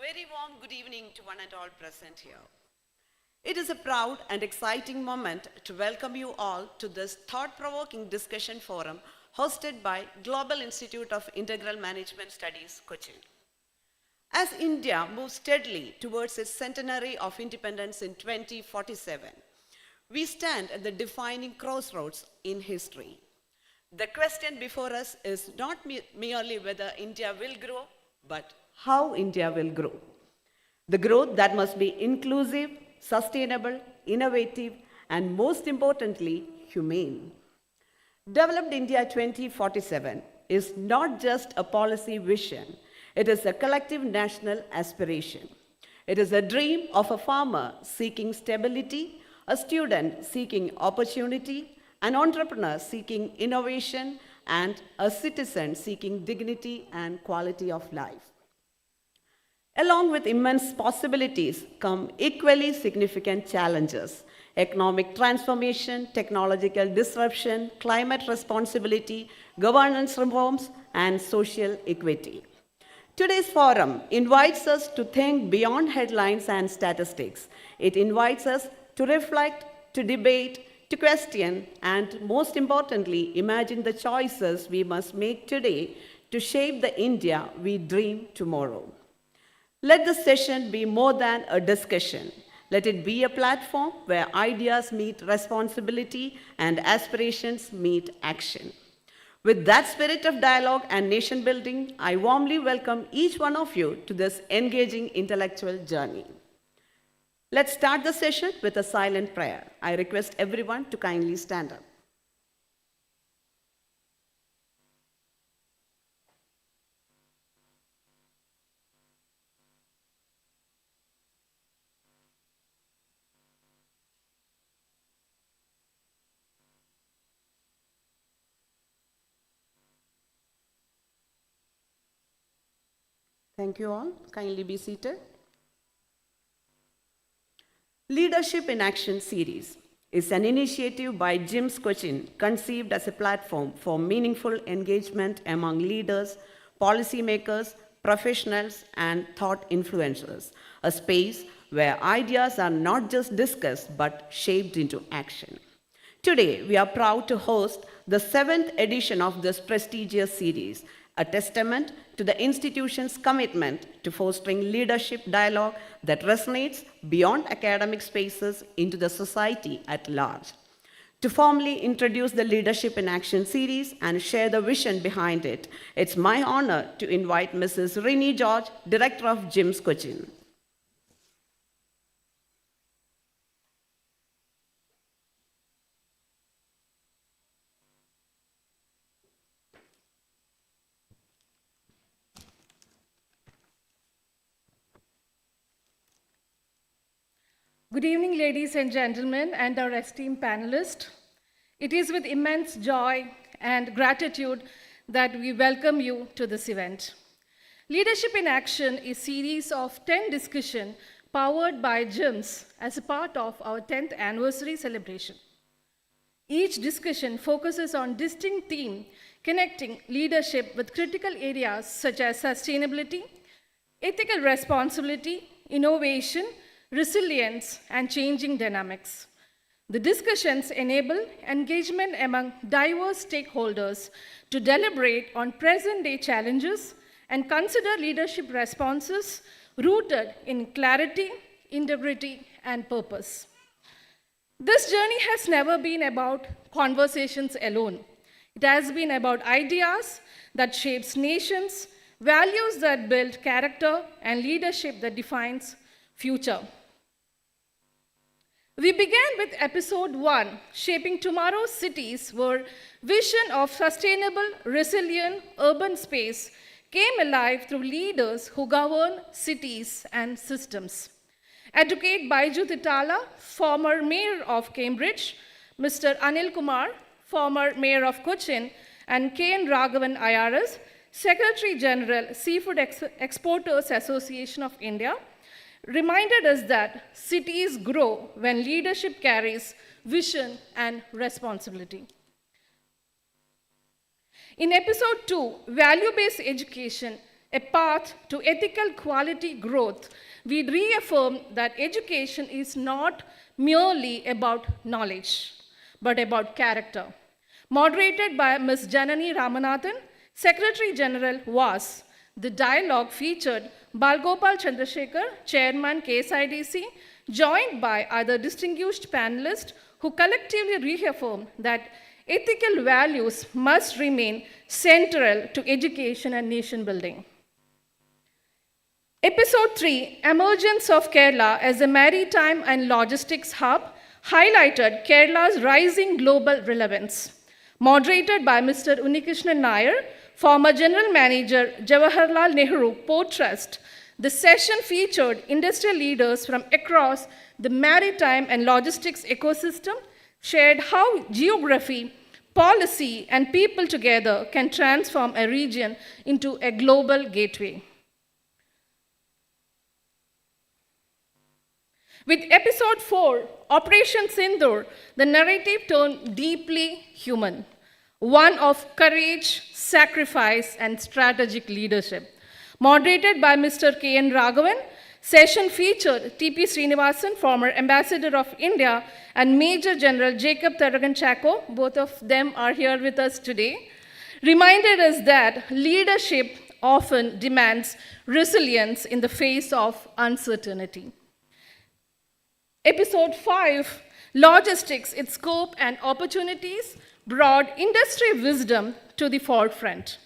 very warm good evening to one and all present here. It is a proud and exciting moment to welcome you all to this thought-provoking discussion forum hosted by Global Institute of Integral Management Studies, Cochin. As India moves steadily towards its centenary of independence in 2047, we stand at the defining crossroads in history. The question before us is not merely whether India will grow, but how India will grow. The growth that must be inclusive, sustainable, innovative, and most importantly, humane. Developed India 2047 is not just a policy vision, it is a collective national aspiration. It is a dream of a farmer seeking stability, a student seeking opportunity, an entrepreneur seeking innovation, and a citizen seeking dignity and quality of life. Along with immense possibilities come equally significant challenges: economic transformation, technological disruption, climate responsibility, governance reforms, and social equity. Today's forum invites us to think beyond headlines and statistics. It invites us to reflect, to debate, to question, and most importantly, imagine the choices we must make today to shape the India we dream tomorrow. Let this session be more than a discussion. Let it be a platform where ideas meet responsibility and aspirations meet action. With that spirit of dialogue and nation building, I warmly welcome each one of you to this engaging intellectual journey. Let's start the session with a silent prayer. I request everyone to kindly stand up. Thank you all. Kindly be seated. Leadership in Action series is an initiative by GIIMS Cochin conceived as a platform for meaningful engagement among leaders, policymakers, professionals, and thought influencers, a space where ideas are not just discussed but shaped into action. Today, we are proud to host the 7th edition of this prestigious series, a testament to the institution's commitment to fostering leadership dialogue that resonates beyond academic spaces into the society at large. To formally introduce the Leadership in Action series and share the vision behind it, it's my honor to invite Mrs. Rini George, Director of GIIMS Cochin. Good evening, ladies and gentlemen, and our esteemed panelists. It is with immense joy and gratitude that we welcome you to this event. Leadership in Action is a series of 10 discussions powered by GIIMS as a part of our 10th anniversary celebration. Each discussion focuses on distinct themes connecting leadership with critical areas such as sustainability, ethical responsibility, innovation, resilience, and changing dynamics. The discussions enable engagement among diverse stakeholders to deliberate on present-day challenges and consider leadership responses rooted in clarity, integrity, and purpose. This journey has never been about conversations alone. It has been about ideas that shapes nations, values that build character, and leadership that defines future. We began with episode 1, Shaping Tomorrow's Cities, where vision of sustainable, resilient urban space came alive through leaders who govern cities and systems. Advocate Baiju Titala, former mayor of Cambridge, Mr. Anil Kumar, former mayor of Cochin, and K.N. Raghavan IRS, Secretary General, Seafood Exporters Association of India, reminded us that cities grow when leadership carries vision and responsibility. In episode 2, Value-Based Education, a path to ethical quality growth, we reaffirm that education is not merely about knowledge, but about character. Moderated by Ms. Janani Ramanathan, Secretary General was. The dialogue featured Balgopal Chandrasekhar, Chairman KSIDC, joined by other distinguished panelists who collectively reaffirmed that ethical values must remain central to education and nation building. Episode 3, Emergence of Kerala as a Maritime and Logistics Hub, highlighted Kerala's rising global relevance. Moderated by Mr. Unnikrishnan Nair, former General Manager, Jawaharlal Nehru Port Trust, the session featured industrial leaders from across the maritime and logistics ecosystem, shared how geography, policy, and people together can transform a region into a global gateway. With episode 4, Operation Sindoor, the narrative turned deeply human, one of courage, sacrifice, and strategic leadership. Moderated by Mr. K.N. Raghavan, session featured T.P. Srinivasan, former Ambassador of India, and Major General Jacob Tharagan Chacko, both of them are here with us today, reminded us that leadership often demands resilience in the face of uncertainty. Episode 5, Logistics, its scope and opportunities, brought industry wisdom to the forefront.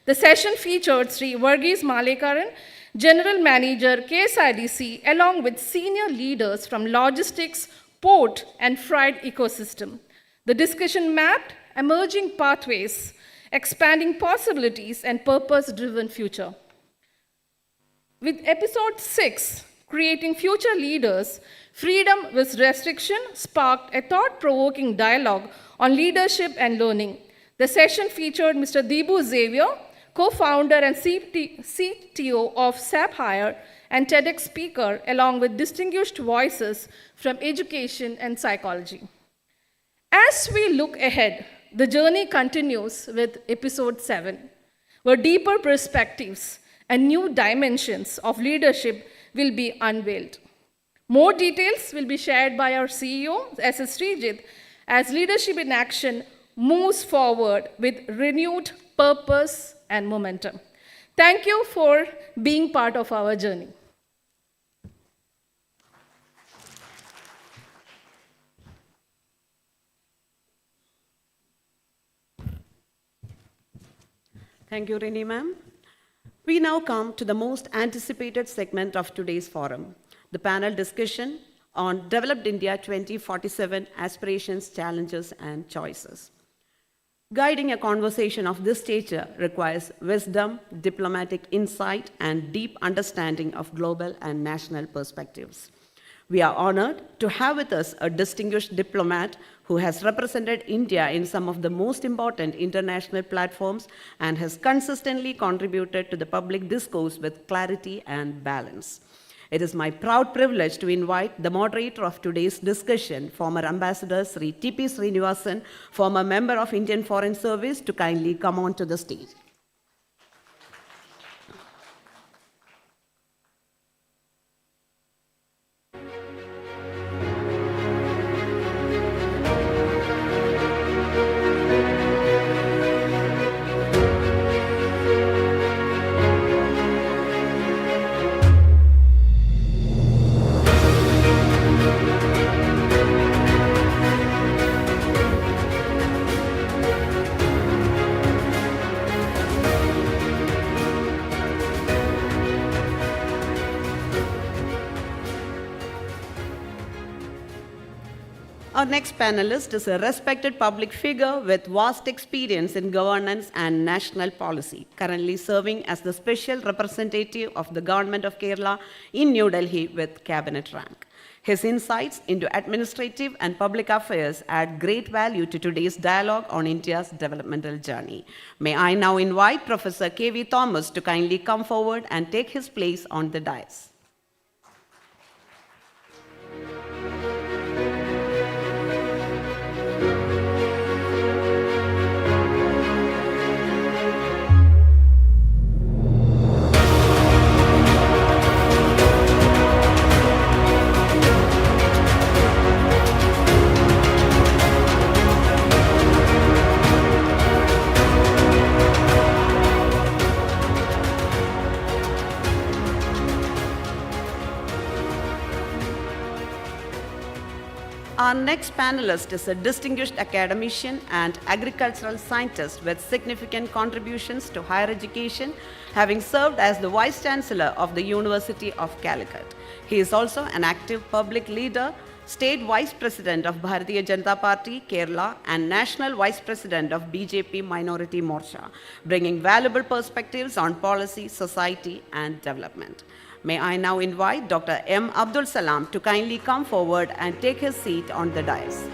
The session featured Sri Varghese Malekaran, General Manager KSIDC, along with senior leaders from logistics, port, and freight ecosystem. The discussion mapped emerging pathways, expanding possibilities, and purpose-driven future. With episode 6, Creating Future Leaders, Freedom with Restriction sparked a thought-provoking dialogue on leadership and learning. The session featured Mr. Deepu Xavier, co-founder and CTO of Sapphire, and TEDx speaker, along with distinguished voices from education and psychology. As we look ahead, the journey continues with episode 7, where deeper perspectives and new dimensions of leadership will be unveiled. More details will be shared by our CEO, S.S. Srijit, as Leadership in Action moves forward with renewed purpose and momentum. Thank you for being part of our journey. Thank you, Rini ma'am. We now come to the most anticipated segment of today's forum, the panel discussion on Developed India 2047 Aspirations, Challenges, and Choices. Guiding a conversation of this stature requires wisdom, diplomatic insight, and deep understanding of global and national perspectives. We are honored to have with us a distinguished diplomat who has represented India in some of the most important international platforms and has consistently contributed to the public discourse with clarity and balance. It is my proud privilege to invite the moderator of today's discussion, former Ambassador Sri T.P. Srinivasan, former member of Indian Foreign Service, to kindly come on to the stage. Our next panelist is a respected public figure with vast experience in governance and national policy, currently serving as the special representative of the Government of Kerala in New Delhi with cabinet rank. His insights into administrative and public affairs add great value to today's dialogue on India's developmental journey. May I now invite Professor K.V. Thomas to kindly come forward and take his place on the dais. Our next panelist is a distinguished academician and agricultural scientist with significant contributions to higher education, having served as the Vice Chancellor of the University of Calicut. He is also an active public leader, State Vice President of Bharatiya Janata Party, Kerala, and National Vice President of BJP Minority Morcha, bringing valuable perspectives on policy, society, and development. May I now invite Dr. M. Abdul Salam to kindly come forward and take his seat on the dais.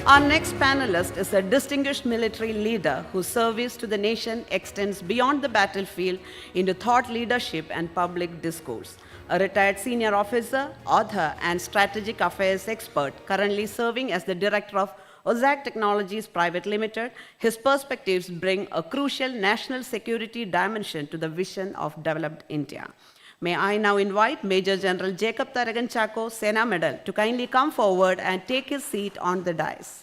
Our next panelist is a distinguished military leader whose service to the nation extends beyond the battlefield into thought leadership and public discourse. A retired senior officer, author, and strategic affairs expert, currently serving as the director of Ozak Technologies Private Limited, his perspectives bring a crucial national security dimension to the vision of developed India. May I now invite Major General Jacob Taragan Chako, Sena Medal, to kindly come forward and take his seat on the dais.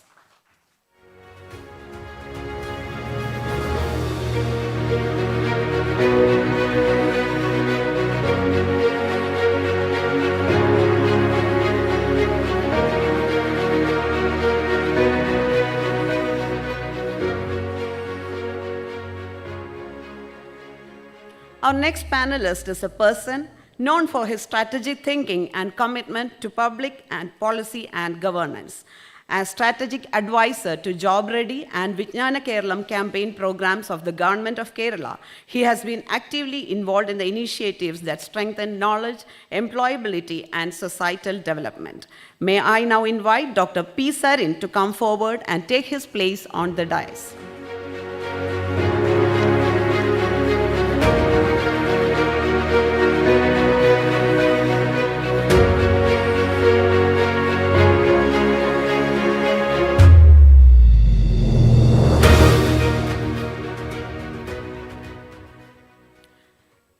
Our next panelist is a person known for his strategic thinking and commitment to public and policy and governance. As strategic advisor to Job Ready and Vijnana Keralam campaign programs of the Government of Kerala, he has been actively involved in the initiatives that strengthen knowledge, employability, and societal development. May I now invite Dr. P. Sarin to come forward and take his place on the dais.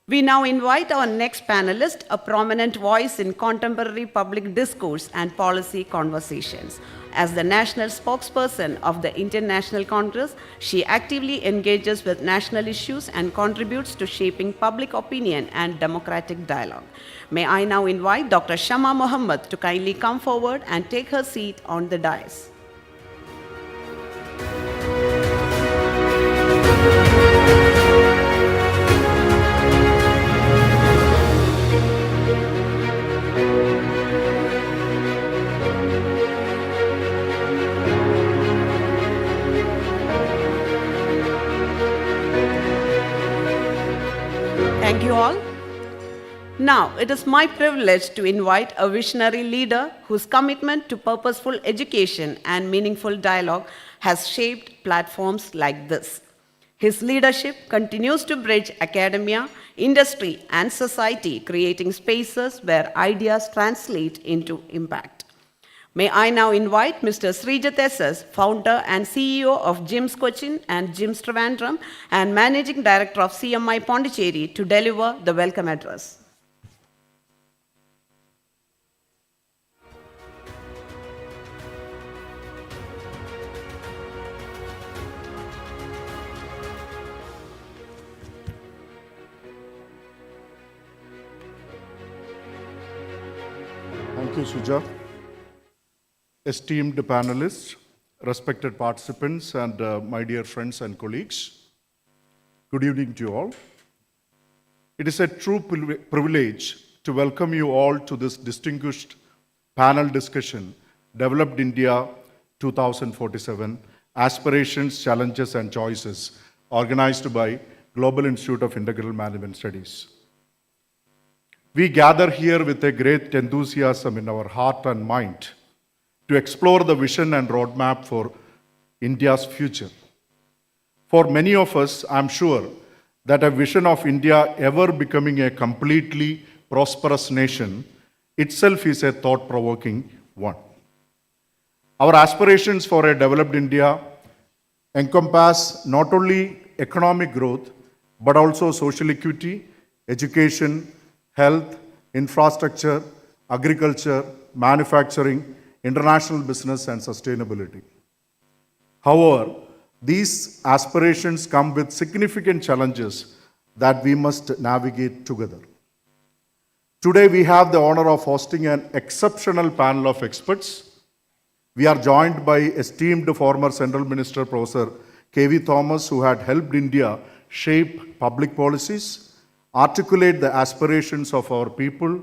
We now invite our next panelist, a prominent voice in contemporary public discourse and policy conversations. As the national spokesperson of the Indian National Congress, she actively engages with national issues and contributes to shaping public opinion and democratic dialogue. May I now invite Dr. Shama Mohammed to kindly come forward and take her seat on the dais. Thank you all. Now, it is my privilege to invite a visionary leader whose commitment to purposeful education and meaningful dialogue has shaped platforms like this. His leadership continues to bridge academia, industry, and society, creating spaces where ideas translate into impact. May I now invite Mr. Srijat S.S., founder and CEO of GIIMS Cochin and GIIMS Trivandrum, and Managing Director of CMI Pondicherry, to deliver the welcome address. Thank you, Suja. Esteemed panelists, respected participants, and my dear friends and colleagues, good evening to you all. It is a true privilege to welcome you all to this distinguished panel discussion, Developed India 2047, Aspirations, Challenges, and Choices, organized by Global Institute of Integral Management Studies. We gather here with a great enthusiasm in our heart and mind to explore the vision and roadmap for India's future. For many of us, I'm sure, that a vision of India ever becoming a completely prosperous nation itself is a thought-provoking one. Our aspirations for a developed India encompass not only economic growth, but also social equity, education, health, infrastructure, agriculture, manufacturing, international business, and sustainability. However, these aspirations come with significant challenges that we must navigate together. Today, we have the honor of hosting an exceptional panel of experts. We are joined by esteemed former Central Minister Professor K.V. Thomas, who had helped India shape public policies, articulate the aspirations of our people,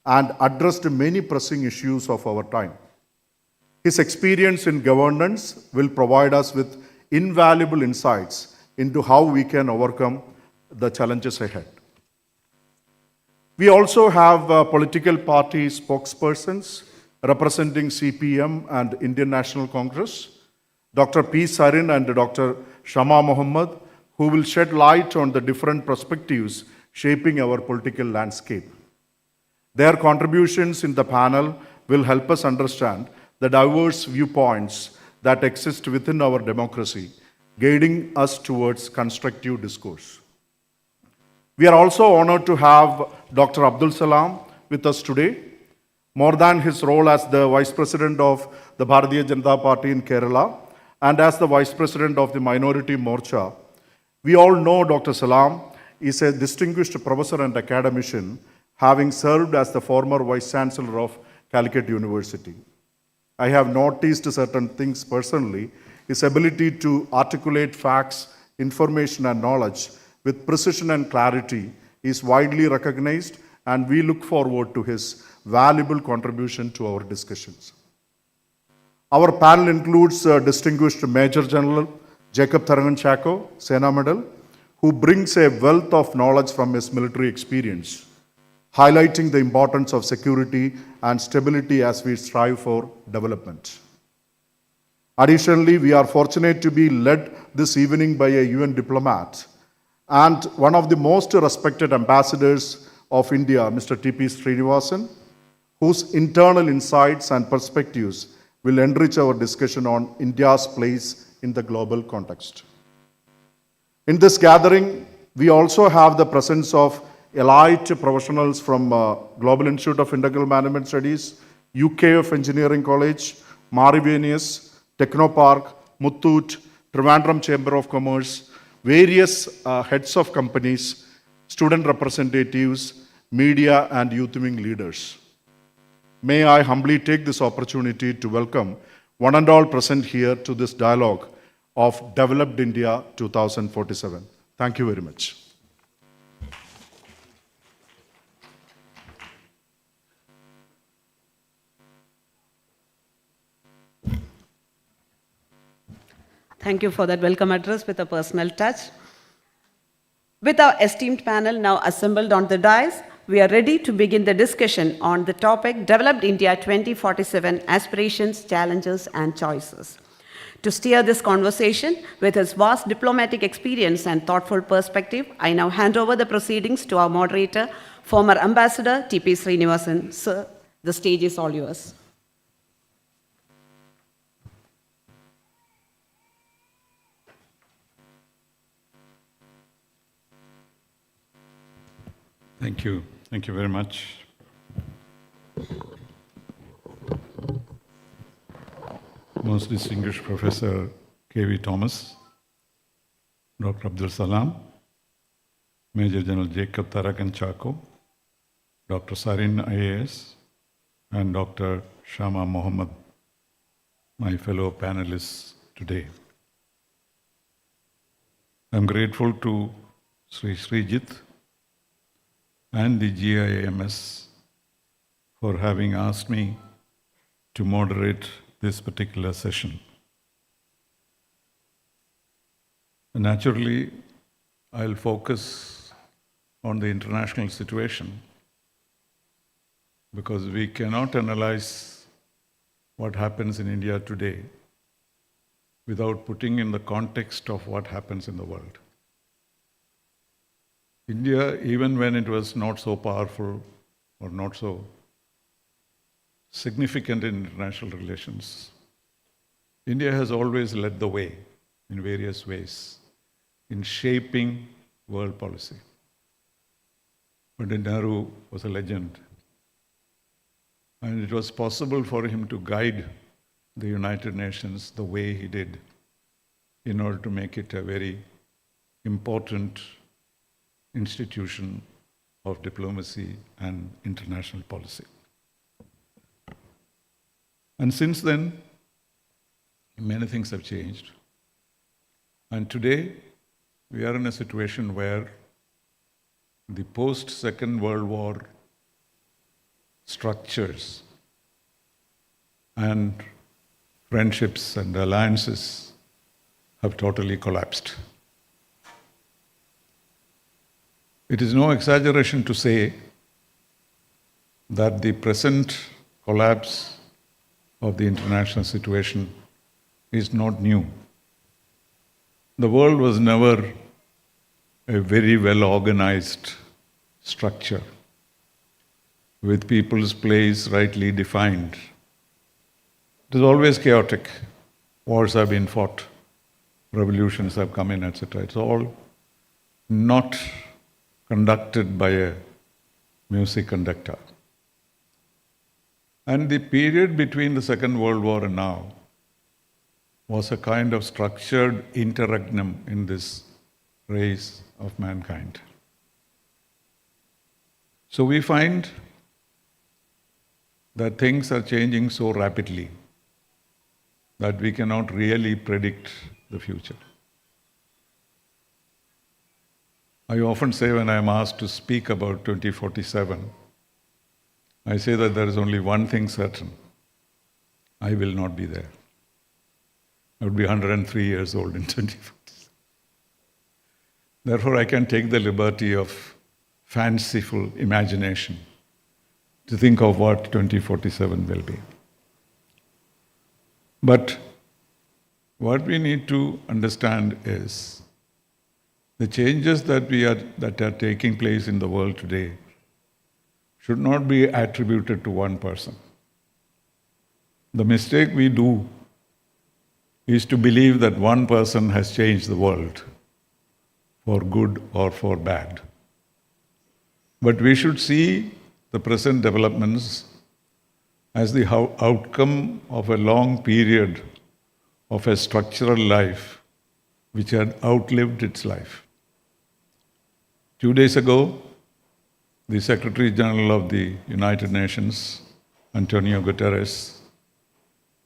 and addressed many pressing issues of our time. His experience in governance will provide us with invaluable insights into how we can overcome the challenges ahead. We also have political party spokespersons representing CPM and Indian National Congress, Dr. P. Sarin and Dr. Shama Mohammed, who will shed light on the different perspectives shaping our political landscape. Their contributions in the panel will help us understand the diverse viewpoints that exist within our democracy, guiding us towards constructive discourse. We are also honored to have Dr. Abdul Salam with us today. More than his role as the Vice President of the Bharatiya Janata Party in Kerala and as the Vice President of the Minority Morcha, we all know Dr. Salam is a distinguished professor and academician, having served as the former Vice Chancellor of Calicut University. I have noticed certain things personally. His ability to articulate facts, information, and knowledge with precision and clarity is widely recognized, and we look forward to his valuable contribution to our discussions. Our panel includes distinguished Major General Jacob Tharangan Chako, Sena Medal, who brings a wealth of knowledge from his military experience, highlighting the importance of security and stability as we strive for development. Additionally, we are fortunate to be led this evening by a UN diplomat and one of the most respected ambassadors of India, Mr. T.P. Srinivasan, whose internal insights and perspectives will enrich our discussion on India's place in the global context. In this gathering, we also have the presence of elite professionals from Global Institute of Integral Management Studies, UK of Engineering College, Marivenius, Technopark, Muthoot, Trivandrum Chamber of Commerce, various heads of companies, student representatives, media, and youth wing leaders. May I humbly take this opportunity to welcome one and all present here to this dialogue of Developed India 2047. Thank you very much. Thank you for that welcome address with a personal touch. With our esteemed panel now assembled on the dais, we are ready to begin the discussion on the topic Developed India 2047 Aspirations, Challenges and Choices. To steer this conversation with his vast diplomatic experience and thoughtful perspective, I now hand over the proceedings to our moderator, former Ambassador T.P. Srinivasan. Sir, the stage is all yours. Thank you. Thank you very much. Most distinguished Professor K.V. Thomas, Dr. Abdul Salam, Major General Jacob Tharangan Chako, Dr. Sarin IAS, and Dr. Shama Mohammed, my fellow panelists today. I'm grateful to Sri Srijit and the GIIMS for having asked me to moderate this particular session. Naturally, I'll focus on the international situation because we cannot analyze what happens in India today without putting in the context of what happens in the world. India, even when it was not so powerful or not so significant in international relations, India has always led the way in various ways in shaping world policy. Pandit Nehru was a legend, and it was possible for him to guide the United Nations the way he did in order to make it a very important institution of diplomacy and international policy. And since then, many things have changed. And today, we are in a situation where the post-Second World War structures and friendships and alliances have totally collapsed. It is no exaggeration to say that the present collapse of the international situation is not new. The world was never a very well-organized structure with people's place rightly defined. It is always chaotic. Wars have been fought, revolutions have come in, etc. It's all not conducted by a music conductor. And the period between the Second World War and now was a kind of structured interregnum in this race of mankind. So we find that things are changing so rapidly that we cannot really predict the future. I often say when I am asked to speak about 2047, I say that there is only one thing certain: I will not be there. I would be 103 years old in 2047. Therefore, I can take the liberty of fanciful imagination to think of what 2047 will be. But what we need to understand is the changes that are taking place in the world today should not be attributed to one person. The mistake we do is to believe that one person has changed the world for good or for bad. But we should see the present developments as the outcome of a long period of a structural life which had outlived its life. 2 days ago, the Secretary General of the United Nations, Antonio Guterres,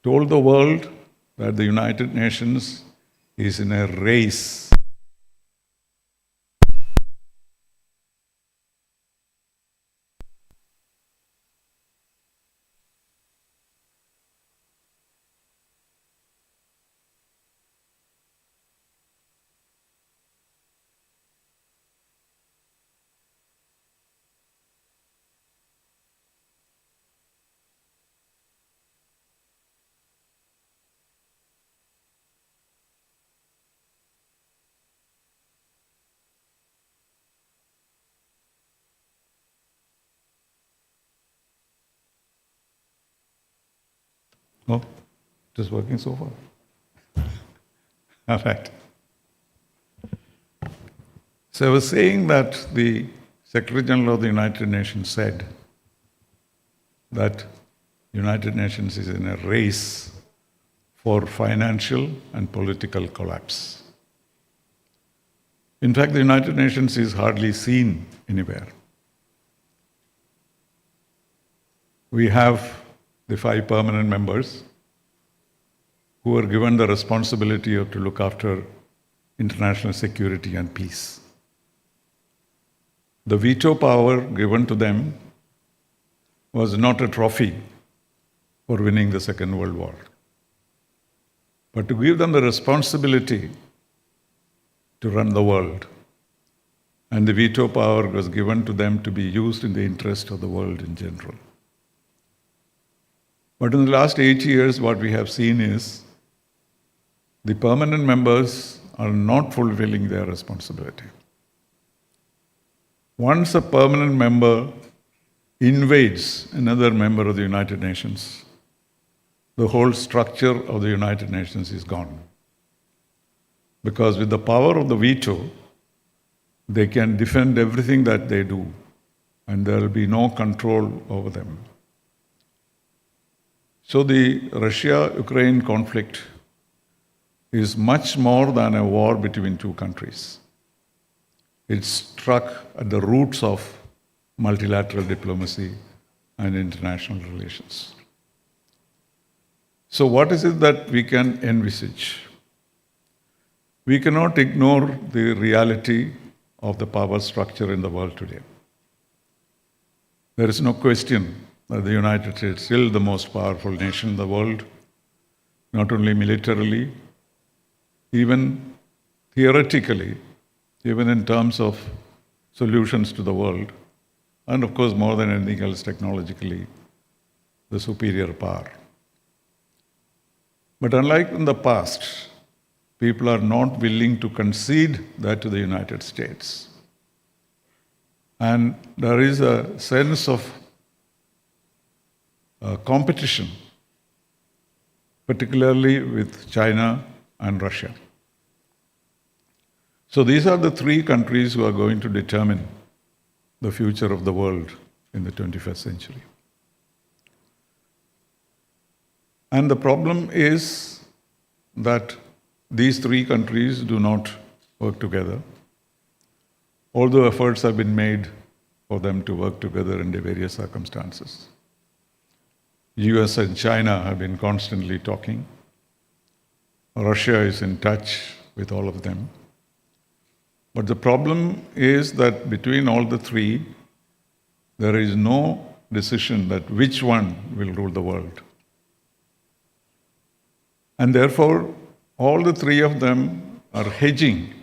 told the world that the United Nations is in a race . Oh, it is working so far. All right. So I was saying that the Secretary General of the United Nations said that United Nations is in a race for financial and political collapse. In fact, the United Nations is hardly seen anywhere. We have the 5 permanent members who are given the responsibility to look after international security and peace. The veto power given to them was not a trophy for winning the Second World War, but to give them the responsibility to run the world. And the veto power was given to them to be used in the interest of the world in general. But in the last 8 years, what we have seen is the permanent members are not fulfilling their responsibility. Once a permanent member invades another member of the United Nations, the whole structure of the United Nations is gone. Because with the power of the veto, they can defend everything that they do, and there will be no control over them. So the Russia-Ukraine conflict is much more than a war between two countries. It struck at the roots of multilateral diplomacy and international relations. So what is it that we can envisage? We cannot ignore the reality of the power structure in the world today. There is no question that the United States is still the most powerful nation in the world, not only militarily, even theoretically, even in terms of solutions to the world, and of course, more than anything else, technologically, the superior power. But unlike in the past, people are not willing to concede that to the United States. And there is a sense of competition, particularly with China and Russia. So these are the three countries who are going to determine the future of the world in the 21st century. And the problem is that these three countries do not work together, although efforts have been made for them to work together in the various circumstances. US and China have been constantly talking. Russia is in touch with all of them. But the problem is that between all the three, there is no decision that which one will rule the world. And therefore, all the three of them are hedging.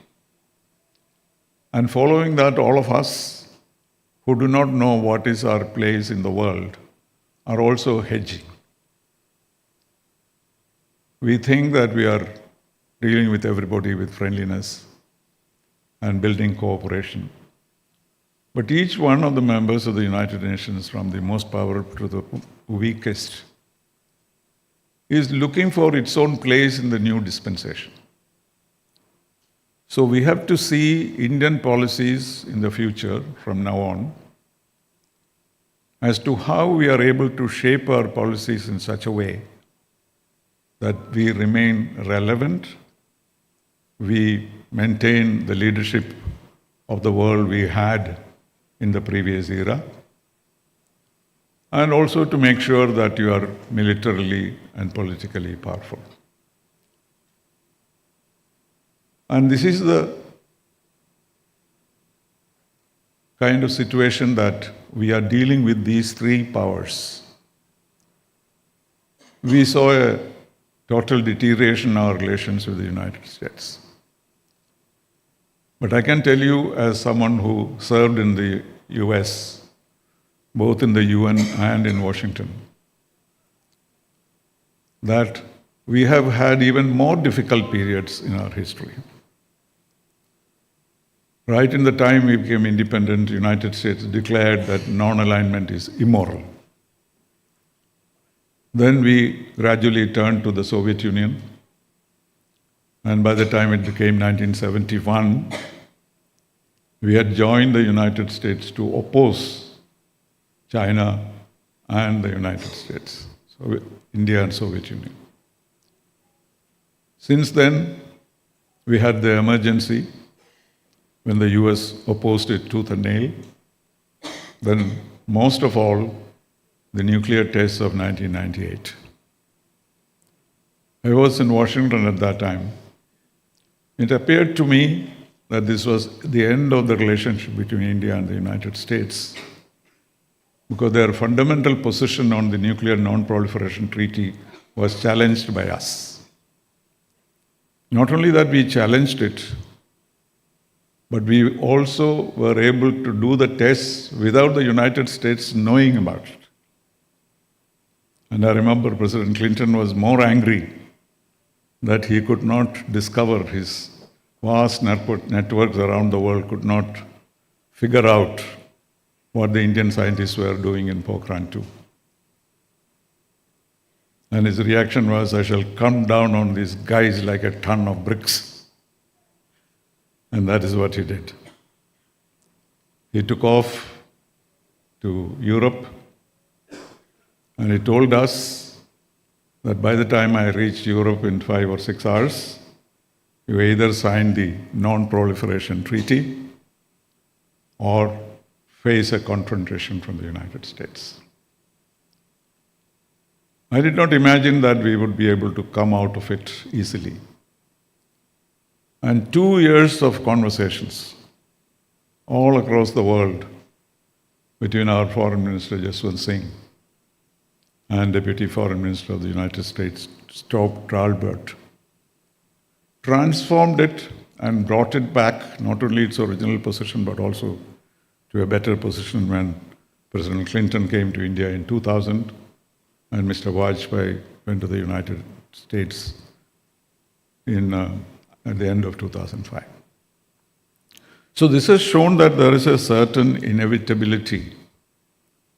And following that, all of us who do not know what is our place in the world are also hedging. We think that we are dealing with everybody with friendliness and building cooperation. But each one of the members of the United Nations, from the most powerful to the weakest, is looking for its own place in the new dispensation. So we have to see Indian policies in the future, from now on, as to how we are able to shape our policies in such a way that we remain relevant, we maintain the leadership of the world we had in the previous era, and also to make sure that you are militarily and politically powerful. And this is the kind of situation that we are dealing with these three powers. We saw a total deterioration in our relations with the United States. But I can tell you, as someone who served in the US, both in the UN and in Washington, that we have had even more difficult periods in our history. Right in the time we became independent, the United States declared that non-alignment is immoral. Then we gradually turned to the Soviet Union, and by the time it became 1971, we had joined the United States to oppose China and the United States, so India and Soviet Union. Since then, we had the emergency when the US opposed it tooth and nail. Then, most of all, the nuclear tests of 1998. I was in Washington at that time. It appeared to me that this was the end of the relationship between India and the United States, because their fundamental position on the Nuclear Non-Proliferation Treaty was challenged by us. Not only that we challenged it, but we also were able to do the tests without the United States knowing about it. And I remember President Clinton was more angry that he could not discover his vast networks around the world, could not figure out what the Indian scientists were doing in Pokhran 2. And his reaction was, I shall come down on these guys like a ton of bricks. And that is what he did. He took off to Europe, and he told us that by the time I reached Europe in 5 or 6 hours, you either sign the non-proliferation treaty or face a confrontation from the United States. I did not imagine that we would be able to come out of it easily. And 2 years of conversations all across the world between our Foreign Minister Jaswant Singh and Deputy Foreign Minister of the United States, Stuart Talbot, transformed it and brought it back, not only its original position, but also to a better position when President Clinton came to India in 2000 and Mr. Vajpayee went to the United States at the end of 2005. So this has shown that there is a certain inevitability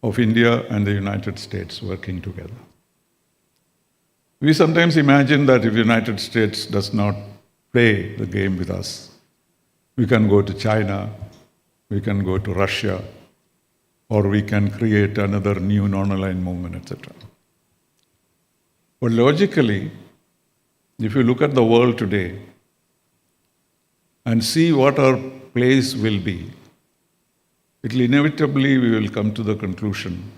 of India and the United States working together. We sometimes imagine that if the United States does not play the game with us, we can go to China, we can go to Russia, or we can create another new non-aligned movement, etc. But logically, if you look at the world today and see what our place will be, it will inevitably, we will come to the conclusion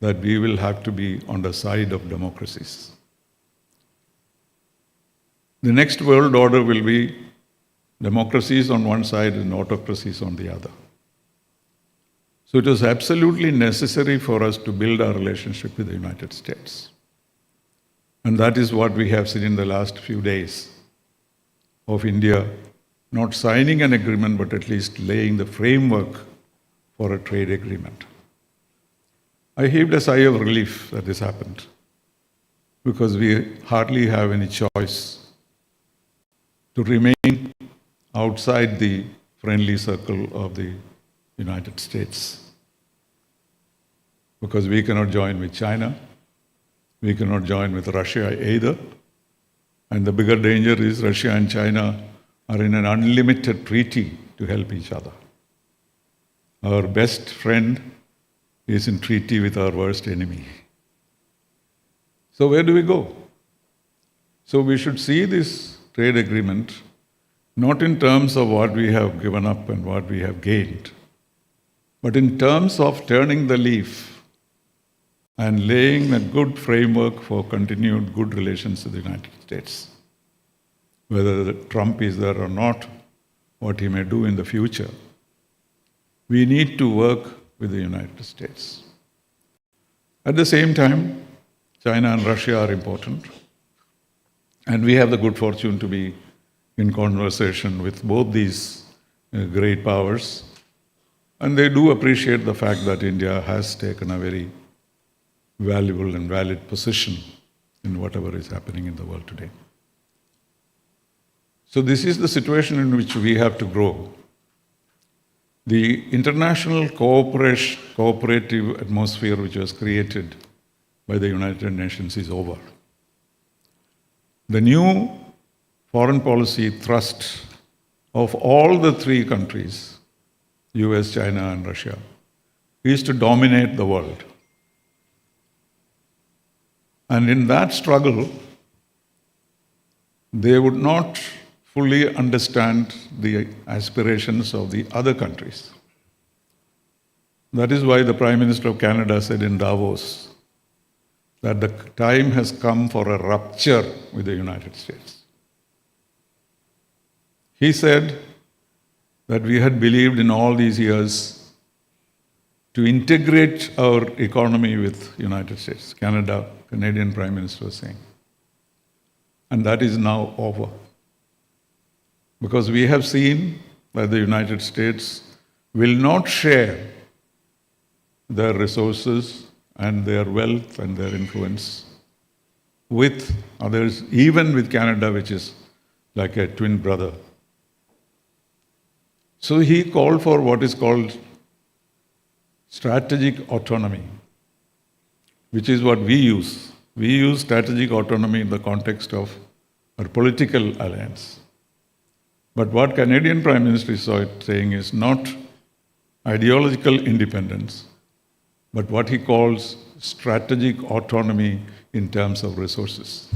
that we will have to be on the side of democracies. The next world order will be democracies on one side and autocracies on the other. So it is absolutely necessary for us to build our relationship with the United States. And that is what we have seen in the last few days of India not signing an agreement, but at least laying the framework for a trade agreement. I heaved a sigh of relief that this happened, because we hardly have any choice to remain outside the friendly circle of the United States. Because we cannot join with China, we cannot join with Russia either, and the bigger danger is Russia and China are in an unlimited treaty to help each other. Our best friend is in treaty with our worst enemy. So where do we go? So we should see this trade agreement not in terms of what we have given up and what we have gained, but in terms of turning the leaf and laying a good framework for continued good relations with the United States. Whether Trump is there or not, what he may do in the future, we need to work with the United States. At the same time, China and Russia are important, and we have the good fortune to be in conversation with both these great powers, and they do appreciate the fact that India has taken a very valuable and valid position in whatever is happening in the world today. So this is the situation in which we have to grow. The international cooperative atmosphere which was created by the United Nations is over. The new foreign policy thrust of all the three countries, US, China, and Russia, is to dominate the world. And in that struggle, they would not fully understand the aspirations of the other countries. That is why the Prime Minister of Canada said in Davos that the time has come for a rupture with the United States. He said that we had believed in all these years to integrate our economy with the United States. Canadian Prime Minister was saying. And that is now over. Because we have seen that the United States will not share their resources and their wealth and their influence with others, even with Canada, which is like a twin brother. So he called for what is called strategic autonomy, which is what we use. We use strategic autonomy in the context of our political alliance. But what Canadian Prime Minister is saying is not ideological independence, but what he calls strategic autonomy in terms of resources.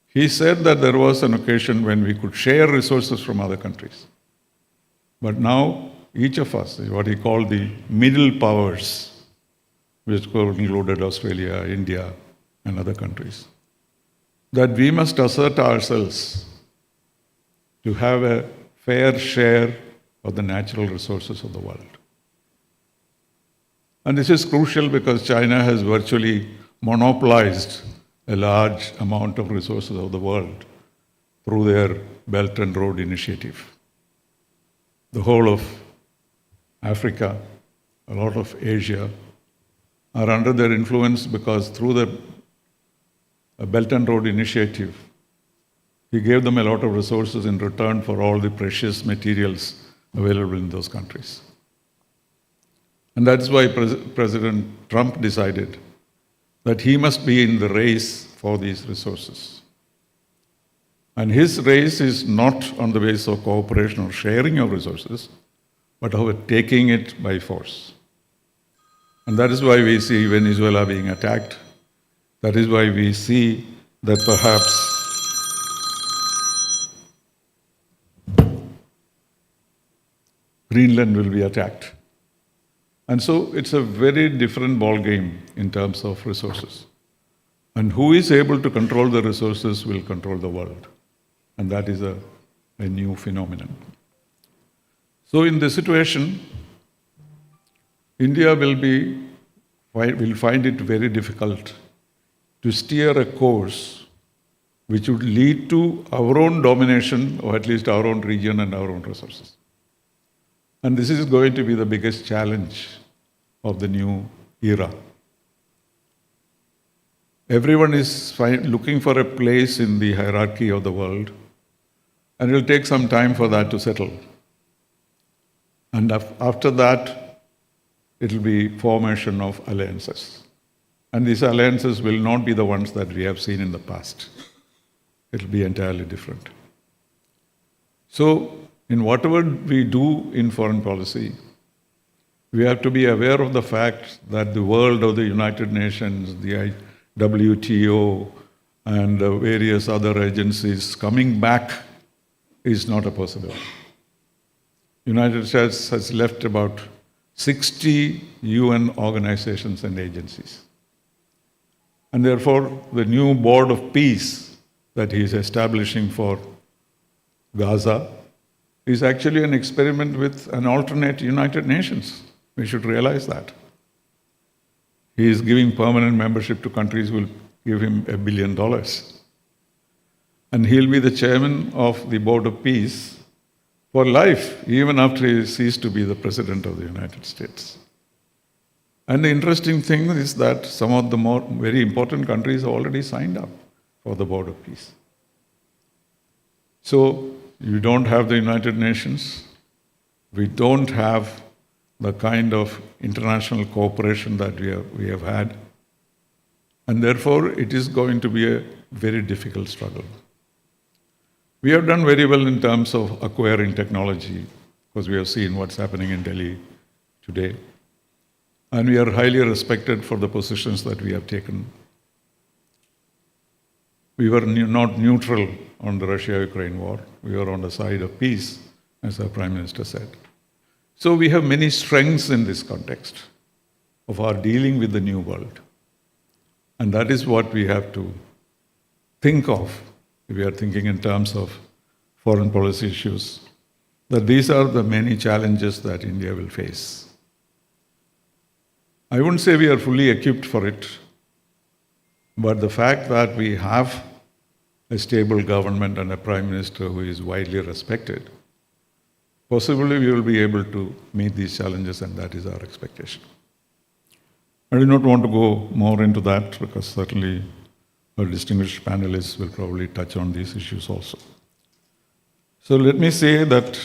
He said that there was an occasion when we could share resources from other countries. But now each of us is what he called the middle powers, which included Australia, India, and other countries, that we must assert ourselves to have a fair share of the natural resources of the world. And this is crucial because China has virtually monopolized a large amount of resources of the world through their Belt and Road Initiative. The whole of Africa, a lot of Asia, are under their influence because through the Belt and Road Initiative, he gave them a lot of resources in return for all the precious materials available in those countries. And that's why President Trump decided that he must be in the race for these resources. And his race is not on the basis of cooperation or sharing of resources, but of taking it by force. And that is why we see Venezuela being attacked. That is why we see that perhaps Greenland will be attacked. And so it's a very different ball game in terms of resources. And who is able to control the resources will control the world. And that is a new phenomenon. So in this situation, India will find it very difficult to steer a course which would lead to our own domination, or at least our own region and our own resources. And this is going to be the biggest challenge of the new era. Everyone is looking for a place in the hierarchy of the world, and it will take some time for that to settle. And after that, it will be formation of alliances. And these alliances will not be the ones that we have seen in the past. It will be entirely different. So, in whatever we do in foreign policy, we have to be aware of the fact that the world of the United Nations, the WTO, and various other agencies coming back is not a possibility. United States has left about 60 UN organizations and agencies. And therefore, the new Board of Peace that he is establishing for Gaza is actually an experiment with an alternate United Nations. We should realize that. He is giving permanent membership to countries who will give him $1 billion. And he'll be the chairman of the Board of Peace for life, even after he ceased to be the President of the United States. And the interesting thing is that some of the very important countries have already signed up for the Board of Peace. So, you don't have the United Nations. We don't have the kind of international cooperation that we have had. And therefore, it is going to be a very difficult struggle. We have done very well in terms of acquiring technology, because we have seen what's happening in Delhi today. And we are highly respected for the positions that we have taken. We were not neutral on the Russia-Ukraine war. We were on the side of peace, as our Prime Minister said. So we have many strengths in this context of our dealing with the new world. And that is what we have to think of if we are thinking in terms of foreign policy issues, that these are the many challenges that India will face. I wouldn't say we are fully equipped for it, but the fact that we have a stable government and a Prime Minister who is widely respected, possibly we will be able to meet these challenges, and that is our expectation. I do not want to go more into that because certainly our distinguished panelists will probably touch on these issues also. So let me say that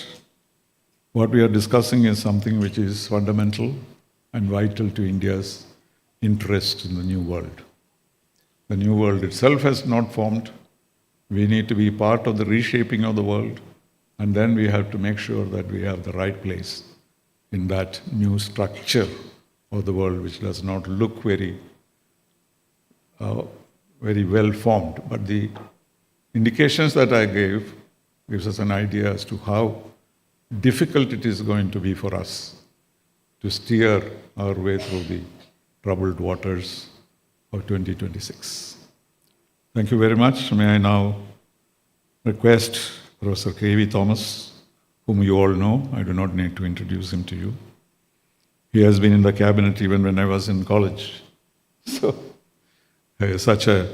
What we are discussing is something which is fundamental and vital to India's interest in the new world. The new world itself has not formed. We need to be part of the reshaping of the world, and then we have to make sure that we have the right place in that new structure of the world, which does not look very well formed. But the indications that I gave gives us an idea as to how difficult it is going to be for us to steer our way through the troubled waters of 2026. Thank you very much. May I now request Professor K.V. Thomas, whom you all know. I do not need to introduce him to you. He has been in the cabinet even when I was in college. So, he is such a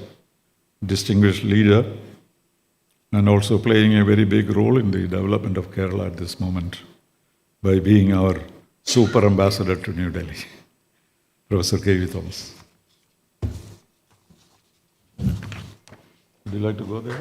distinguished leader and also playing a very big role in the development of Kerala at this moment by being our super ambassador to New Delhi. Professor K.V. Thomas. Would you like to go there?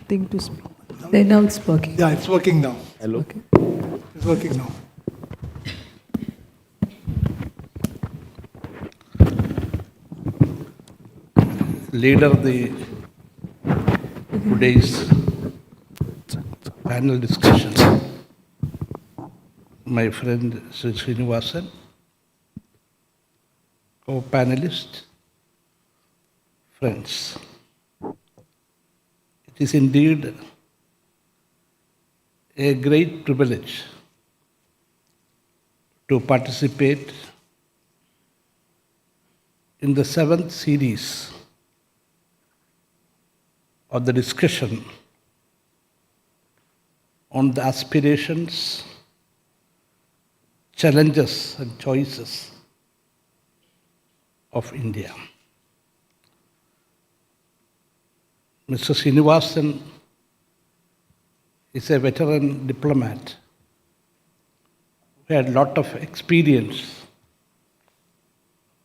Thing to speak. Now it's working. Yeah, it's working now. Hello. Okay. It's working now. Leader of the today's panel discussions, my friend Sri Srinivasan, co-panelist, friends. It is indeed a great privilege to participate in the 7th series of the discussion on the aspirations, challenges and choices of India. Mr. Srinivasan is a veteran diplomat who had a lot of experience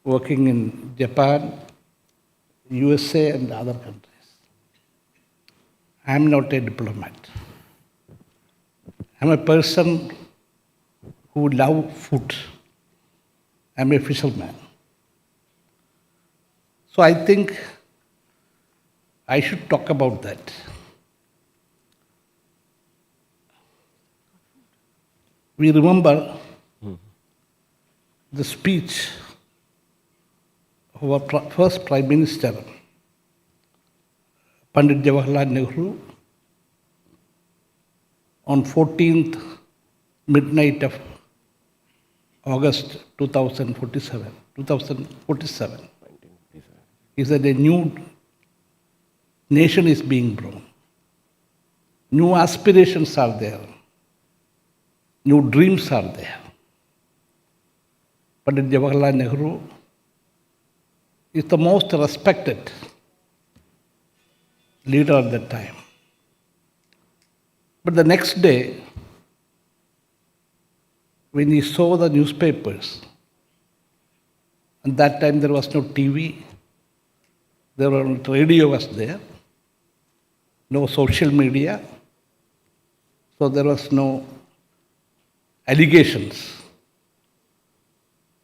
working in Japan, USA and other countries. I am not a diplomat. I am a person who loves food. I am a fisherman. So I think I should talk about that. We remember the speech of our first Prime Minister, Pandit Jawaharlal Nehru, on 14th midnight of August 2047. He said a new nation is being born. New aspirations are there. New dreams are there. Pandit Jawaharlal Nehru is the most respected leader at that time. But the next day, when he saw the newspapers, and that time there was no TV, there was radio was there, no social media, so there was no allegations.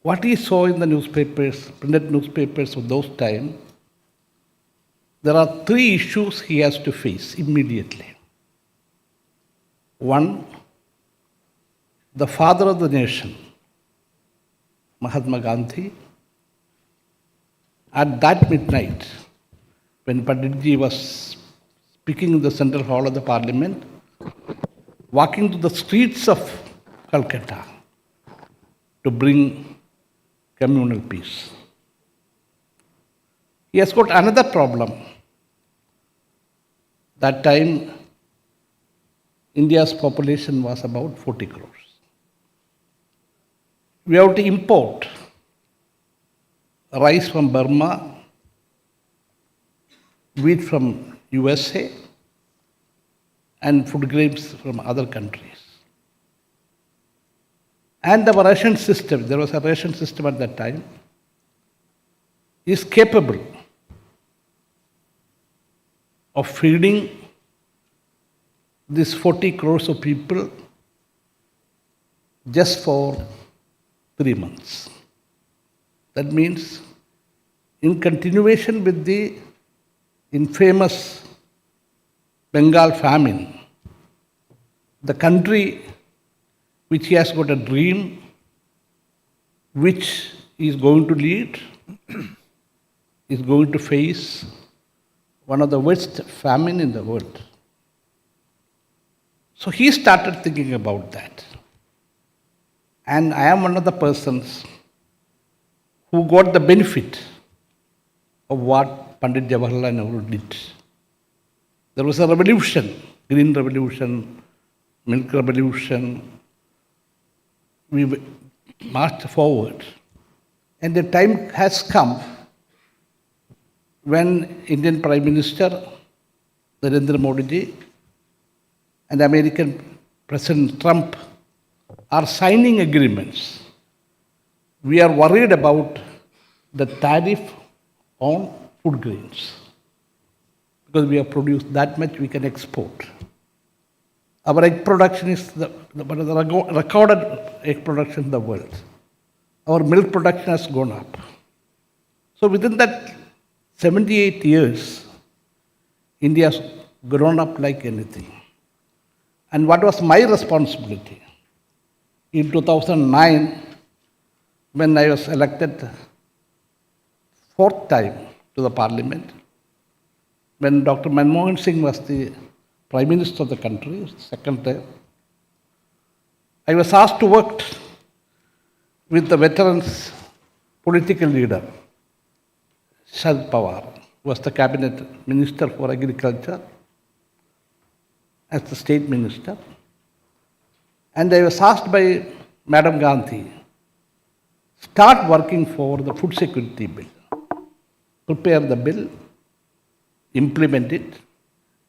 what he saw in the newspapers, printed newspapers of those times, there are three issues he has to face immediately. One, the father of the nation, Mahatma Gandhi, at that midnight, when Panditji was speaking in the central hall of the parliament, walking to the streets of Calcutta to bring communal peace. He has got another problem. That time, India's population was about 40 crores. We have to import rice from Burma, wheat from USA, and food grains from other countries. And our ration system, there was a ration system at that time, is capable of feeding these 40 crores of people just for 3 months. That means, in continuation with the infamous Bengal famine, the country which he has got a dream, which he is going to lead, is going to face one of the worst famine in the world. So he started thinking about that. And I am one of the persons who got the benefit of what Pandit Jawaharlal Nehru did. There was a revolution, green revolution, milk revolution. We marched forward. And the time has come when Indian Prime Minister Narendra Modi ji and American President Trump are signing agreements. We are worried about the tariff on food grains. Because we have produced that much, we can export. Our egg production is the recorded egg production in the world. Our milk production has gone up. So within that 78 years, India has grown up like anything. And what was my responsibility? In 2009, when I was elected fourth time to the parliament, when Dr. Manmohan Singh was the Prime Minister of the country, second time, I was asked to work with the veterans political leader, Sharad Pawar, who was the cabinet minister for agriculture, as the state minister. And I was asked by Madam Gandhi, start working for the food security bill. Prepare the bill, implement it,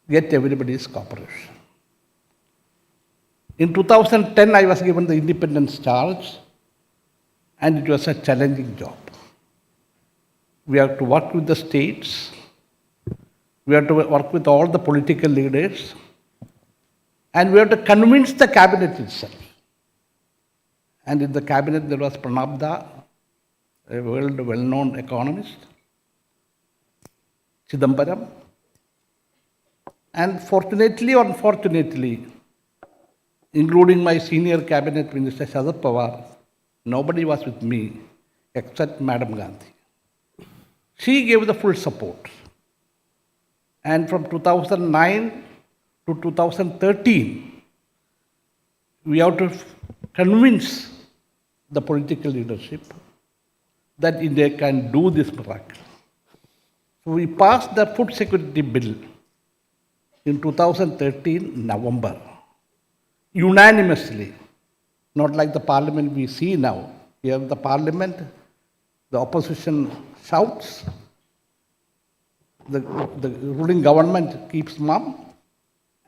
get everybody's cooperation. In 2010, I was given the independence charge, and it was a challenging job. We have to work with the states, we have to work with all the political leaders, and we have to convince the cabinet itself. And in the cabinet, there was Pranabda, a world well-known economist, Chidambaram, and fortunately or unfortunately, including my senior cabinet minister Sharad Pawar, nobody was with me except Madam Gandhi. She gave the full support. And from 2009 to 2013, we have to convince the political leadership that India can do this miracle. So we passed the food security bill in 2013 November, unanimously, not like the parliament we see now. Here in the parliament, the opposition shouts, the ruling government keeps mum,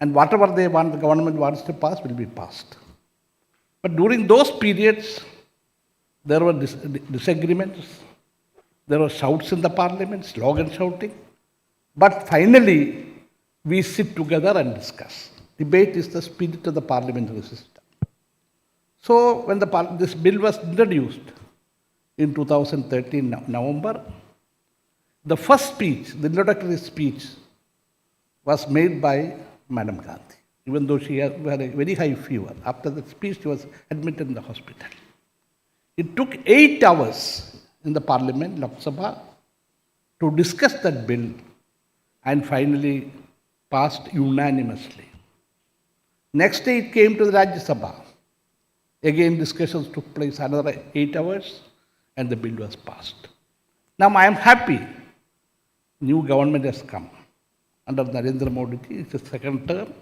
and whatever they want, the government wants to pass will be passed. But during those periods, there were disagreements, there were shouts in the parliament, slogan shouting, but finally, we sit together and discuss. Debate is the spirit of the parliamentary system. So when this bill was introduced, in 2013 November. The first speech, the introductory speech, was made by Madam Gandhi, even though she had a very high fever. After the speech, she was admitted in the hospital. It took 8 hours in the parliament, Lok Sabha, to discuss that bill and finally passed unanimously. Next day it came to the Rajya Sabha. Again discussions took place another 8 hours and the bill was passed. Now I am happy new government has come under Narendra Modi. It's a second term.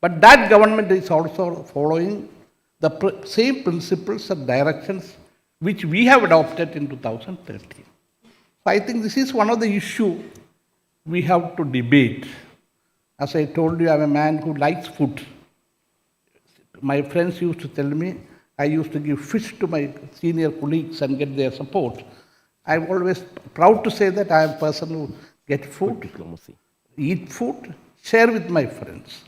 But that government is also following the same principles and directions which we have adopted in 2013. So I think this is one of the issues we have to debate. As I told you, I'm a man who likes food. My friends used to tell me, I used to give fish to my senior colleagues and get their support. I'm always proud to say that I am a person who get food, eat food, share with my friends.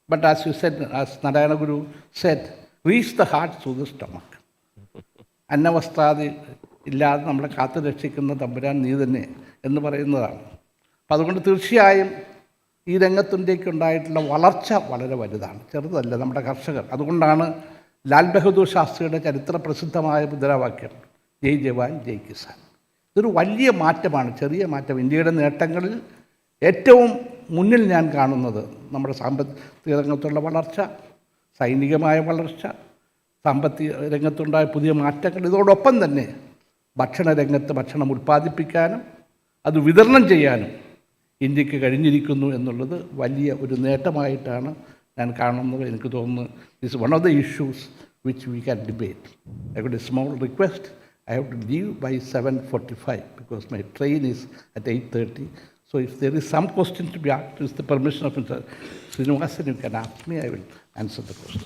But as you said, as Narayana Guru said, reach the heart through the stomach. അന്നവസ്ത്രാദി ഇല്ലാതെ നമ്മളെ കാത്തു രക്ഷിക്കുന്ന തമ്പുരാൻ നീ തന്നെ എന്ന് പറയുന്നതാണ്. അപ്പം അതുകൊണ്ട് തീർച്ചയായും ഈ രംഗത്തിൻ്റെയൊക്കെയുണ്ടായിട്ടുള്ള വളർച്ച വളരെ വലുതാണ്, ചെറുതല്ല നമ്മുടെ കർഷകർ. അതുകൊണ്ടാണ് ലാൽ ബഹദൂർ ശാസ്ത്രിയുടെ ചരിത്ര പ്രസിദ്ധമായ മുദ്രാവാക്യം ജയ് ജവാൻ ജയ് കിസാൻ. ഇതൊരു വലിയ മാറ്റമാണ്, ചെറിയ മാറ്റം. ഇന്ത്യയുടെ നേട്ടങ്ങളിൽ ഏറ്റവും മുന്നിൽ ഞാൻ കാണുന്നത് നമ്മുടെ സാമ്പത്തിക രംഗത്തുള്ള വളർച്ച, സൈനികമായ വളർച്ച, സാമ്പത്തിക രംഗത്തുണ്ടായ പുതിയ മാറ്റങ്ങൾ. ഇതോടൊപ്പം തന്നെ ഭക്ഷണ രംഗത്ത് ഭക്ഷണം ഉൽപ്പാദിപ്പിക്കാനും അത് വിതരണം ചെയ്യാനും ഇന്ത്യക്ക് കഴിഞ്ഞിരിക്കുന്നു എന്നുള്ളത് വലിയ ഒരു നേട്ടമായിട്ടാണ് ഞാൻ കാണുന്നത്. എനിക്ക് തോന്നുന്നു this one of the issues which we can debate. I got A small request. I have to leave by 7:45 because my train is at 8:30. So if there is some question to be asked, with the permission of Mr. Srinivasan, you can ask me, I will answer the question.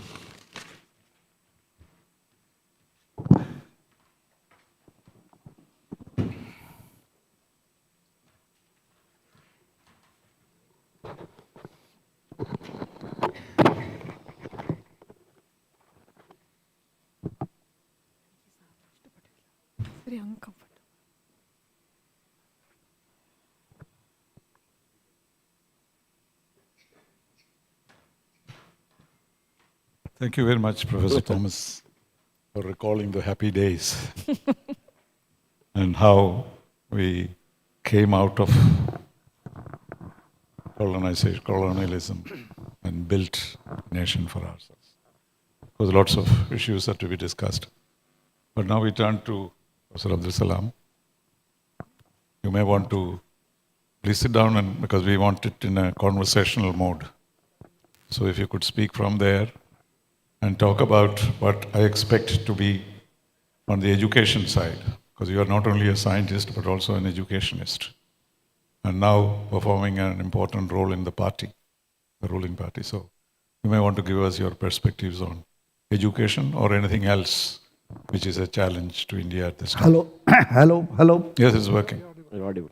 Very uncomfortable. Thank you very much, Professor Thomas, for recalling the happy days and how we came out of colonialism and built a nation for ourselves. There was lots of issues that to be discussed. But now we turn to Professor Abdul Salam. You may want to please sit down, and because we want it in a conversational mode. So if you could speak from there and talk about what I expect to be on the education side, because you are not only a scientist but also an educationist, and now performing an important role in the party, the ruling party. So you may want to give us your perspectives on education or anything else which is a challenge to India at this time. Hello. Yes, it's working. You're audible.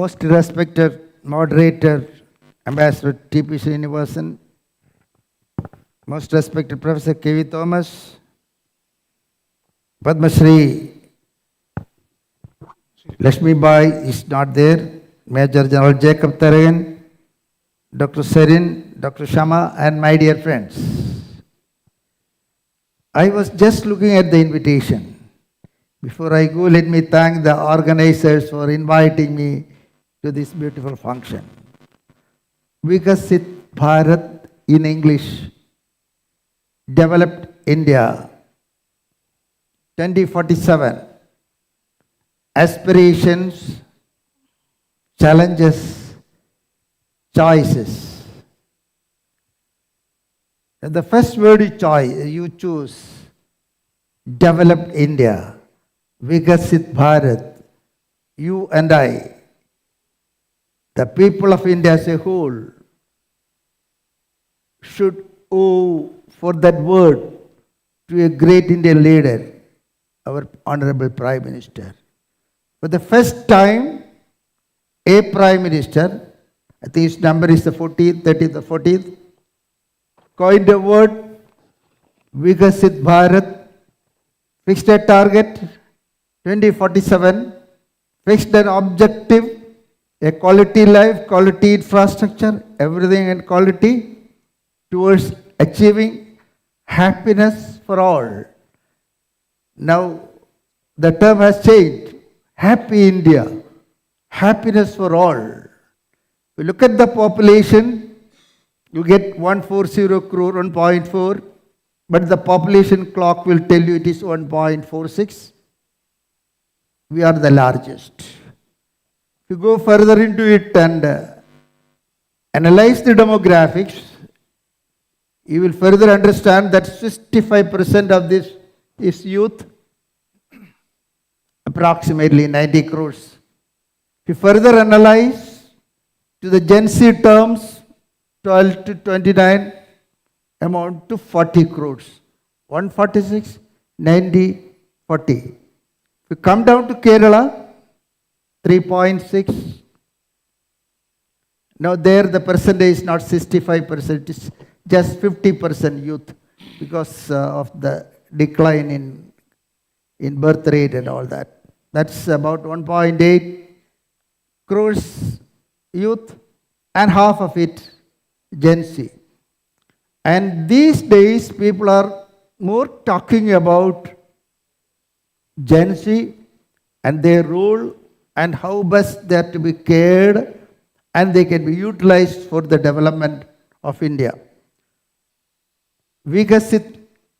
Most respected moderator, Ambassador T.P. Srinivasan, most respected Professor K.V. Thomas, Padma Shri Lakshmi Bai is not there, Major General Jacob Taragan, Dr. Serin, Dr. Shama, and my dear friends. I was just looking at the invitation. Before I go, let me thank the organizers for inviting me to this beautiful function. Vikasit Bharat in English, Developed India, 2047, Aspirations, Challenges, Choices. The first word you choose, Developed India, Vikasit Bharat, you and I, the people of India as a whole, should owe for that word to a great Indian leader, our Honorable Prime Minister. For the first time, a Prime Minister, I think his number is the 14th, 13th or 14th, coined a word Vikasit Bharat, fixed a target 2047, fixed an objective, a quality life, quality infrastructure, everything in quality towards achieving happiness for all. Now, the term has changed. Happy India, happiness for all. If you look at the population, you get 140 crore, 1.4, but the population clock will tell you it is 1.46. We are the largest. If you go further into it and analyze the demographics, you will further understand that 65% of this is youth, approximately 90 crores. If you further analyze to the Gen Z terms, 12 to 29, amount to 40 crores. 146, 90, 40. If you come down to Kerala, 3.6. Now there the percentage is not 65%, it is just 50% youth because of the decline in birth rate and all that. That's about 1.8 crores youth and half of it Gen Z. And these days people are more talking about Gen Z and their role and how best they are to be cared and they can be utilized for the development of India. Vikasit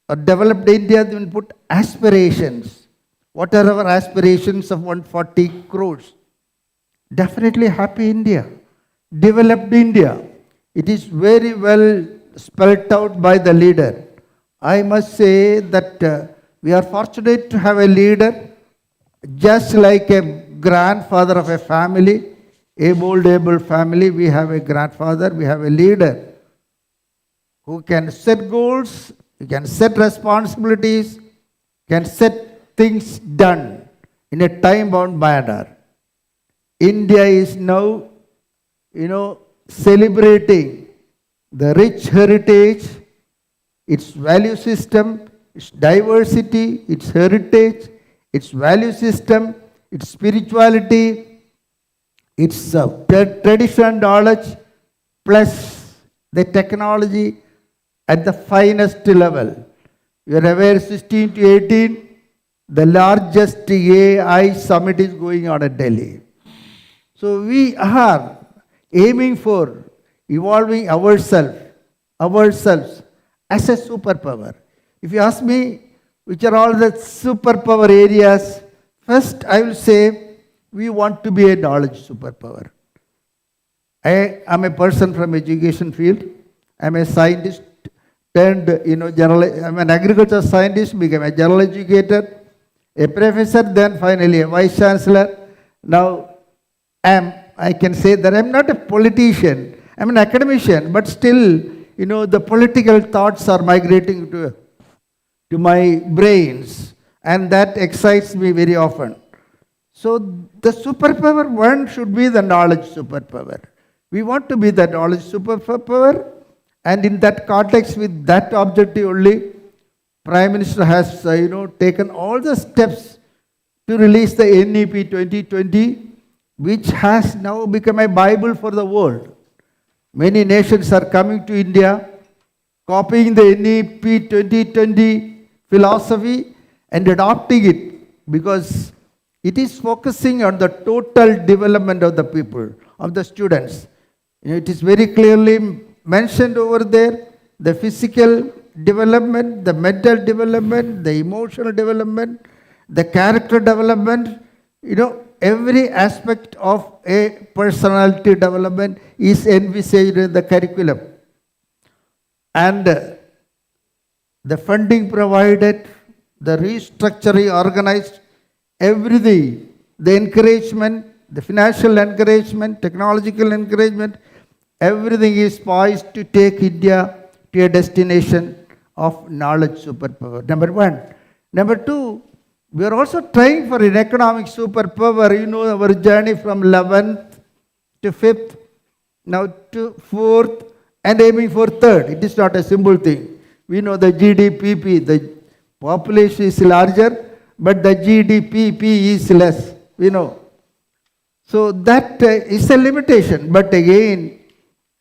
or developed India, they will put aspirations. What are our aspirations of 140 crores? Definitely happy India, developed India. It is very well spelled out by the leader. I must say that we are fortunate to have a leader just like a grandfather of a family, able family. We have a grandfather, we have a leader who can set goals, he can set responsibilities, can set things done in a time-bound manner. India is now, celebrating the rich heritage, its value system, its diversity, its heritage, its value system, its spirituality, its tradition and knowledge, plus the technology at the finest level. You are aware 16 to 18, the largest AI summit is going on at Delhi. So we are aiming for evolving ourselves as a superpower. If you ask me which are all the superpower areas, first I will say we want to be a knowledge superpower. I am a person from education field. I am a scientist turned, I'm an agriculture scientist, became a general educator, a professor, then finally a vice chancellor. Now I can say that I'm not a politician, I'm an academician, but still, the political thoughts are migrating to my brains, and that excites me very often. So the superpower one should be the knowledge superpower. We want to be the knowledge superpower, and in that context, with that objective only, Prime Minister has taken all the steps to release the NEP 2020, which has now become a Bible for the world. Many nations are coming to India, copying the NEP 2020 philosophy and adopting it because it is focusing on the total development of the people, of the students. It is very clearly mentioned over there, the physical development, the mental development, the emotional development, the character development, every aspect of a personality development is envisaged in the curriculum. And the funding provided, the restructuring organized, everything, the encouragement, the financial encouragement, technological encouragement, everything is poised to take India to a destination of knowledge superpower. Number one. Number two, we are also trying for an economic superpower. Our journey from 11th to 5th, now to 4th, and aiming for 3rd. It is not a simple thing. We know the GDP, the population is larger, but the GDP is less. We know. So that is a limitation. But again,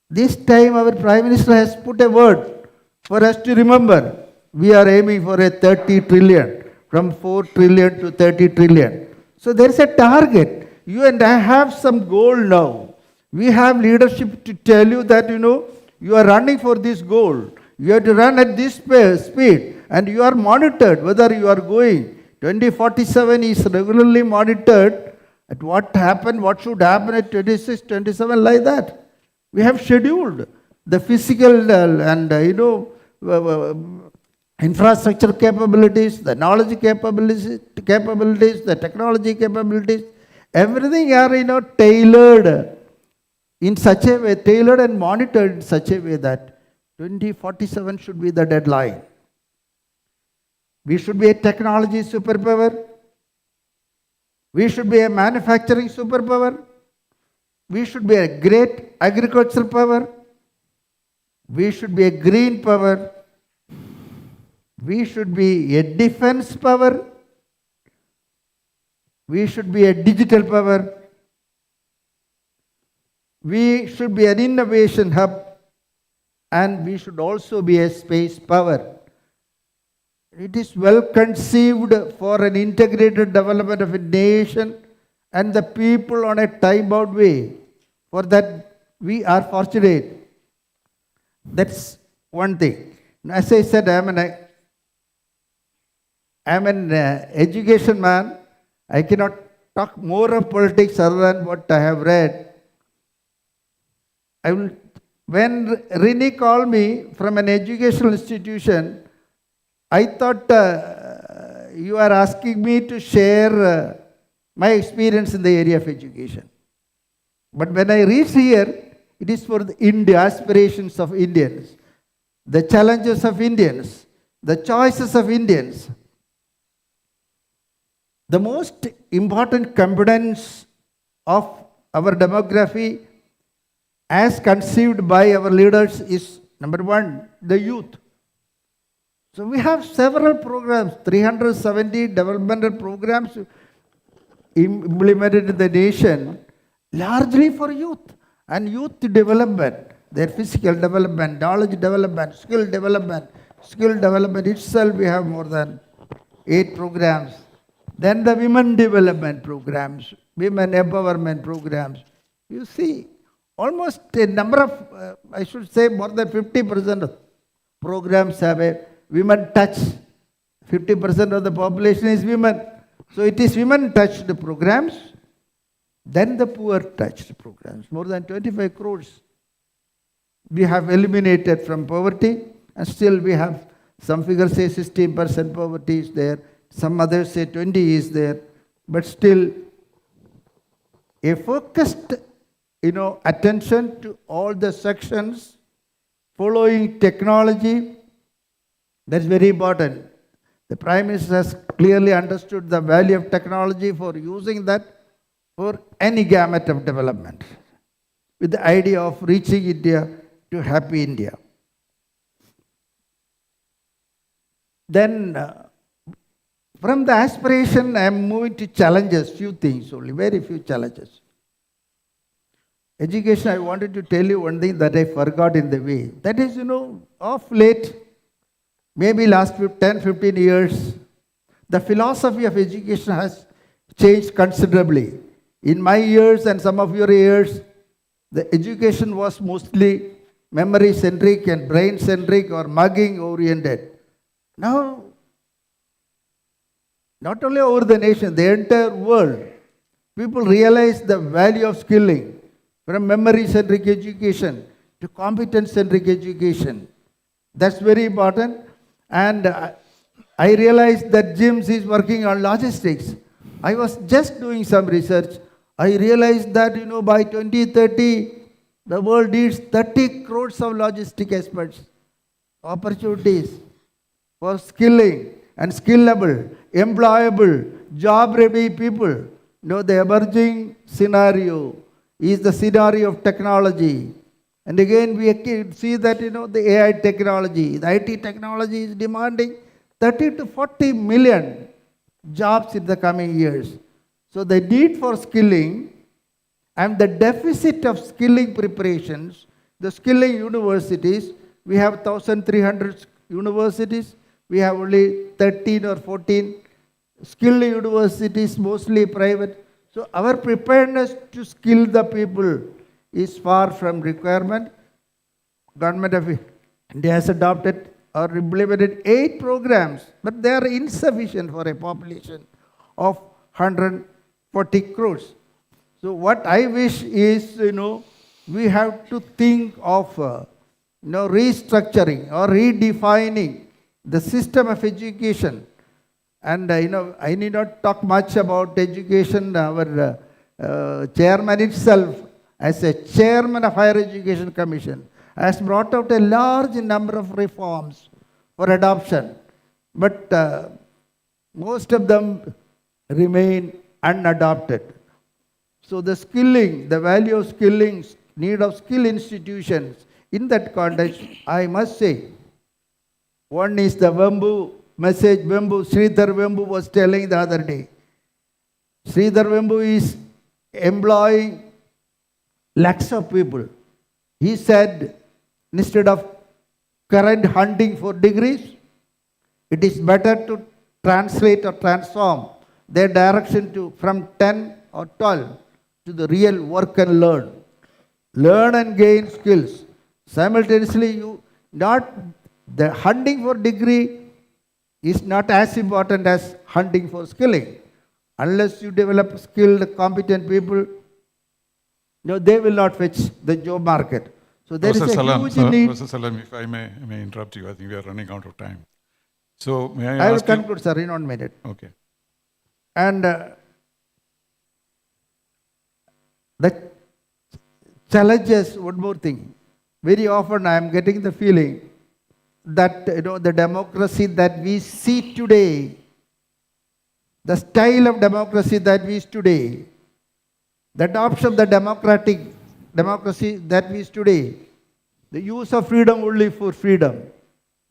this time our Prime Minister has put a word for us to remember. We are aiming for a 30 trillion, from 4 trillion to 30 trillion. So there is a target. You and I have some goal now. We have leadership to tell you that, you are running for this goal. You have to run at this speed, and you are monitored whether you are going. 2047 is regularly monitored at what happened, what should happen at 26, 27, like that. We have scheduled the physical and infrastructure capabilities, the knowledge capabilities, the technology capabilities. Everything are tailored in such a way, tailored and monitored in such a way that 2047 should be the deadline. We should be a technology superpower. We should be a manufacturing superpower. We should be a great agricultural power. We should be a green power. We should be a defense power. We should be a digital power. We should be an innovation hub. And we should also be a space power. It is well conceived for an integrated development of a nation and the people on a time-bound way. For that, we are fortunate. That's one thing. As I said, I'm an education man. I cannot talk more of politics other than what I have read. When Rini called me from an educational institution, I thought you are asking me to share my experience in the area of education. But when I reach here, it is for the aspirations of Indians, the challenges of Indians, the choices of Indians. The most important components of our demography as conceived by our leaders is, number one, the youth. So we have several programs, 370 developmental programs implemented in the nation, largely for youth and youth development, their physical development, knowledge development, skill development. Skill development itself, we have more than 8 programs. Then the women development programs, women empowerment programs. You see, almost a number of, I should say more than 50% of programs have a women touch. 50% of the population is women. So it is women touched programs. Then the poor touched programs. More than 25 crores we have eliminated from poverty, and still we have some figures say 16% poverty is there. Some others say 20 is there. But still, a focused attention to all the sections, following technology, that's very important. The Prime Minister has clearly understood the value of technology for using that for any gamut of development, with the idea of reaching India to happy India. Then, from the aspiration, I am moving to challenges, few things only, very few challenges. Education, I wanted to tell you one thing that I forgot in the way. That is, of late, maybe last 10, 15 years, the philosophy of education has changed considerably. In my years and some of your years, the education was mostly memory-centric and brain-centric or mugging-oriented. Now, not only over the nation, the entire world, people realize the value of skilling from memory-centric education to competence-centric education. That's very important. And I realized that GIIMS is working on logistics. I was just doing some research. I realized that, by 2030, the world needs 30 crores of logistic experts. Opportunities for skilling and skillable, employable, job-ready people. The emerging scenario is the scenario of technology. And again, we see that, the AI technology, the IT technology is demanding 30 to 40 million jobs in the coming years. So the need for skilling and the deficit of skilling preparations, the skilling universities, we have 1,300 universities, we have only 13 or 14 skilled universities, mostly private. So our preparedness to skill the people is far from requirement. Government of India has adopted or implemented 8 programs, but they are insufficient for a population of 140 crores. So what I wish is, we have to think of, restructuring or redefining the system of education. And, I need not talk much about education. Our chairman itself, as a chairman of Higher Education Commission, has brought out a large number of reforms for adoption. But most of them remain unadopted. So the skilling, the value of skilling, need of skill institutions, in that context, I must say, one is the Vembu message. Sridhar Vembu was telling the other day. Sridhar Vembu is employing lakhs of people. He said, instead of current hunting for degrees, it is better to translate or transform their direction from 10 or 12 to the real work and learn. Learn and gain skills. Simultaneously, the hunting for degree is not as important as hunting for skilling. Unless you develop skilled, competent people, they will not fetch the job market. So there Professor is a Salam, huge sir, need. Professor Salam, if I may interrupt you, I think we are running out of time. So may I I will ask you? conclude, sir, in 1 minute. Okay. And the challenges, one more thing. Very often I am getting the feeling that, the democracy that we see today, the style of democracy that we see today, the adoption of the democracy that we see today, the use of freedom only for freedom,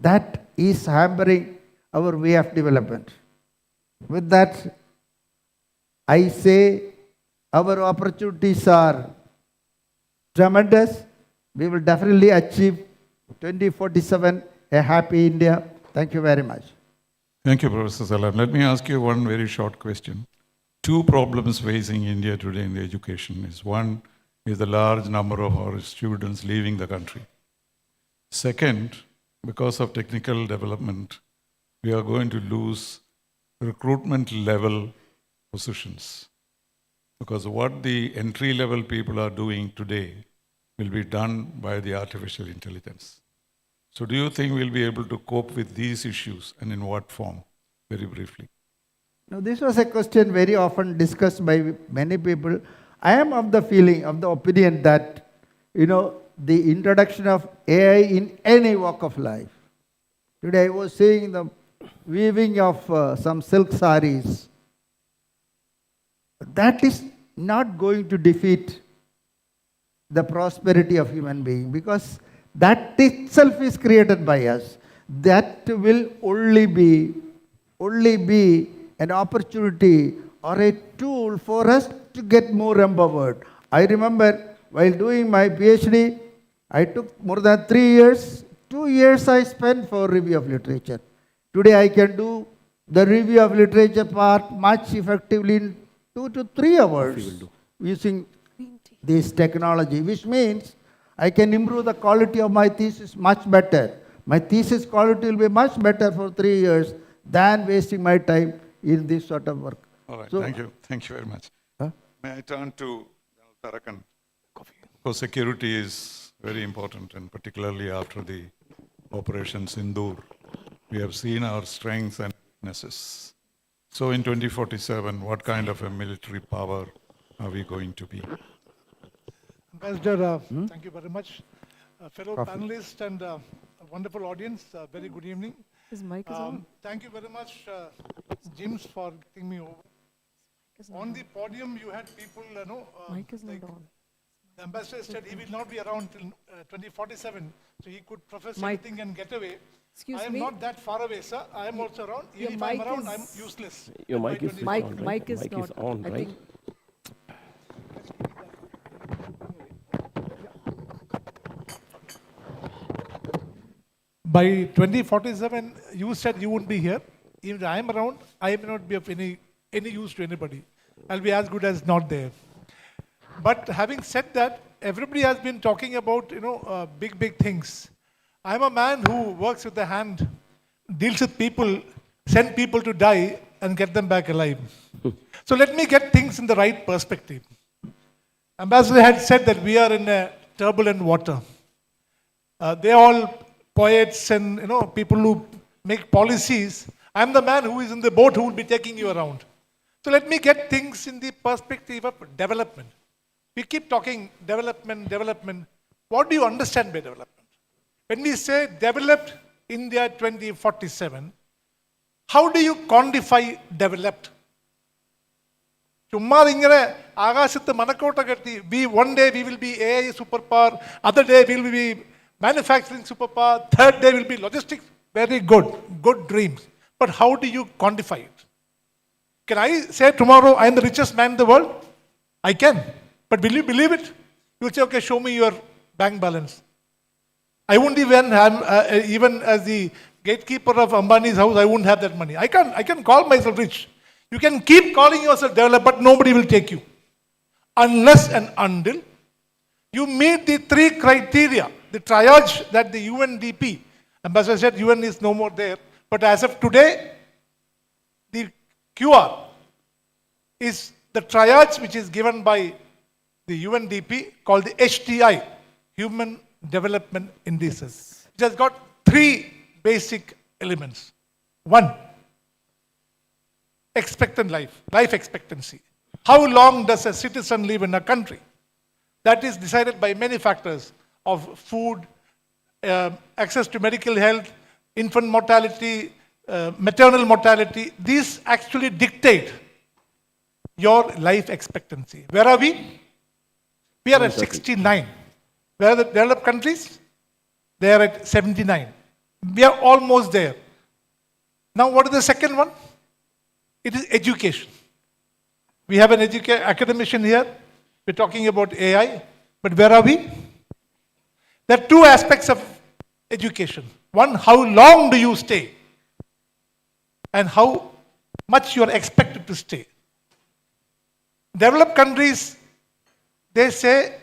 that is hampering our way of development. With that, I say our opportunities are tremendous. We will definitely achieve 2047 a happy India. Thank you very much. Thank you, Professor Salam. Let me ask you one very short question. 2 problems facing India today in the education is: one is the large number of our students leaving the country. Second, because of technical development, we are going to lose recruitment level positions. Because what the entry level people are doing today will be done by the artificial intelligence. So do you think we'll be able to cope with these issues, and in what form? Very briefly. Now, this was a question very often discussed by many people. I am of the opinion that, the introduction of AI in any walk of life. Today I was seeing the weaving of some silk saris. That is not going to defeat the prosperity of human being, because that itself is created by us. That will only be an opportunity or a tool for us to get more empowered. I remember while doing my PhD, I took more than 3 years. 2 years I spent for review of literature. Today I can do the review of literature part much effectively in 2 to 3 hours using this technology, which means I can improve the quality of my thesis much better. My thesis quality will be much better for 3 years than wasting my time in this sort of work. All right, So, thank you. Thank you very much. May I turn to General Tarakan? Because security is very important, and particularly after the Operation Sindoor, we have seen our strengths and weaknesses. So in 2047, what kind of a military power are we going to be? Ambassador, thank you very much. Fellow panelists and a wonderful audience, very good evening. His mic is on. Thank you very much, GIIMS, for getting me over. On the podium, you had people, Mic is not on. The ambassador said he will not be around till 2047, so he could profess Mike. everything and get away. Excuse I am me? not that far away, sir. I am also around. Your If I am mic around, I am is- useless. Your by mic is 20. switched on, right? Mic The is mic not. is on, I right? think By 2047, you said you won't be here. If I am around, I may not be of any use to anybody. I'll be as good as not there. But having said that, everybody has been talking about, big things. I'm a man who works with the hand, deals with people, send people to die and get them back alive. So let me get things in the right perspective. Ambassador had said that we are in a turbulent water. They're all poets and people who make policies. I'm the man who is in the boat who will be taking you around. So let me get things in the perspective of development. We keep talking development. What do you understand by development? When we say developed India 2047, how do you quantify developed? ചുമ്മാ ഇങ്ങനെ ആകാശത്ത് മനക്കോട്ട കെട്ടി one day we will be AI superpower, other day we will be manufacturing superpower, third day will be logistics. Very good dreams. But how do you quantify it? Can I say tomorrow I am the richest man in the world? I can. But will you believe it? You will say, okay, show me your bank balance. I won't even have, even as the gatekeeper of Ambani's house, I won't have that money. I can call myself rich. You can keep calling yourself developed, but nobody will take you. Unless and until you meet the three criteria, the triage that the UNDP, Ambassador said UN is no more there, but as of today, the QR is the triage which is given by the UNDP called the HDI, Human Development Indices. It has got three basic elements. One, expectant life expectancy. How long does a citizen live in a country? That is decided by many factors of food, access to medical health, infant mortality, maternal mortality. These actually dictate your life expectancy. Where are we? We are at 69. Where are the developed countries? They are at 79. We are almost there. Now, what is the second one? It is education. We have an academician here. We're talking about AI. But where are we? There are two aspects of education. One, how long do you stay? And how much you are expected to stay. Developed countries, they say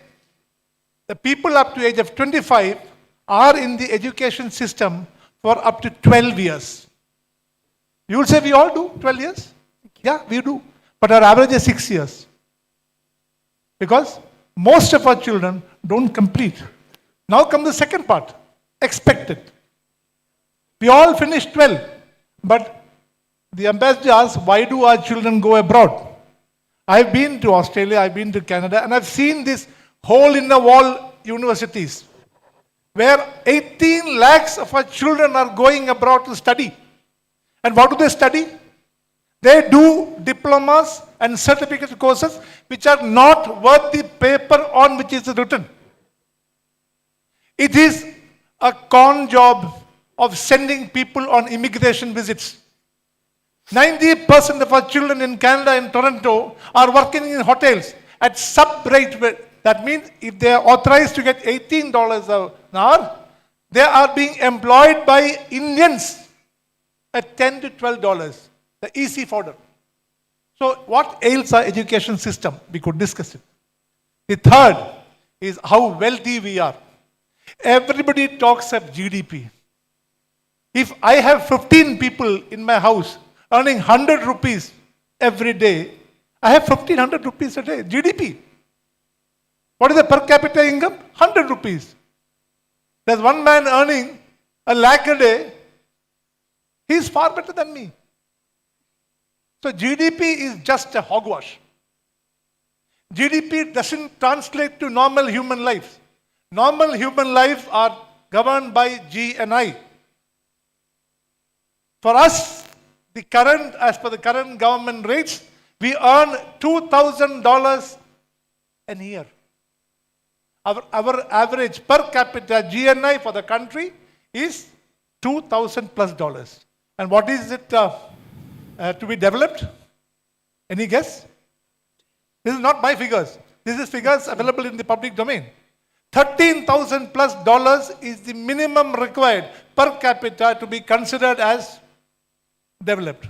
the people up to age of 25 are in the education system for up to 12 years. You will say we all do 12 years? Yeah, we do. But our average is 6 years. Because most of our children don't complete. Now comes the second part, expected. We all finish 12, but the ambassador asks, why do our children go abroad? I've been to Australia, I've been to Canada, and I've seen this hole-in-the-wall universities where 18 lakhs of our children are going abroad to study. And what do they study? They do diplomas and certificate courses which are not worth the paper on which it is written. It is a con job of sending people on immigration visits. 90% of our children in Canada and Toronto are working in hotels at sub-rate. That means if they are authorized to get $18 an hour, they are being employed by Indians at $10 to $12, the easy fodder. So what ails our education system? We could discuss it. The third is how wealthy we are. Everybody talks of GDP. If I have 15 people in my house earning 100 rupees every day, I have 1,500 rupees a day, GDP. What is the per capita income? 100 rupees. There's one man earning a lakh a day. He's far better than me. So GDP is just a hogwash. GDP doesn't translate to normal human life. Normal human life are governed by G and I. For us, as per the current government rates, we earn $2,000 a year. Our average per capita GNI for the country is $2,000 plus. And what is it to be developed? Any guess? This is not my figures. This is figures available in the public domain. $13,000 plus is the minimum required per capita to be considered as developed.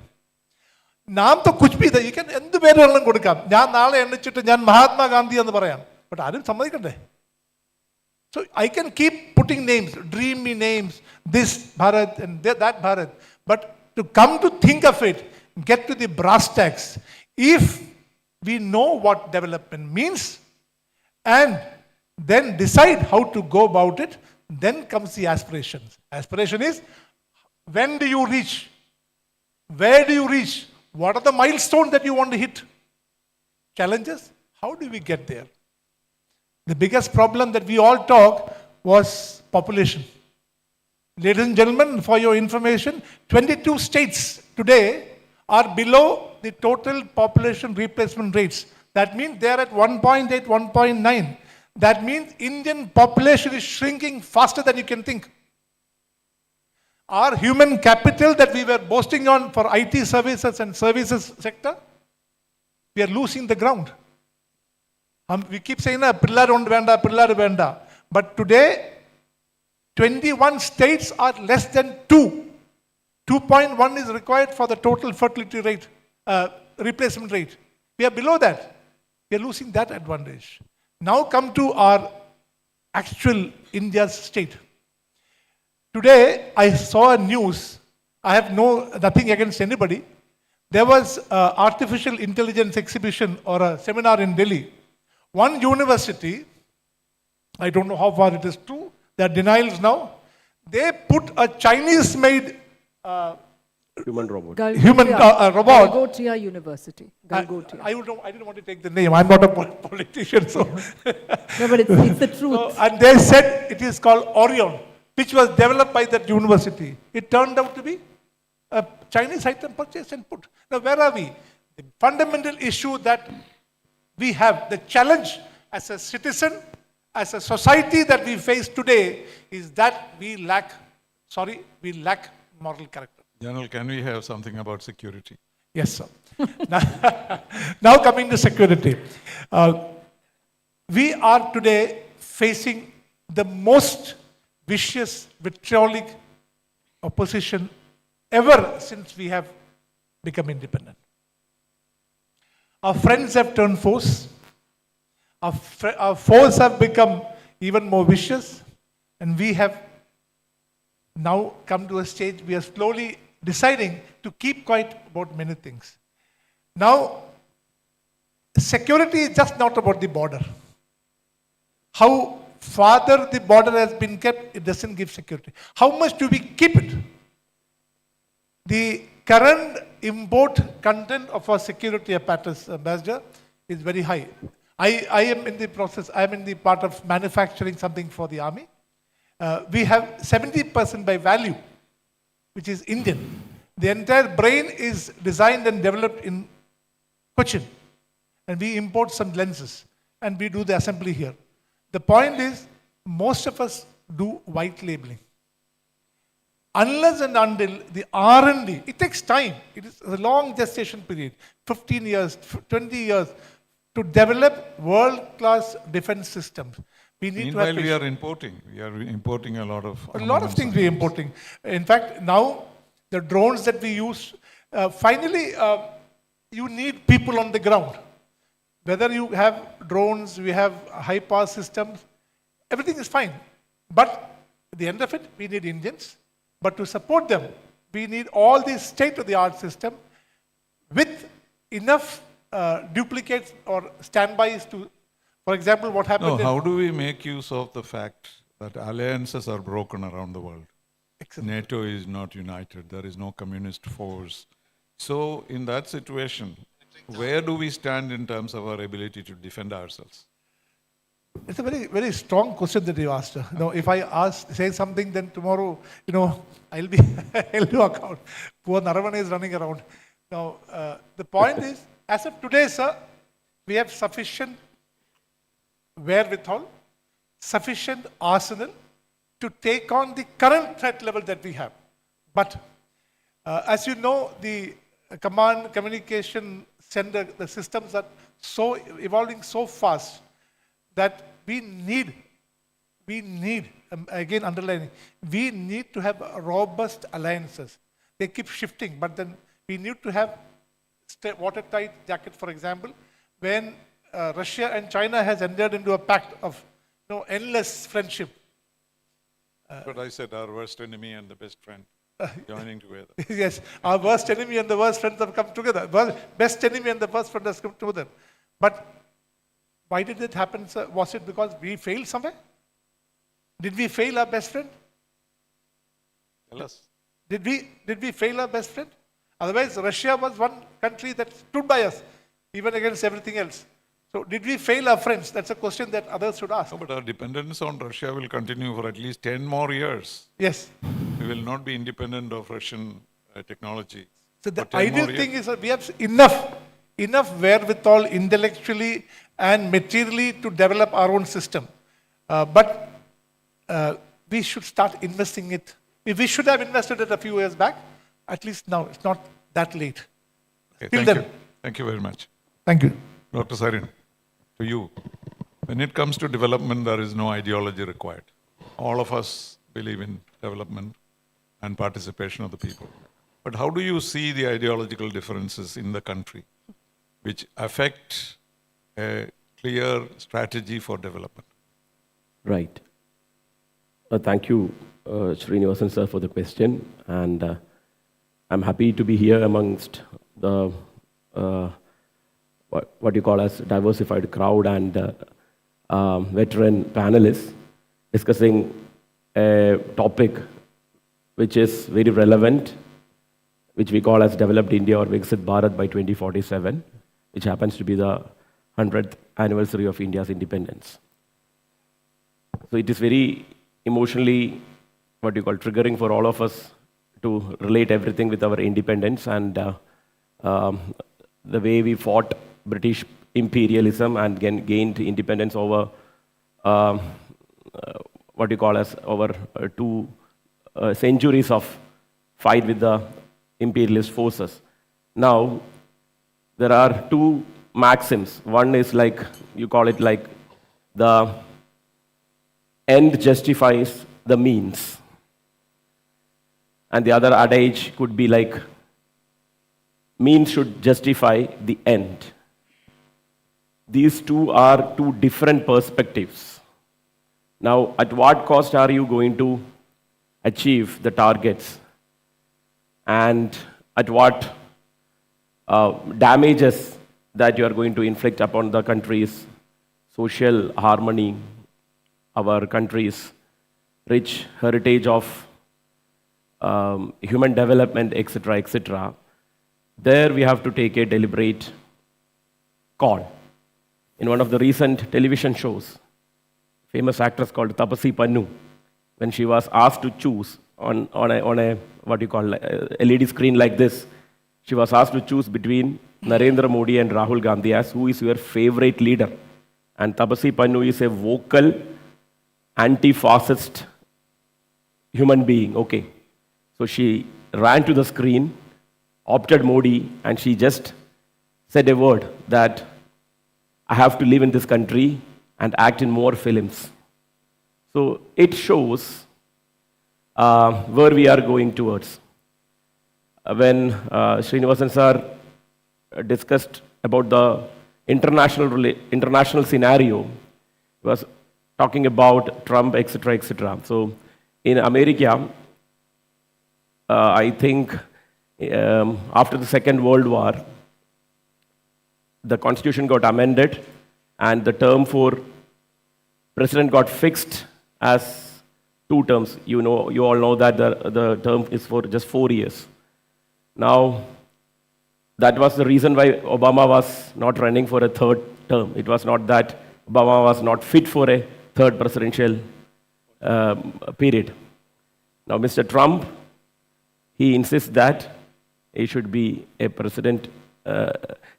നാം तो कुछ भी you can എന്ത് പേര് വേണമെങ്കിലും കൊടുക്കാം. ഞാൻ നാളെ എണ്ണിച്ചിട്ട് ഞാൻ മഹാത്മാഗാന്ധി എന്ന് പറയാം. But ആരും സമ്മതിക്കണ്ടേ? So I can keep putting names, dreamy names, this Bharat and that Bharat. But to come to think of it, get to the brass tacks, if we know what development means and then decide how to go about it, then comes the aspirations. Aspiration is, when do you reach? Where do you reach? What are the milestones that you want to hit? Challenges? How do we get there? The biggest problem that we all talk was population. Ladies and gentlemen, for your information, 22 states today are below the total population replacement rates. That means they are at 1.8, 1.9. That means Indian population is shrinking faster than you can think. Our human capital that we were boasting on for IT services and services sector, we are losing the ground. We keep saying, pillar venda. But today, 21 states are less than 2. 2.1 is required for the total fertility rate, replacement rate. We are below that. We are losing that advantage. Now come to our actual India's state. Today, I saw a news. I have nothing against anybody. There was an artificial intelligence exhibition or a seminar in Delhi. One university, I don't know how far it is true, there are denials now. They put a Chinese-made robot. Galgotia University. Galgotia. I didn't want to take the name. I'm not a politician, so. No, but it's the truth. And they said it is called Orion, which was developed by that university. It turned out to be a Chinese item purchased and put. Now, where are we? The fundamental issue that we have, the challenge as a citizen, as a society that we face today is that we lack moral character. General, can we have something about security? Yes, sir. Now coming to security. We are today facing the most vicious, vitriolic opposition ever since we have become independent. Our friends have turned foes. Our foes have become even more vicious. And we have now come to a stage we are slowly deciding to keep quiet about many things. Now, security is just not about the border. How farther the border has been kept, it doesn't give security. How much do we keep it? The current import content of our security apparatus, Ambassador, is very high. I am in the process, I am in the part of manufacturing something for the army. We have 70% by value, which is Indian. The entire brain is designed and developed in Cochin. And we import some lenses and we do the assembly here. The point is, most of us do white labeling. Unless and until the R&D, it takes time. It is a long gestation period, 15 years, 20 years, to develop world-class defense systems. We need Meanwhile, to have we are importing. We are importing a lot of... A lot of things we are importing. In fact, now, the drones that we use, finally, you need people on the ground. Whether you have drones, we have high-power systems, everything is fine. But at the end of it, we need Indians. But to support them, we need all this state-of-the-art system with enough duplicates or standbys to, for example, what happened. No, how do we make use of the fact that alliances are broken around the world? Excellent. NATO is not united. There is no communist force. So, in that situation, where do we stand in terms of our ability to defend ourselves? It's a very, very strong question that you asked. If I say something, then tomorrow, I'll be held to account. Poor Naravan is running around. Now, the point is, as of today, sir, we have sufficient wherewithal sufficient arsenal to take on the current threat level that we have. But as you know, the command communication center, the systems are so evolving so fast that we need, again underlining, we need to have robust alliances. They keep shifting, but then we need to have watertight jacket, for example, when Russia and China has entered into a pact of endless friendship. But I said our worst enemy and the best friend joining together. Yes, our worst enemy and the worst friends have come together. Best enemy and the worst friend has come together. But why did it happen, sir? Was it because we failed somewhere? Did we fail our best friend? Tell us. Did we fail our best friend? Otherwise, Russia was one country that stood by us, even against everything else. So did we fail our friends? That's a question that others should ask. No, but our dependence on Russia will continue for at least 10 more years. Yes. We will not be independent of Russian technology. So the for 10 more ideal thing years. is that we have enough wherewithal intellectually and materially to develop our own system. But we should start investing it. We should have invested it a few years back. At least now, it's not that late. Okay, Till thank then. you. Thank you very much. Thank you. Dr. Sarin, to you. When it comes to development, there is no ideology required. All of us believe in development and participation of the people. But how do you see the ideological differences in the country which affect a clear strategy for development? Right. Thank you, Srinivasan sir, for the question. And I'm happy to be here amongst the what you call as diversified crowd and veteran panelists discussing a topic which is very relevant, which we call as Developed India or Viksit Bharat by 2047, which happens to be the 100th anniversary of India's independence. So it is very emotionally, what you call, triggering for all of us to relate everything with our independence and the way we fought British imperialism and gained independence over what you call as over 2 centuries of fight with the imperialist forces. Now, there are 2 maxims. One is like, you call it like the end justifies the means. And the other adage could be like, means should justify the end. These 2 are 2 different perspectives. Now, at what cost are you going to achieve the targets? And at what damages that you are going to inflict upon the country's social harmony, our country's rich heritage of human development, etc., etc. There we have to take a deliberate call. In one of the recent television shows, famous actress called Tapasi Pannu, when she was asked to choose on a what you call a LED screen like this, she was asked to choose between Narendra Modi and Rahul Gandhi as who is your favorite leader. And Tapasi Pannu is a vocal anti-fascist human being. Okay. So she ran to the screen, opted Modi, and she just said a word that I have to live in this country and act in more films. So it shows where we are going towards. When Srinivasan sir discussed about the international scenario, he was talking about Trump, etc., etc. So in America, I think after the Second World War, the constitution got amended and the term for president got fixed as 2 terms. You all know that the term is for just 4 years. Now, that was the reason why Obama was not running for a 3rd term. It was not that Obama was not fit for a 3rd presidential period. Now, Mr. Trump, he insists that he should be a president, a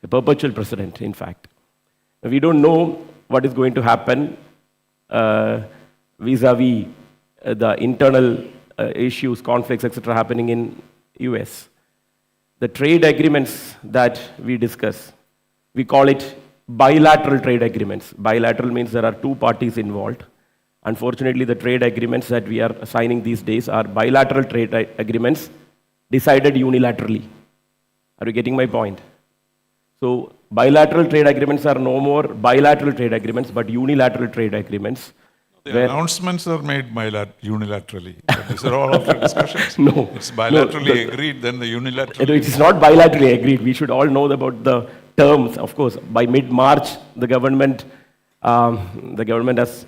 perpetual president, in fact. We don't know what is going to happen vis-a-vis the internal issues, conflicts, etc. happening in US. The trade agreements that we discuss, we call it bilateral trade agreements. Bilateral means there are two parties involved. Unfortunately, the trade agreements that we are signing these days are bilateral trade agreements decided unilaterally. Are you getting my point? So bilateral trade agreements are no more bilateral trade agreements, but unilateral trade agreements. The announcements are made unilaterally. But these are all after discussions. No. It's bilaterally agreed, then the unilaterally. It is not bilaterally agreed. We should all know about the terms. Of course, by mid-March, the government has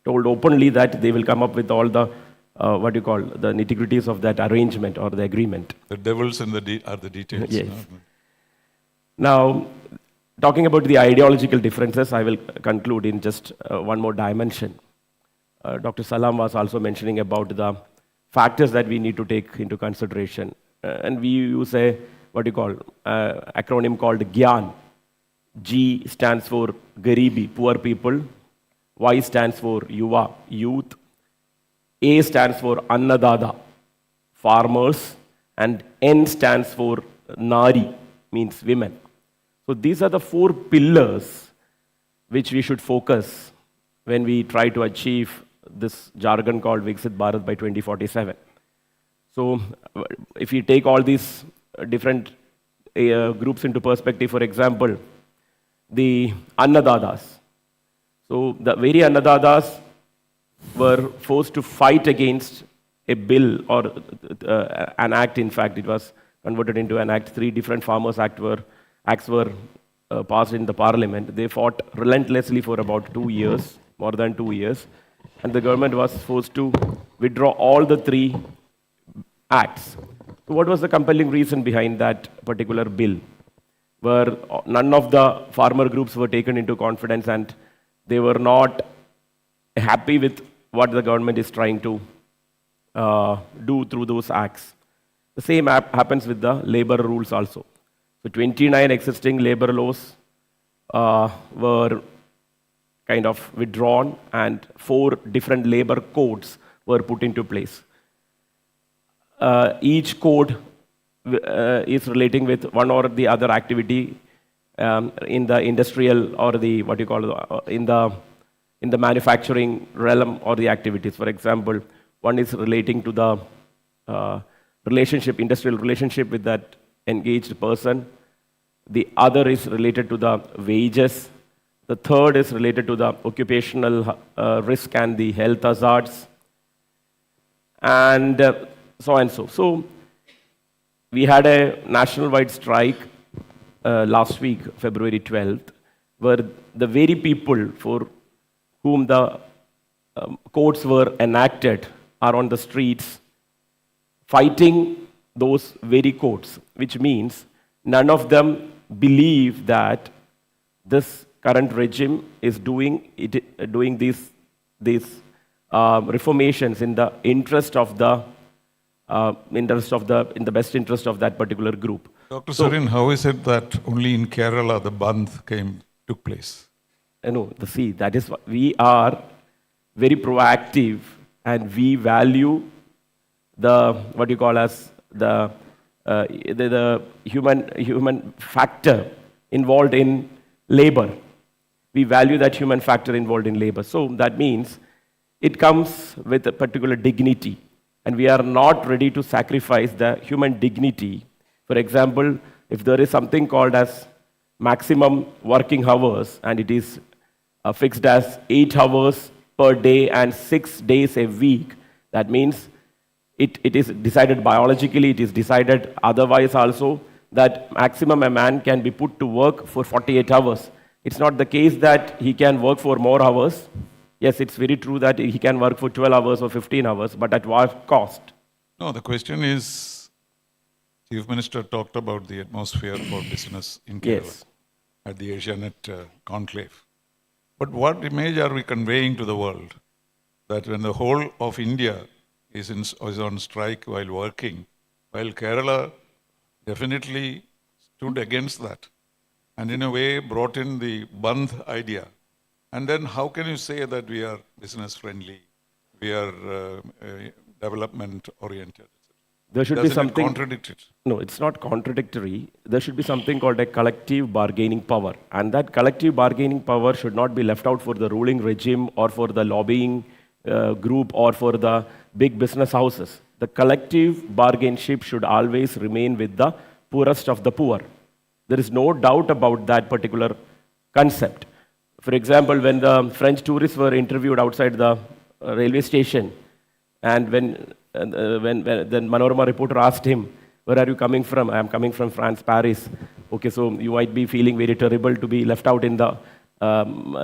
told openly that they will come up with all the the nitty-gritties of that arrangement or the agreement. The devils in are the details. Yes. Now, talking about the ideological differences, I will conclude in just one more dimension. Dr. Salam was also mentioning about the factors that we need to take into consideration. And we use a, acronym called GIAN. G stands for Garibi, poor people. Y stands for Yuva, youth. A stands for Annadada, farmers. And N stands for Nari, means women. So these are the 4 pillars which we should focus when we try to achieve this jargon called Viksit Bharat by 2047. So if you take all these different groups into perspective, for example, the Annadadas. So the very Annadadas were forced to fight against a bill or an act. In fact, it was converted into an act. 3 different farmers' acts were passed in the parliament. They fought relentlessly for about 2 years, more than 2 years, and the government was forced to withdraw all the 3 acts. So what was the compelling reason behind that particular bill? Where none of the farmer groups were taken into confidence and they were not happy with what the government is trying to do through those acts. The same happens with the labor rules also. So 29 existing labor laws were kind of withdrawn and 4 different labor codes were put into place. Each code is relating with one or the other activity in the industrial or the in the manufacturing realm or the activities. For example, one is relating to the industrial relationship with that engaged person. The other is related to the wages. The third is related to the occupational risk and the health hazards, and so and so. So we had a national-wide strike last week, February 12th, where the very people for whom the codes were enacted are on the streets fighting those very codes, which means none of them believe that this current regime is doing these reformations in the interest of the in the best interest of that particular group. Dr. Sarin, how is it that only in Kerala the Bandh took place? No, that is what we are very proactive and we value the the human factor involved in labor. We value that human factor involved in labor. So that means it comes with a particular dignity. And we are not ready to sacrifice the human dignity. For example, if there is something called as maximum working hours and it is fixed as 8 hours per day and 6 days a week, that means it is decided biologically, it is decided otherwise also that maximum a man can be put to work for 48 hours. It's not the case that he can work for more hours. Yes, it's very true that he can work for 12 hours or 15 hours, but at what cost? No, the question is, Chief Minister talked about the atmosphere for business in Kerala at the Asianet conclave. But what image are we conveying to the world? That when the whole of India is on strike while working, while Kerala definitely stood against that, and in a way brought in the Bandh idea, And then how can you say that we are business friendly, we are development oriented? There should be Doesn't it something. contradict it? No, it's not contradictory. There should be something called a collective bargaining power. And that collective bargaining power should not be left out for the ruling regime or for the lobbying group or for the big business houses. The collective bargainship should always remain with the poorest of the poor. There is no doubt about that particular concept. For example, when the French tourists were interviewed outside the railway station, and when the Manorama reporter asked him, "Where are you coming from?" "I am coming from France, Paris." "Okay, so you might be feeling very terrible to be left out in the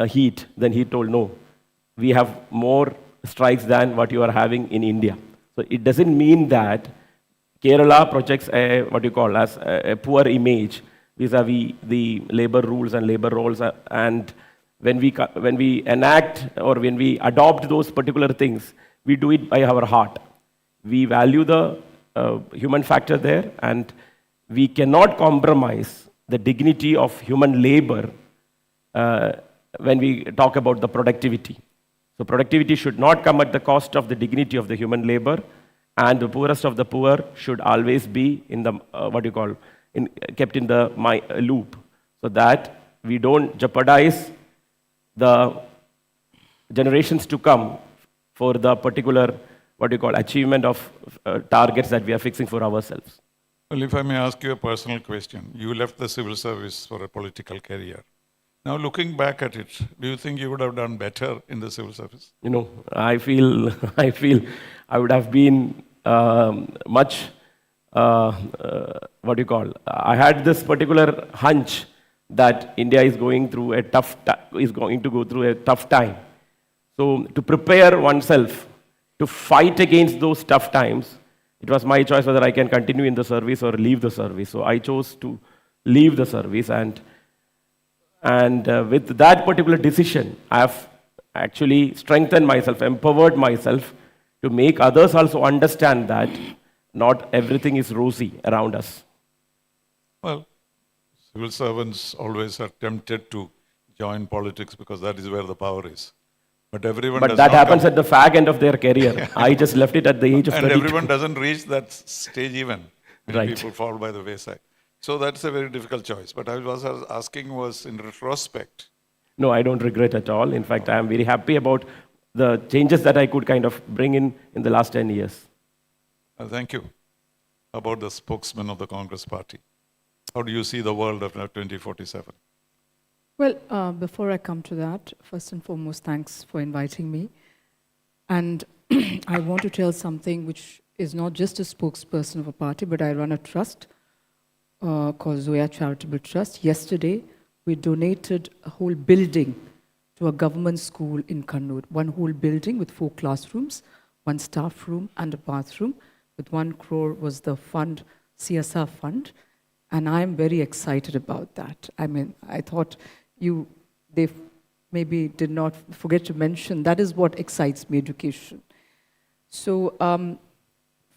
heat." Then he told, "No, we have more strikes than what you are having in India." So it doesn't mean that Kerala projects a poor image vis-a-vis the labor rules and labor roles, and when we enact or when we adopt those particular things, we do it by our heart. We value the human factor there, and we cannot compromise the dignity of human labor when we talk about the productivity. So productivity should not come at the cost of the dignity of the human labor, and the poorest of the poor should always be in the kept in the loop, so that we don't jeopardize the generations to come for the particular achievement of targets that we are fixing for ourselves. Well, if I may ask you a personal question, you left the civil service for a political career. Now, looking back at it, do you think you would have done better in the civil service? I feel I would have been much. I had this particular hunch that India is going to go through a tough time. So to prepare oneself to fight against those tough times, it was my choice whether I can continue in the service or leave the service. So I chose to leave the service, and with that particular decision, I have actually strengthened myself, empowered myself to make others also understand that not everything is rosy around us. Well, civil servants always are tempted to join politics because that is where the power is. But that happens at the fag end of their career. I just left it at the age of 32. And everyone doesn't reach that stage even. Many Right. people fall by the wayside. So that's a very difficult choice. But I was asking was in retrospect. No, I don't regret at all. In fact, I am very happy about the changes that I could kind of bring in the last 10 years. Thank you. About the spokesman of the Congress party. How do you see the world of 2047? Well, before I come to that, first and foremost, thanks for inviting me. And I want to tell something which is not just a spokesperson of a party, but I run a trust called Zoya Charitable Trust. Yesterday, we donated a whole building to a government school in Kannur. One whole building with 4 classrooms, 1 staff room and a bathroom. With 1 crore was the fund, CSR fund. And I'm very excited about that. I mean, I thought they maybe did not forget to mention, that is what excites me, education. So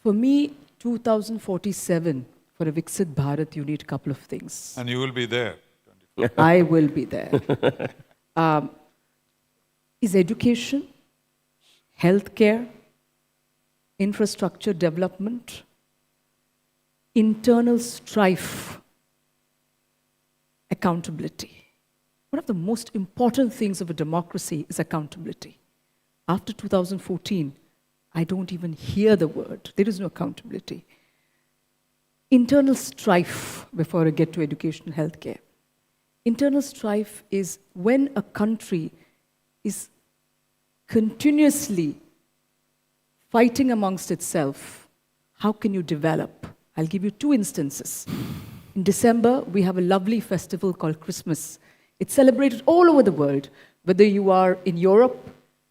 for me, 2047, for a Viksit Bharat, you need a couple of things. And you will be there. I will be there. Is education, healthcare, infrastructure development, internal strife, accountability. One of the most important things of a democracy is accountability. After 2014, I don't even hear the word. There is no accountability. Internal strife, before I get to education and healthcare. Internal strife is when a country is continuously fighting amongst itself. How can you develop? I'll give you 2 instances. In December, we have a lovely festival called Christmas. It's celebrated all over the world, whether you are in Europe,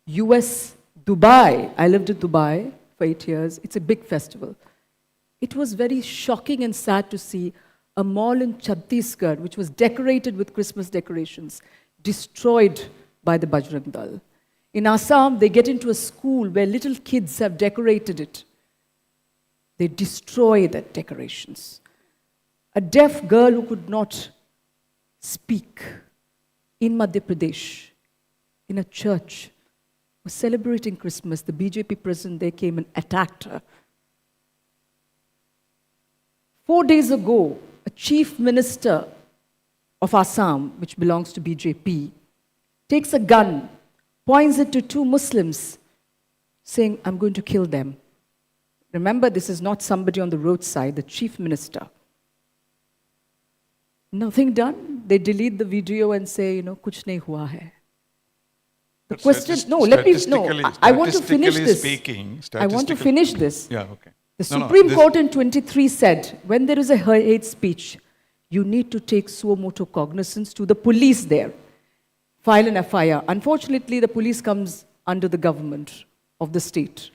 US, Dubai. I lived in Dubai for 8 years. It's a big festival. It was very shocking and sad to see a mall in Chhattisgarh, which was decorated with Christmas decorations, destroyed by the Bajrang Dal. In Assam, they get into a school where little kids have decorated it. They destroy the decorations. A deaf girl who could not speak in Madhya Pradesh in a church, was celebrating Christmas. The BJP president there came and attacked her. 4 days ago, a chief minister of Assam, which belongs to BJP, takes a gun, points it to 2 Muslims, saying, I'm going to kill them. Remember, this is not somebody on the roadside, the chief minister. Nothing done. They delete the video and say, kuch nahi hua hai. The But question, no, let me, no, I want to finish this. I want to finish this. Yeah, okay. The Supreme Court in 23 said, when there is a hate speech, you need to take suo motu cognizance to the police there. File an FIR. Unfortunately, the police comes under the government of the state.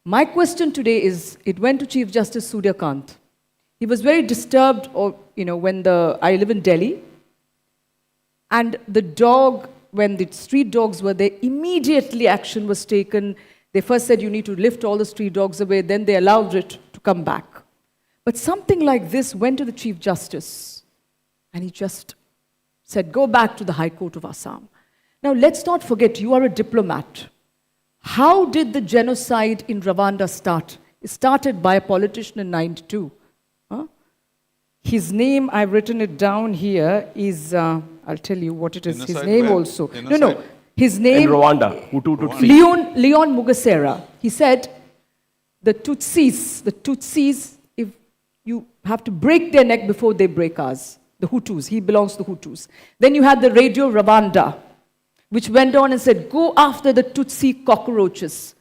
My question today is, it went to Chief Justice Surya Kant. He was very disturbed, when I live in Delhi, and the dog, when the street dogs were there, immediately action was taken. They first said you need to lift all the street dogs away, then they allowed it to come back. But something like this went to the Chief Justice, and he just said, go back to the High Court of Assam. Now, let's not forget, you are a diplomat. How did the genocide in Rwanda start? It started by a politician in 92. His name, I've written it down here, is, I'll tell you what it is, his name also. No, his name... In Rwanda, Hutu Tutsi. Leon Mugesera. He said, the Tutsis, if you have to break their neck before they break ours. The Hutus, he belongs to the Hutus. Then you had the Radio Rwanda, which went on and said, go after the Tutsi cockroaches.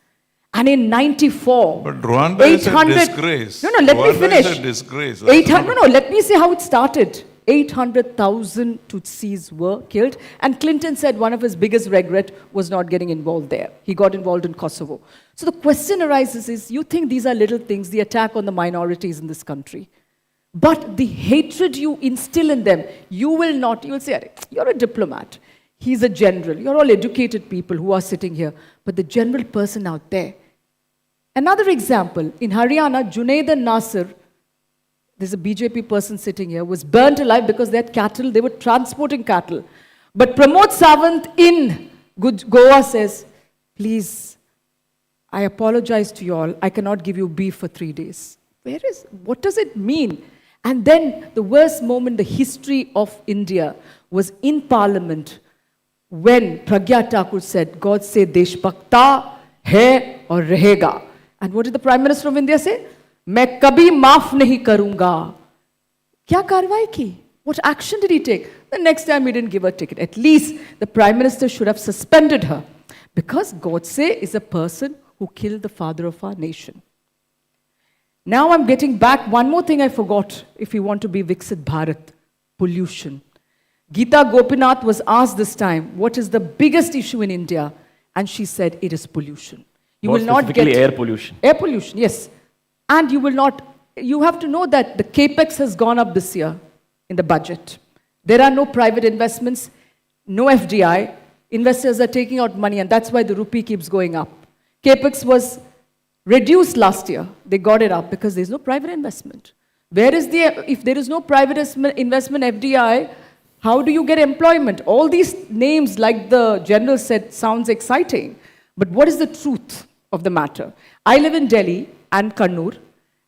And in 94, But Rwanda is a disgrace. Let me finish. Is a disgrace. 800, let me see how it started. 800,000 Tutsis were killed. And Clinton said one of his biggest regret was not getting involved there. He got involved in Kosovo. So the question arises is, you think these are little things, the attack on the minorities in this country. But the hatred you instill in them, you will say, you're a diplomat. He's a general. You're all educated people who are sitting here. But the general person out there. Another example, in Haryana, Junaid and Nasir, there's a BJP person sitting here, was burnt alive because they had cattle, they were transporting cattle. But Pramod Sawant in Goa says, please, I apologize to you all, I cannot give you beef for 3 days. What does it mean? And then the worst moment in the history of India was in Parliament when Pragya Thakur said, God se Deshbhakta hai aur rahega. And what did the Prime Minister of India say? Main kabhi maaf nahi karunga. Kya karwai ki? What action did he take? The next time he didn't give her a ticket. At least the Prime Minister should have suspended her. Because Godse is a person who killed the father of our nation. Now I'm getting back. One more thing I forgot, if we want to be Viksit Bharat, pollution. Geeta Gopinath was asked this time, what is the biggest issue in India? And she said, it is pollution. You will not get air pollution. Air pollution, yes. And you have to know that the capex has gone up this year in the budget. There are no private investments, no FDI. Investors are taking out money, and that's why the rupee keeps going up. Capex was reduced last year. They got it up because there's no private investment. If there is no private investment FDI, how do you get employment? All these names, like the general said, sounds exciting. But what is the truth of the matter? I live in Delhi and Kannur,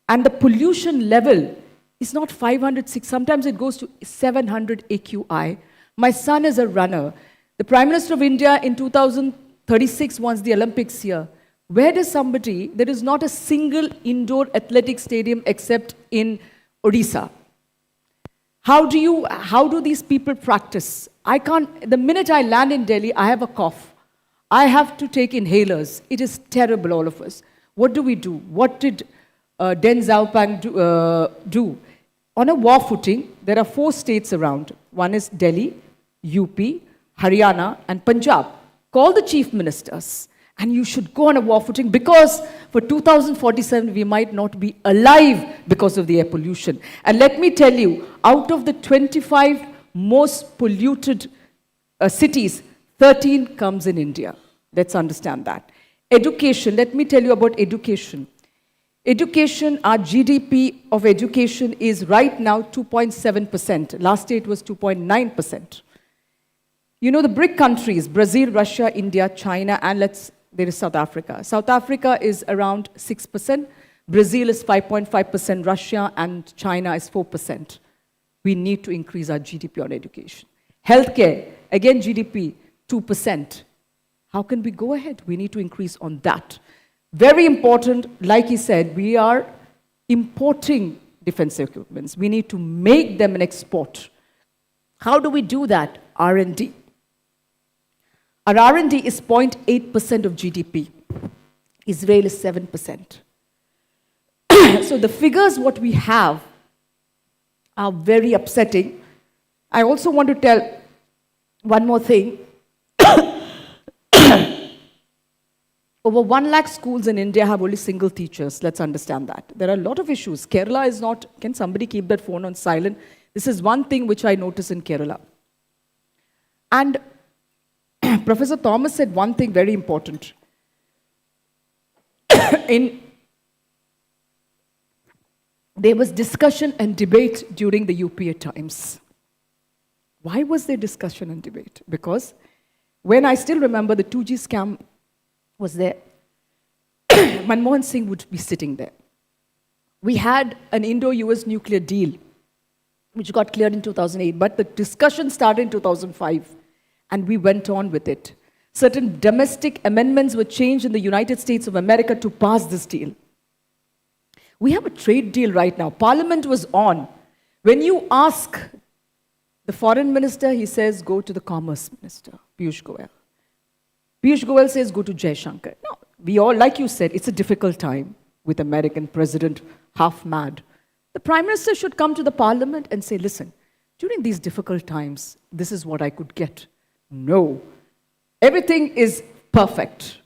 and the pollution level is not 500, 600, sometimes it goes to 700 AQI. My son is a runner. The Prime Minister of India in 2036 wants the Olympics here. Where does there is not a single indoor athletic stadium except in Odisha. How do these people practice? The minute I land in Delhi, I have a cough. I have to take inhalers. It is terrible, all of us. What do we do? What did Deng Xiaoping do? On a war footing, there are 4 states around. One is Delhi, UP, Haryana, and Punjab. Call the chief ministers, and you should go on a war footing, because for 2047, we might not be alive because of the air pollution. And let me tell you, out of the 25 most polluted cities, 13 comes in India. Let's understand that. Education, let me tell you about education. Education, our GDP of education is right now 2.7%. Last year it was 2.9%. You know the BRIC countries, Brazil, Russia, India, China, and there is South Africa. South Africa is around 6%, Brazil is 5.5%, Russia and China is 4%. We need to increase our GDP on education. Healthcare, again GDP, 2%. How can we go ahead? We need to increase on that. Very important, like he said, we are importing defense equipments. We need to make them an export. How do we do that? R&D. Our R&D is 0.8% of GDP. Israel is 7%. So the figures what we have are very upsetting. I also want to tell one more thing. Over 1 lakh schools in India have only single teachers. Let's understand that. There are a lot of issues. Kerala is not, can somebody keep that phone on silent? This is one thing which I notice in Kerala. And Professor Thomas said one thing very important. There was discussion and debate during the UPA times. Why was there discussion and debate? Because when I still remember the 2G scam was there, Manmohan Singh would be sitting there. We had an Indo-US nuclear deal, which got cleared in 2008, but the discussion started in 2005, and we went on with it. Certain domestic amendments were changed in the United States of America to pass this deal. We have a trade deal right now. Parliament was on. When you ask the foreign minister, he says, go to the commerce minister, Piyush Goyal. Piyush Goyal says, go to Jaishankar. No, we all, like you said, it's a difficult time with American president half mad. The prime minister should come to the parliament and say, listen, during these difficult times, this is what I could get. No, everything is perfect.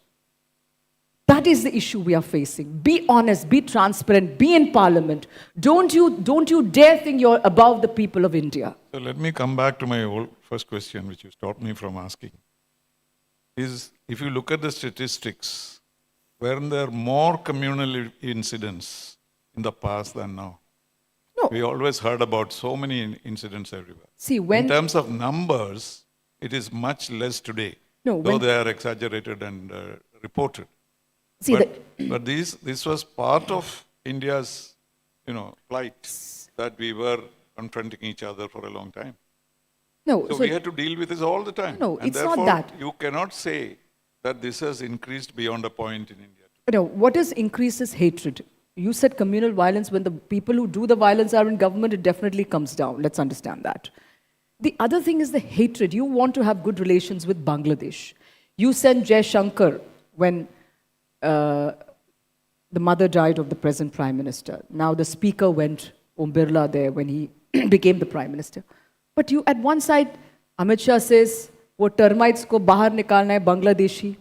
That is the issue we are facing. Be honest, be transparent, be in parliament. Don't you dare think you're above the people of India. So let me come back to my first question, which you stopped me from asking. Is if you look at the statistics, weren't there more communal incidents in the past than now? No. We always heard about so many incidents everywhere. See, when... In terms of numbers, it is much less today, though they are exaggerated and reported. See, but this was part of India's, plight, that we were confronting each other for a long time. No, so we had to deal with this all the time. No, and it's therefore, not that. You cannot say that this has increased beyond a point in India. No, what is increased is hatred. You said communal violence. When the people who do the violence are in government, it definitely comes down. Let's understand that. The other thing is the hatred. You want to have good relations with Bangladesh. You sent Jaishankar when the mother died of the present prime minister. Now the speaker went, Om Birla, there when he became the prime minister. But you, at one side, Amit Shah says, wo termites ko bahar nikalna hai Bangladeshi.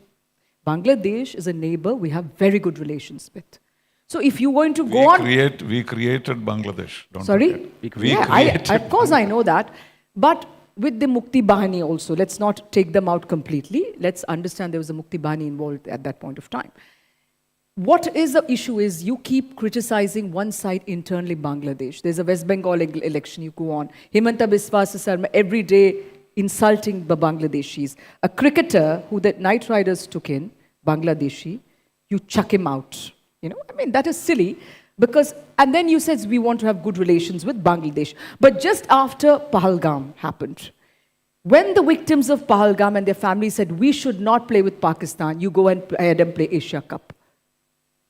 Bangladesh is a neighbor we have very good relations with. So if you want to go on... We created Bangladesh, don't Sorry? forget. Of course I know that. But with the Mukti Bahani also, let's not take them out completely. Let's understand there was a Mukti Bahani involved at that point of time. What is the issue is you keep criticizing one side internally Bangladesh. There's a West Bengal election, you go on. Himanta Biswa Sarma every day insulting the Bangladeshis. A cricketer who the Knight Riders took in, Bangladeshi, you chuck him out. That is silly. Because, and then you said we want to have good relations with Bangladesh. But just after Pahalgam happened, when the victims of Pahalgam and their families said we should not play with Pakistan, you go ahead and play Asia Cup.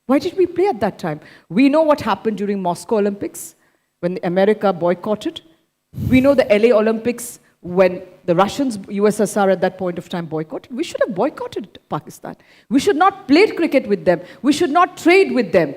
Why did we play at that time? We know what happened during Moscow Olympics when America boycotted. We know the LA Olympics when the Russians, USSR at that point of time boycotted. We should have boycotted Pakistan. We should not play cricket with them. We should not trade with them.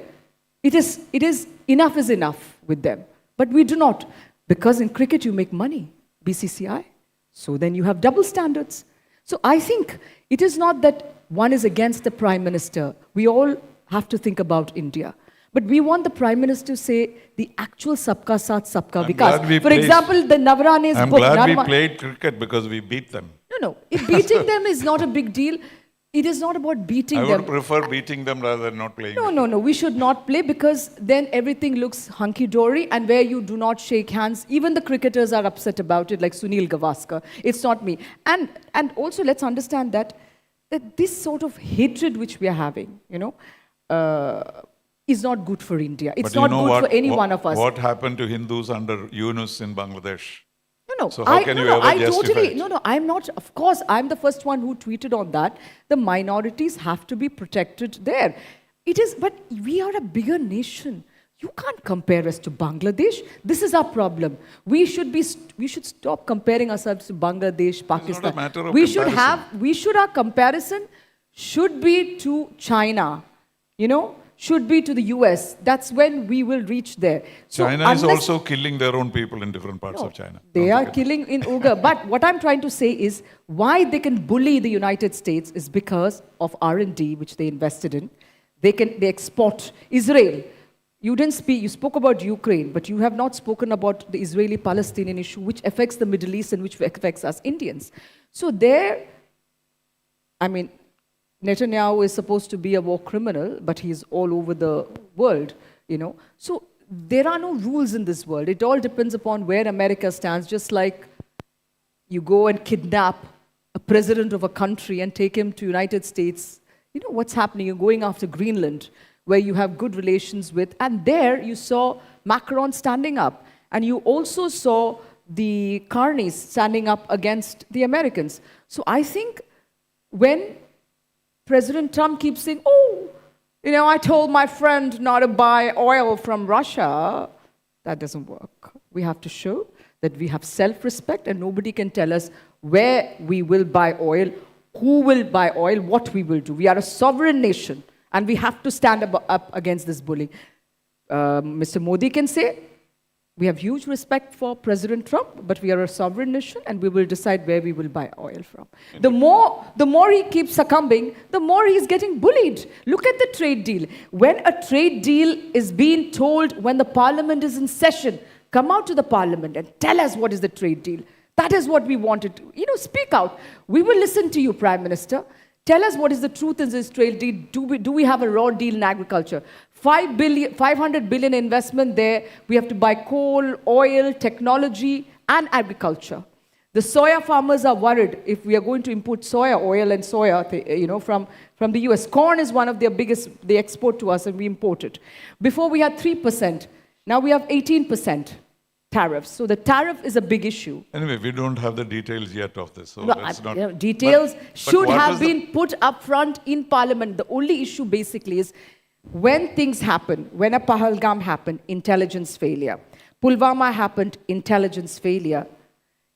It is enough is enough with them. But we do not. Because in cricket you make money, BCCI. So then you have double standards. So I think it is not that one is against the Prime Minister. We all have to think about India. But we want the Prime Minister to say the actual Sabka Saath, Sabka Vikas. For example, the Navrane's book. I'm glad we played cricket because we beat them. No. If beating them is not a big deal, It is not about beating I them. would prefer beating them rather than not playing. No. We should not play because then everything looks hunky-dory, and where you do not shake hands, even the cricketers are upset about it, like Sunil Gavaskar. It's not me. And also let's understand that this sort of hatred which we are having, is not good for India. It's But not you know good what, for any one of us. What happened to Hindus under Yunus in Bangladesh? No. So how can you ever justify it? No, I'm not. Of course, I'm the first one who tweeted on that. The minorities have to be protected there. It is, but we are a bigger nation. You can't compare us to Bangladesh. This is our problem. We should stop comparing ourselves to Bangladesh, Pakistan. a matter of Our comparison should be to China, should be to the US. That's when we will reach there. So China is also killing their own people in different parts of China. They are killing in Uyghur. But what I'm trying to say is why they can bully the United States is because of R&D, which they invested in. They export. Israel, you didn't speak, you spoke about Ukraine, but you have not spoken about the Israeli-Palestinian issue, which affects the Middle East and which affects us Indians. So Netanyahu is supposed to be a war criminal, but he's all over the world, So there are no rules in this world. It all depends upon where America stands, just like you go and kidnap a president of a country and take him to United States. You know what's happening. You're going after Greenland, where you have good relations with, and there you saw Macron standing up, and you also saw the carnies standing up against the Americans. So I think when President Trump keeps saying, I told my friend not to buy oil from Russia, that doesn't work. We have to show that we have self-respect, and nobody can tell us where we will buy oil, who will buy oil, what we will do. We are a sovereign nation, and we have to stand up against this bullying. Mr. Modi can say, we have huge respect for President Trump, but we are a sovereign nation, and we will decide where we will buy oil from. The more he keeps succumbing, the more he's getting bullied. Look at the trade deal. When a trade deal is being told when the parliament is in session, come out to the parliament and tell us what is the trade deal. That is what we wanted to. Speak out. We will listen to you, Prime Minister. Tell us what is the truth in this trade deal. Do we have a raw deal in agriculture? 500 billion investment there. We have to buy coal, oil, technology, and agriculture. The soya farmers are worried if we are going to import soya oil and soya, from the US. Corn is one of their biggest, they export to us and we import it. Before we had 3%. Now we have 18% tariffs. So the tariff is a big issue. Anyway, we don't have the details yet of this. So No, let's not, details should what have was the- been put up front in Parliament. The only issue basically is when things happen, when a Pahalgam happened, intelligence failure. Pulwama happened, intelligence failure.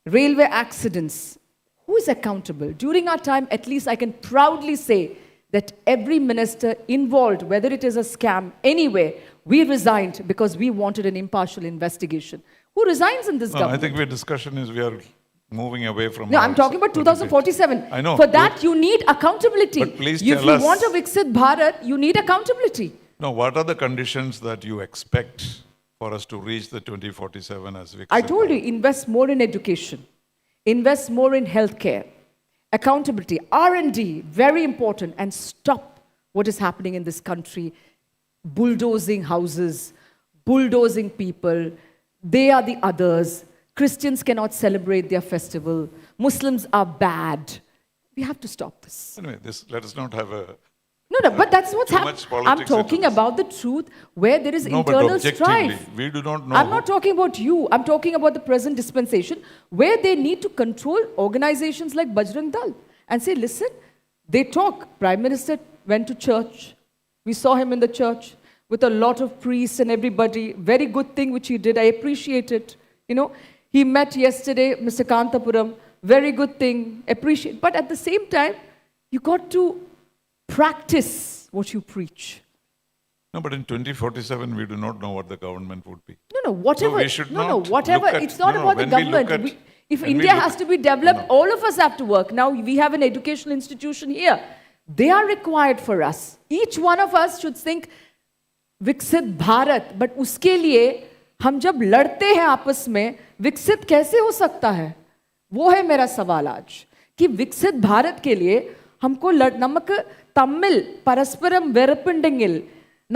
Railway accidents, who is accountable? During our time, at least I can proudly say that every minister involved, whether it is a scam, anywhere, we resigned because we wanted an impartial investigation. Who resigns in this No, government? I think our discussion is we are moving away from. No, I'm talking about 2047. I know. For that, you need accountability. But please If you tell us- want a Viksit Bharat, you need accountability. No, what are the conditions that you expect for us to reach the 2047 as Viksit I told you, Bharat? invest more in education, invest more in healthcare, accountability, R&D, very important, and stop what is happening in this country, bulldozing houses, bulldozing people. They are the others. Christians cannot celebrate their festival. Muslims are bad. We have to stop this. Anyway, let us not have a. No, but that's what's Too happening. much I'm politics talking into this. about the truth where there is No, but internal objectively, strife. we do not know. I'm not talking about you. I'm talking about the present dispensation where they need to control organizations like Bajrang Dal and say, listen, they talk. Prime Minister went to church. We saw him in the church with a lot of priests and everybody. Very good thing which he did. I appreciate it. He met yesterday, Mr. Kantapuram. Very good thing. Appreciate. But at the same time, you got to practice what you preach. No, but in 2047, we do not know what the government would be. No, whatever. So we should not whatever. look at- It's not no, about the when we look government. at- If when we India look- has to be developed, all of us have to work. Now we have an educational institution here. They are required for us. Each one of us should think, विकसित Bharat, but उसके लिए हम जब लड़ते हैं आपस में, विकसित कैसे हो सकता है? वो है मेरा सवाल आज कि विकसित भारत के लिए നമുക്ക് തമ്മിൽ പരസ്പരം വെറുപ്പുണ്ടെങ്കിൽ,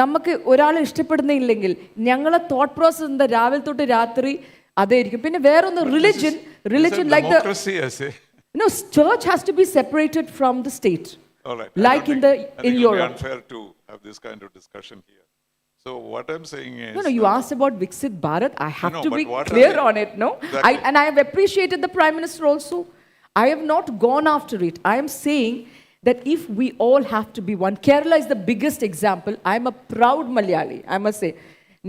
നമുക്ക് ഒരാളെ ഇഷ്ടപ്പെടുന്നില്ലെങ്കിൽ, ഞങ്ങളെ തോട്ട് പ്രോസസ് എന്താ രാവിലെ തൊട്ട് രാത്രി അതായിരിക്കും. പിന്നെ വേറൊന്ന് religion like the democracy, I say. no, church has to be separated from the state. All right. Like in Europe. Europe. It would be unfair to have this kind of discussion here. So what I'm saying is... No, you asked about Viksit Bharat. I have No, to but be what are clear they- on it, no? Exactly. And I have appreciated the Prime Minister also. I have not gone after it. I am saying that if we all have to be one, Kerala is the biggest example. I am a proud Malayali, I must say.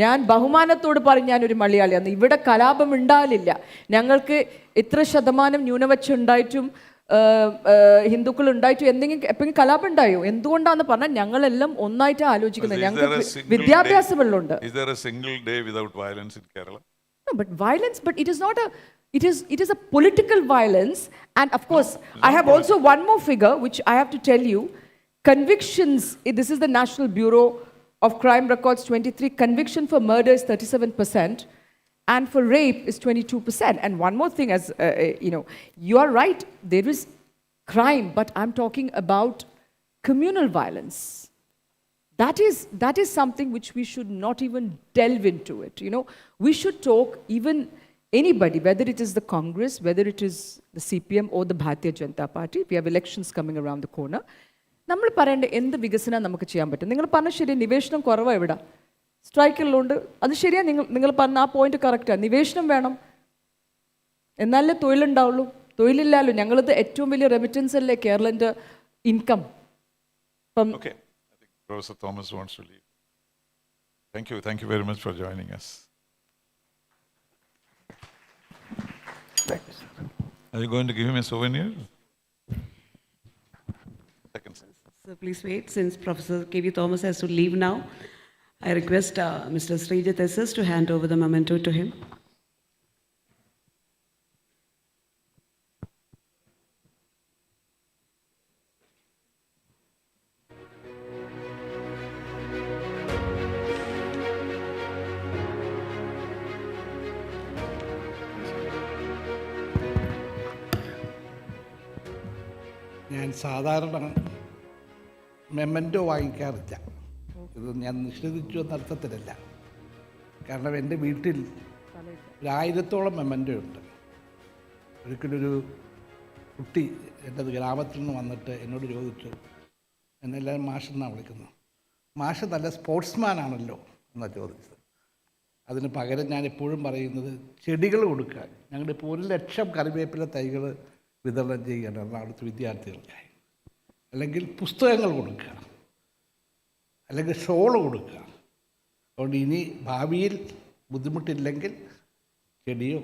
ഞാൻ ബഹുമാനത്തോട് പറഞ്ഞ ഞാനൊരു മലയാളിയാണ്. ഇവിടെ കലാപം ഉണ്ടാവില്ല. ഞങ്ങൾക്ക് ഇത്ര ശതമാനം ന്യൂനപക്ഷം ഉണ്ടായിട്ടും ഹിന്ദുക്കൾ ഉണ്ടായിട്ടും എന്തെങ്കിലും എപ്പോഴും കലാപം ഉണ്ടായോ? എന്തുകൊണ്ടാന്ന് പറഞ്ഞാൽ ഞങ്ങളെല്ലാം ഒന്നായിട്ട് ആലോചിക്കുന്നത്. ഞങ്ങൾക്ക് വിദ്യാഭ്യാസമുള്ളുണ്ട്. Is there a single day without violence in Kerala? No, but violence, but it is not a, it is a political violence. And of course, I have also one more figure which I have to tell you. Convictions, this is the National Bureau of Crime Records 23, conviction for murder is 37% and for rape is 22%. And one more thing, as you are right, there is crime, but I'm talking about communal violence. That is something which we should not even delve into it. We should talk, even anybody, whether it is the Congress, whether it is the CPM or the Bharatiya Janata Party. We have elections coming around the corner. നമ്മൾ പറയേണ്ട എന്ത് വികസനം നമുക്ക് ചെയ്യാൻ പറ്റും? നിങ്ങൾ പറഞ്ഞ ശരി, നിവേശനം കുറവാണ് ഇവിടെ, സ്ട്രൈക്കുള്ളതുകൊണ്ട്. അത് ശരിയാണ്, നിങ്ങൾ പറഞ്ഞ ആ പോയിന്റ് കറക്റ്റാണ്. നിവേശനം വേണം, എന്നാലേ തൊഴിലുണ്ടാവുള്ളൂ. തൊഴിലില്ലല്ലോ. ഞങ്ങളിത് ഏറ്റവും വലിയ റെമിറ്റൻസ് അല്ലേ കേരളൻ്റെ income. Okay, I think Professor Thomas wants to leave. Thank you very much for joining us. Thanks. Are you going to give him a souvenir? Second. So please wait, since Professor K.V. Thomas has to leave now, I request Mr. Srijit SS to hand over the memento to him. ഞാൻ സാധാരണ memento വാങ്ങിക്കാറില്ല. ഇത് ഞാൻ നിഷേധിച്ചു എന്ന അർത്ഥത്തിലല്ല. കാരണം എൻ്റെ വീട്ടിൽ 1000-ഓളം മെമ്മൻറ്റോ ഉണ്ട്. ഒരിക്കലൊരു കുട്ടി എൻ്റെ ഗ്രാമത്തിൽ നിന്ന് വന്നിട്ട് എന്നോട് ചോദിച്ചു, എന്നെല്ലാവരും മാഷെന്നാണ് വിളിക്കുന്നത്, മാഷ് നല്ല സ്പോർട്സ്മാനാണല്ലോ എന്നാണ് ചോദിച്ചത്. അതിന് പകരം ഞാൻ എപ്പോഴും പറയുന്നത് ചെടികൾ കൊടുക്കാൻ. ഞങ്ങളിപ്പോൾ 1,00,000 കറിവേപ്പില തൈകൾ വിതരണം ചെയ്യുകയാണ് എറണാകുളത്ത് വിദ്യാർത്ഥികൾക്കായി. അല്ലെങ്കിൽ പുസ്തകങ്ങൾ കൊടുക്കുക, അല്ലെങ്കിൽ ഷോൾ കൊടുക്കുക. അതുകൊണ്ട് ഇനി ഭാവിയിൽ ബുദ്ധിമുട്ടില്ലെങ്കിൽ ചെടിയോ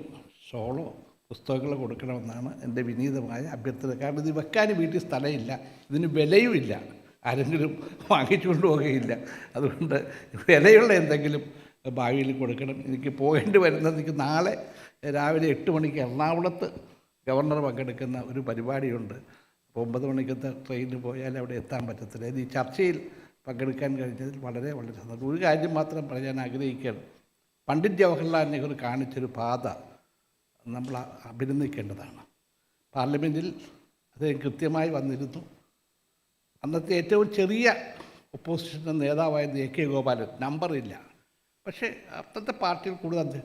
ഷോളോ പുസ്തകങ്ങളോ കൊടുക്കണമെന്നാണ് എൻ്റെ വിനീതമായ അഭ്യർത്ഥന. കാരണം ഇത് വെക്കാൻ വീട്ടിൽ സ്ഥലമില്ല, ഇതിന് വിലയുമില്ല, ആരെങ്കിലും വാങ്ങിച്ചുകൊണ്ട് പോകുകയില്ല. അതുകൊണ്ട് വിലയുള്ള എന്തെങ്കിലും ഭാവിയിൽ കൊടുക്കണം. എനിക്ക് പോകേണ്ടി വരുന്നത്, എനിക്ക് നാളെ രാവിലെ 8 മണിക്ക് എറണാകുളത്ത് ഗവർണർ പങ്കെടുക്കുന്ന ഒരു പരിപാടിയുണ്ട്. അപ്പോൾ 9 മണിക്കത്തെ ട്രെയിനിൽ പോയാൽ അവിടെ എത്താൻ പറ്റത്തില്ല. ഈ ചർച്ചയിൽ പങ്കെടുക്കാൻ കഴിഞ്ഞതിൽ വളരെ വളരെ സന്തോഷം. ഒരു കാര്യം മാത്രം പറയാൻ ആഗ്രഹിക്കുകയാണ്. പണ്ഡിറ്റ് ജവഹർലാൽ നെഹ്റു കാണിച്ചൊരു പാത നമ്മൾ അഭിനന്ദിക്കേണ്ടതാണ്. പാർലമെൻറ്റിൽ അദ്ദേഹം കൃത്യമായി വന്നിരുന്നു. അന്നത്തെ ഏറ്റവും ചെറിയ ഒപ്പോസിഷൻ നേതാവായിരുന്ന AK ഗോപാലൻ, നമ്പറില്ല, പക്ഷേ അന്നത്തെ പാർട്ടിയിൽ കൂടുതൽ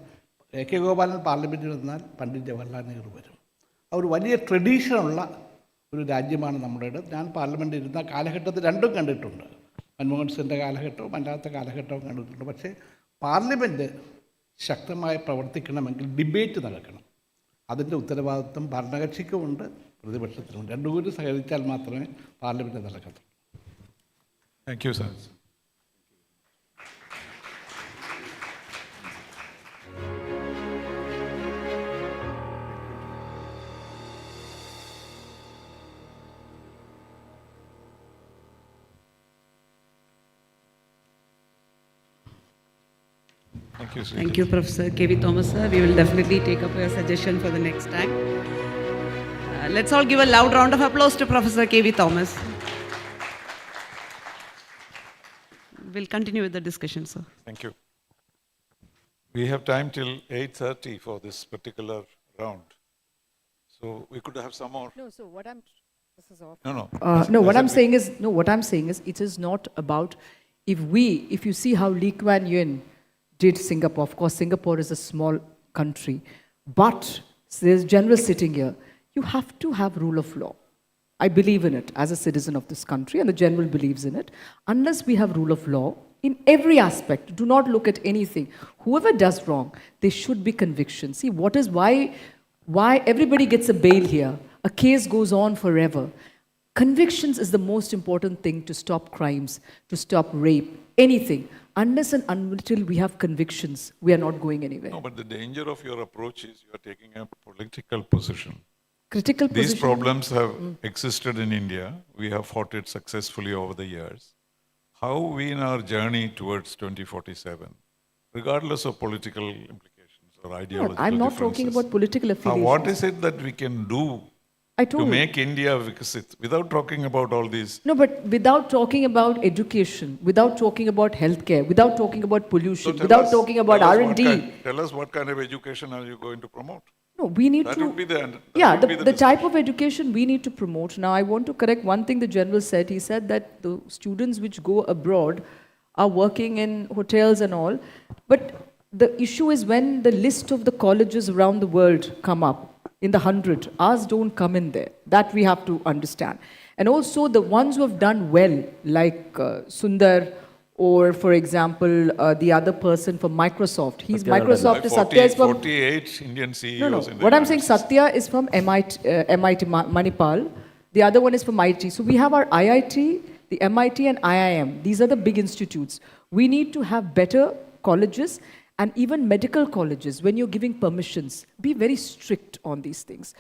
AK ഗോപാലൻ പാർലമെൻറ്റിൽ വന്നാൽ പണ്ഡിറ്റ് ജവഹർലാൽ നെഹ്റു വരും. ഒരു വലിയ ട്രഡീഷനുള്ള ഒരു രാജ്യമാണ് നമ്മുടേത്. ഞാൻ പാർലമെൻറ്റിൽ ഇരുന്ന കാലഘട്ടത്തിൽ രണ്ടും കണ്ടിട്ടുണ്ട്. മൻമോഹൻ സിംഗിൻ്റെ കാലഘട്ടവും അല്ലാത്ത കാലഘട്ടവും കണ്ടിട്ടുണ്ട്. പക്ഷേ പാർലമെൻറ്റ് ശക്തമായി പ്രവർത്തിക്കണമെങ്കിൽ ഡിബേറ്റ് നടക്കണം. അതിൻ്റെ ഉത്തരവാദിത്വം ഭരണകക്ഷിക്കുമുണ്ട്, പ്രതിപക്ഷത്തിനുമുണ്ട്. രണ്ടും കൂടി സഹകരിച്ചാൽ മാത്രമേ parliament നടക്കത്തുള്ളൂ. Thank you, sir. Thank you, sir. Thank you, Professor K.V. Thomas, sir. We will definitely take up your suggestion for the next time. Let's all give a loud round of applause to Professor K.V. Thomas. We'll continue with the discussion, sir. Thank you. We have time till 8:30 for this particular round. So we could have some more. No, so what I'm No, no. No, what I'm saying is, it is not about if you see how Lee Kuan Yew did Singapore. Of course, Singapore is a small country, but there's general sitting here. You have to have rule of law. I believe in it as a citizen of this country, and the general believes in it. Unless we have rule of law in every aspect, do not look at anything. Whoever does wrong, there should be conviction. See, why everybody gets a bail here? A case goes on forever. Convictions is the most important thing to stop crimes, to stop rape, anything. Unless and until we have convictions, we are not going anywhere. No, but the danger of your approach is you are taking a political position. Critical These position. problems have existed in India. We have fought it successfully over the years. How we in our journey towards 2047, regardless of political implications or No, ideological I'm not talking differences, about political affiliation. what is it that we can do I to told you. make India vikasit without talking about all these? No, but without talking about education, without talking about healthcare, without talking about pollution, So without talking about tell us R&D. Tell us what kind of education are you going to promote? No, we need That to. would be the Yeah, would be the type of education we need to promote. Now, I want to correct one thing the general said. He said that the students which go abroad are working in hotels and all. But the issue is when the list of the colleges around the world come up in the 100, ours don't come in there. That we have to understand. And also the ones who have done well, like Sundar, or for example, the other person from Microsoft. He's Microsoft is Satya is from 48 Indian CEOs no. in the What I'm United saying, States. Satya is from MIT Manipal. The other one is from IT. So we have our IIT, the MIT, and IIM. These are the big institutes. We need to have better colleges and even medical colleges. When you're giving permissions, be very strict on these things.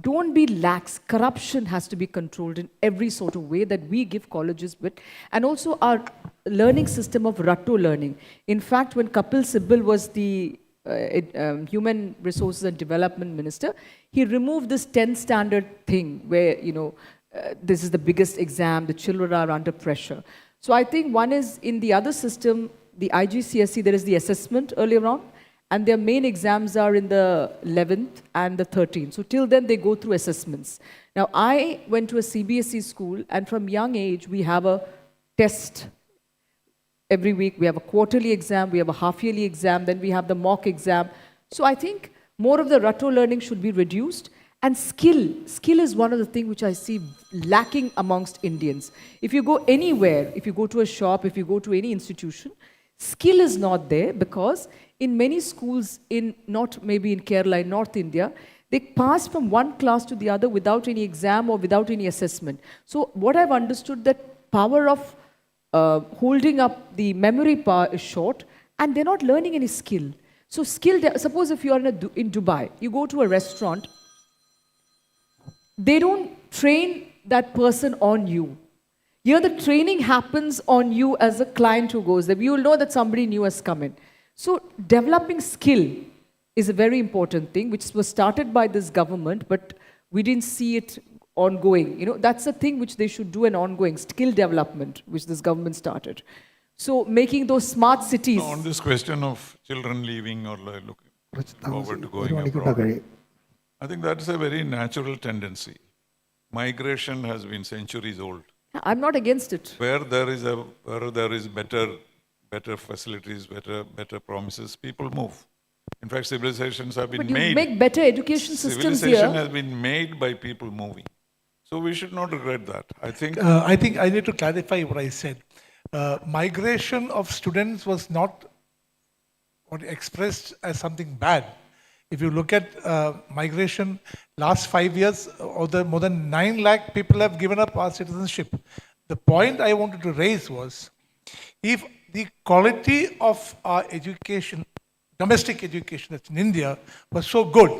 Don't be lax. Corruption has to be controlled in every sort of way that we give colleges with. And also our learning system of Ratto learning. In fact, when Kapil Sibal was the Human Resources and Development Minister, he removed this 10 standard thing where, this is the biggest exam, the children are under pressure. So I think one is in the other system, the IGCSE, there is the assessment earlier on, and their main exams are in the 11th and the 13th. So till then, they go through assessments. Now, I went to a CBSE school, and from young age, we have a test every week. We have a quarterly exam, we have a half-yearly exam, then we have the mock exam. So I think more of the Ratto learning should be reduced. And skill is one of the things which I see lacking amongst Indians. If you go anywhere, if you go to a shop, if you go to any institution, skill is not there because in many schools, not maybe in Kerala, in North India, they pass from one class to the other without any exam or without any assessment. So what I've understood that power of holding up the memory power is short and they're not learning any skill. So suppose if you're in Dubai, you go to a restaurant, they don't train that person on you. Here the training happens on you as a client who goes there. You will know that somebody new has come in. So developing skill is a very important thing, which was started by this government, but we didn't see it ongoing. That's a thing which they should do, an ongoing skill development, which this government started. So making those smart cities. On this question of children leaving or looking forward to going abroad, I think that's a very natural tendency. Migration has been centuries old. I'm not against it. Where there is better facilities, better promises, people move. In fact, civilizations have been But you made. make better education systems Civilization here. has been made by people moving. So we should not regret that. I think I need to clarify what I said. Migration of students was not expressed as something bad. If you look at migration, last 5 years, more than 9 lakh people have given up our citizenship. The point I wanted to raise was, if the quality of our education, domestic education that's in India, was so good,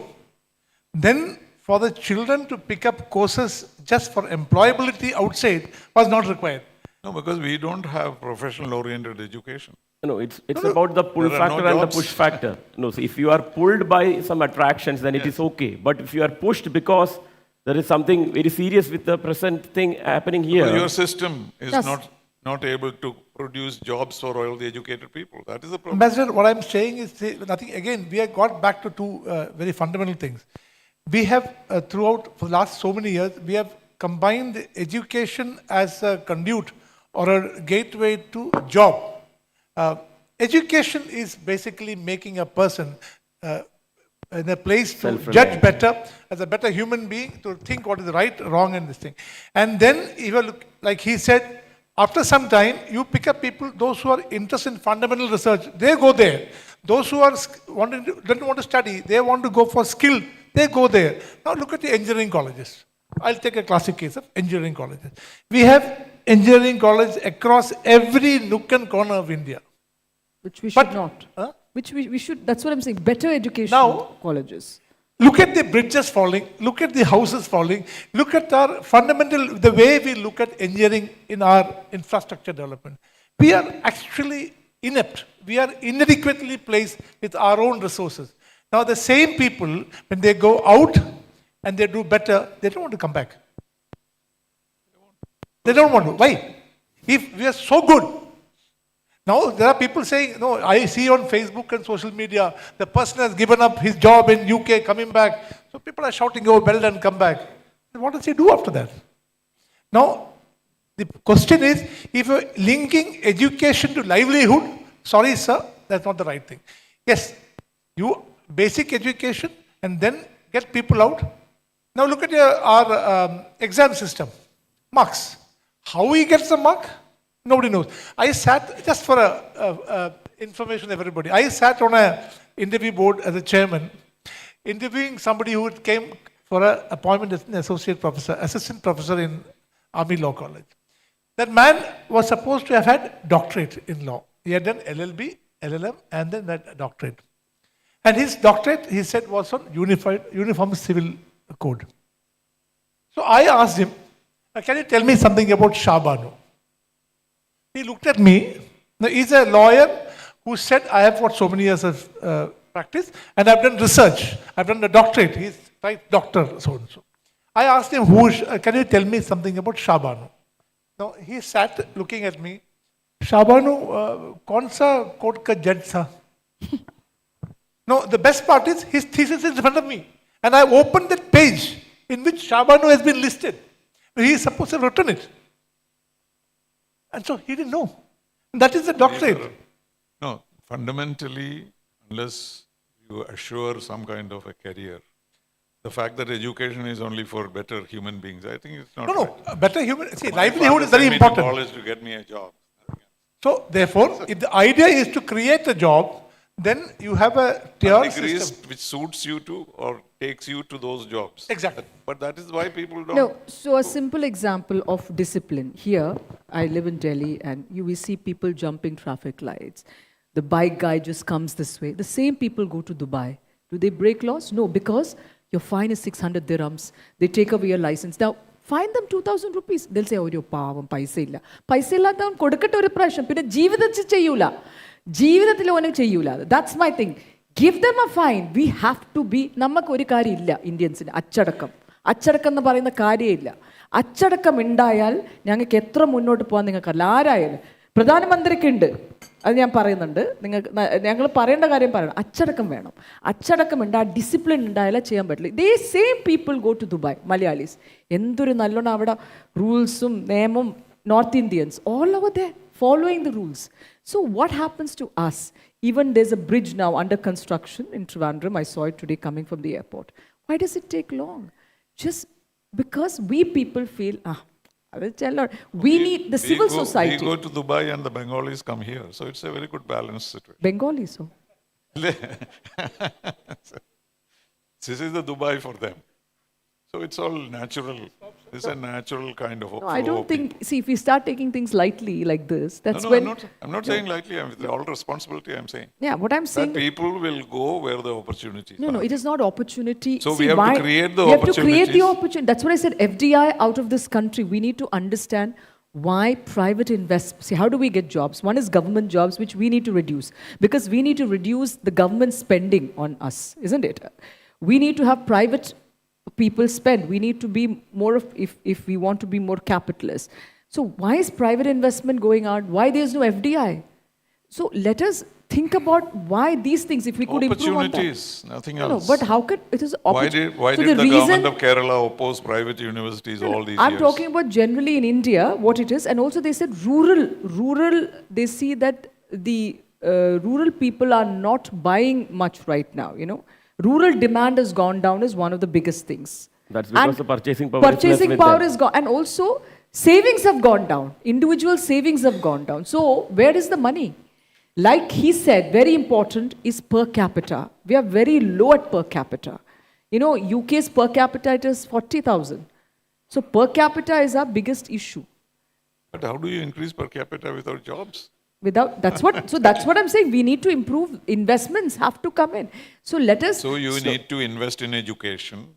then for the children to pick up courses just for employability outside was not required. no, because we don't have professional-oriented education. No, it's about the pull There are no factor and the jobs. push factor. No, so if you are pulled by some attractions, then it is okay. But if you are pushed because there is something very serious with the present thing happening here. Because your system is Yes. not able to produce jobs for all the educated people. That is the problem. Ambassador, what I'm saying is nothing. Again, we have got back to two very fundamental things. We have, throughout, for the last so many years, we have combine the education as a conduit or a gateway to job. Education is basically making a person in a place to judge better, as a better human being, to think what is right, wrong, and this thing. And then, even like he said, after some time, you pick up people, those who are interested in fundamental research, they go there. Those who are don't want to study, they want to go for skill, they go there. Now look at the engineering colleges. I'll take a classic case of engineering colleges. We have engineering colleges across every nook and corner of India. Which we should But- not. Huh? Which we should, that's what I'm saying, better education Now- colleges. Look at the bridges falling, look at the houses falling, look at our fundamental, the way we look at engineering in our infrastructure development. We are actually inept. We are inadequately placed with our own resources. Now the same people, when they go out and they do better, they don't want to come back. They don't want to. Why? If we are so good, now there are people saying, no, I see on Facebook and social media, the person has given up his job in UK, coming back. So people are shouting, oh, well done, come back. Then what does he do after that? Now, the question is, if you're linking education to livelihood, sorry sir, that's not the right thing. Yes, you basic education and then get people out. Now look at our exam system, marks. How he gets the mark? Nobody knows. I sat, just for information of everybody, I sat on an interview board as a chairman, interviewing somebody who came for an appointment as an associate professor, assistant professor in Army Law College. That man was supposed to have had doctorate in law. He had done LLB, LLM, and then that doctorate. And his doctorate, he said, was on Uniform Civil Code. So I asked him, can you tell me something about Shah Banu? He looked at me. Now, he's a lawyer who said, I have got so many years of practice and I've done research. I've done a doctorate. He's right, doctor, so and so. I asked him, can you tell me something about Shah Banu? Now, he sat looking at me. Shah Banu, kaun sa court ka judge sa? No, the best part is his thesis is in front of me. And I opened that page in which Shah Banu has been listed. He is supposed to have written it. And so he didn't know. That is the doctorate. No, fundamentally, unless you assure some kind of a career, the fact that education is only for better human beings, I think it's not right. No, a better human. See, My livelihood is father very sent me to important. college to get me a job. So, therefore, if the idea is to create a job, then you have a tier Degrees system. which suits you to or takes you to those jobs. Exactly. But that is why people don't. No, so a simple example of discipline. Here, I live in Delhi and you will see people jumping traffic lights. The bike guy just comes this way. The same people go to Dubai. Do they break laws? No, because your fine is 600 dirhams. They take away your license. Now, fine them 2,000 rupees. They'll say, oh, you're pavam, paisa illa. Paisa illa down, kodakatta oru prasham. Pinne jeevithathil cheyyula. Jeevithathil onu cheyyula. That's my thing. Give them a fine. We have to be, nammakku oru karyam illa, Indiansine, achchadakkam. Achchadakkam ennu parayunna karyam illa. Achchadakkam undayal, ഞങ്ങൾക്ക് എത്ര മുന്നോട്ട് പോകാൻ നിങ്ങൾക്കറിയില്ല ആരായാലും പ്രധാനമന്ത്രിക്കുണ്ട് അത് ഞാൻ പറയുന്നുണ്ട് നിങ്ങൾക്ക് ഞങ്ങൾ പറയേണ്ട കാര്യം പറയണം അച്ചടക്കം വേണം അച്ചടക്കം ഉണ്ട് ആ ഡിസിപ്ലിൻ ഉണ്ടായാലേ ചെയ്യാൻ പറ്റില്ല the same people go to Dubai Malayalees എന്തൊരു നല്ലോണം അവിടെ റൂൾസും നിയമവും North Indians all over they following the rules. So what happens to us? Even there's a bridge now under construction in Trivandrum. I saw it today coming from the airport. Why does it take long? Just because we people feel, I will tell her, we need the civil society. We go to Dubai and the Bengalis come here. So it's a very good balanced situation. Bengali, so. This is the Dubai for them. So it's all natural. It's a natural kind of. No, I don't think, see, if we start taking things lightly like this, that's No, when. I'm not saying lightly. With all responsibility, I'm saying. Yeah, what I'm saying. That people will go where the opportunities No, are. no, it is not opportunity. So See, we have why? to create the We have to create the opportunities. opportunity. That's what I said. FDI out of this country. We need to understand why private invest. See, how do we get jobs? One is government jobs, which we need to reduce because we need to reduce the government spending on us, isn't it? We need to have private people spend. We need to be more of, if we want to be more capitalist. So why is private investment going out? Why there's no FDI? So let us think about why these things, if we could improve on that. Opportunities, nothing No, else. but how could it is Why opportunity? did the government of Kerala oppose private universities all these I'm years? talking about generally in India, what it is, and also they said rural, they see that the rural people are not buying much right now, you know. Rural demand has gone down is one of the biggest things. That's because And the purchasing power is less purchasing with power them. is gone, and also savings have gone down. Individual savings have gone down. So where is the money? Like he said, very important is per capita. We are very low at per capita. You know, UK's per capita it is 40,000. So per capita is our biggest issue. But how do you increase per capita without jobs? That's what I'm saying. We need to improve. Investments have to come in. So let us. So you need to invest in education,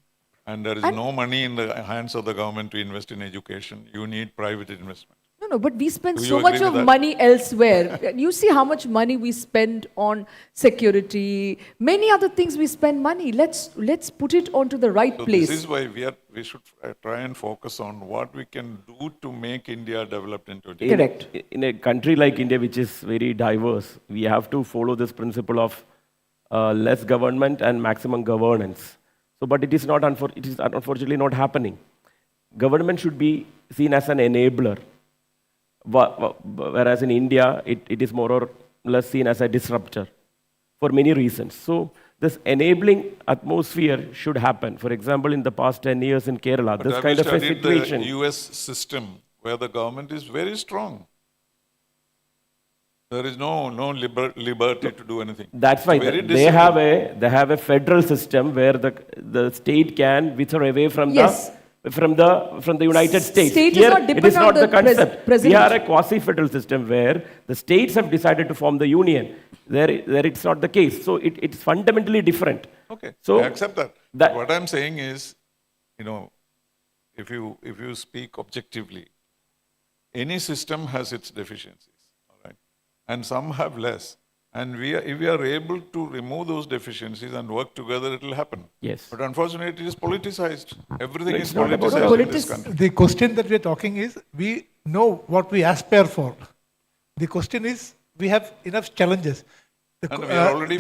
and there is no money in the hands of the government to invest in education. You need private investment. No, but we spend Do you so much agree of with that? money elsewhere. You see how much money we spend on security, many other things we spend money. Let's put it onto the right So place. this is why we should try and focus on what we can do to make India developed into a Correct. In a country like India, which is very diverse, we have to follow this principle of less government and maximum governance. So, but it is unfortunately not happening. Government should be seen as an enabler, whereas in India, it is more or less seen as a disruptor for many reasons. So, this enabling atmosphere should happen. For example, in the past 10 years in Kerala, But this have kind you of a studied situation. the US system where the government is very strong? There is no liberty to do anything. That's why It's very they have a federal system where the state can withdraw away from Yes. from the United States. State is Here, not it dependent is not on the the concept. president. We are a quasi-federal system where the states have decided to form the union. There it's not the case. So it's fundamentally different. Okay, So I accept that. that- What I'm saying is, if you speak objectively, any system has its deficiencies, all right? And some have less. And if we are able to remove those deficiencies and work together, it will happen. Yes. But unfortunately, it is politicized. Everything No, is it's not about politicized in this politic- country. The question that we're talking is, we know what we aspire for. The question is, we have enough challenges. And we are already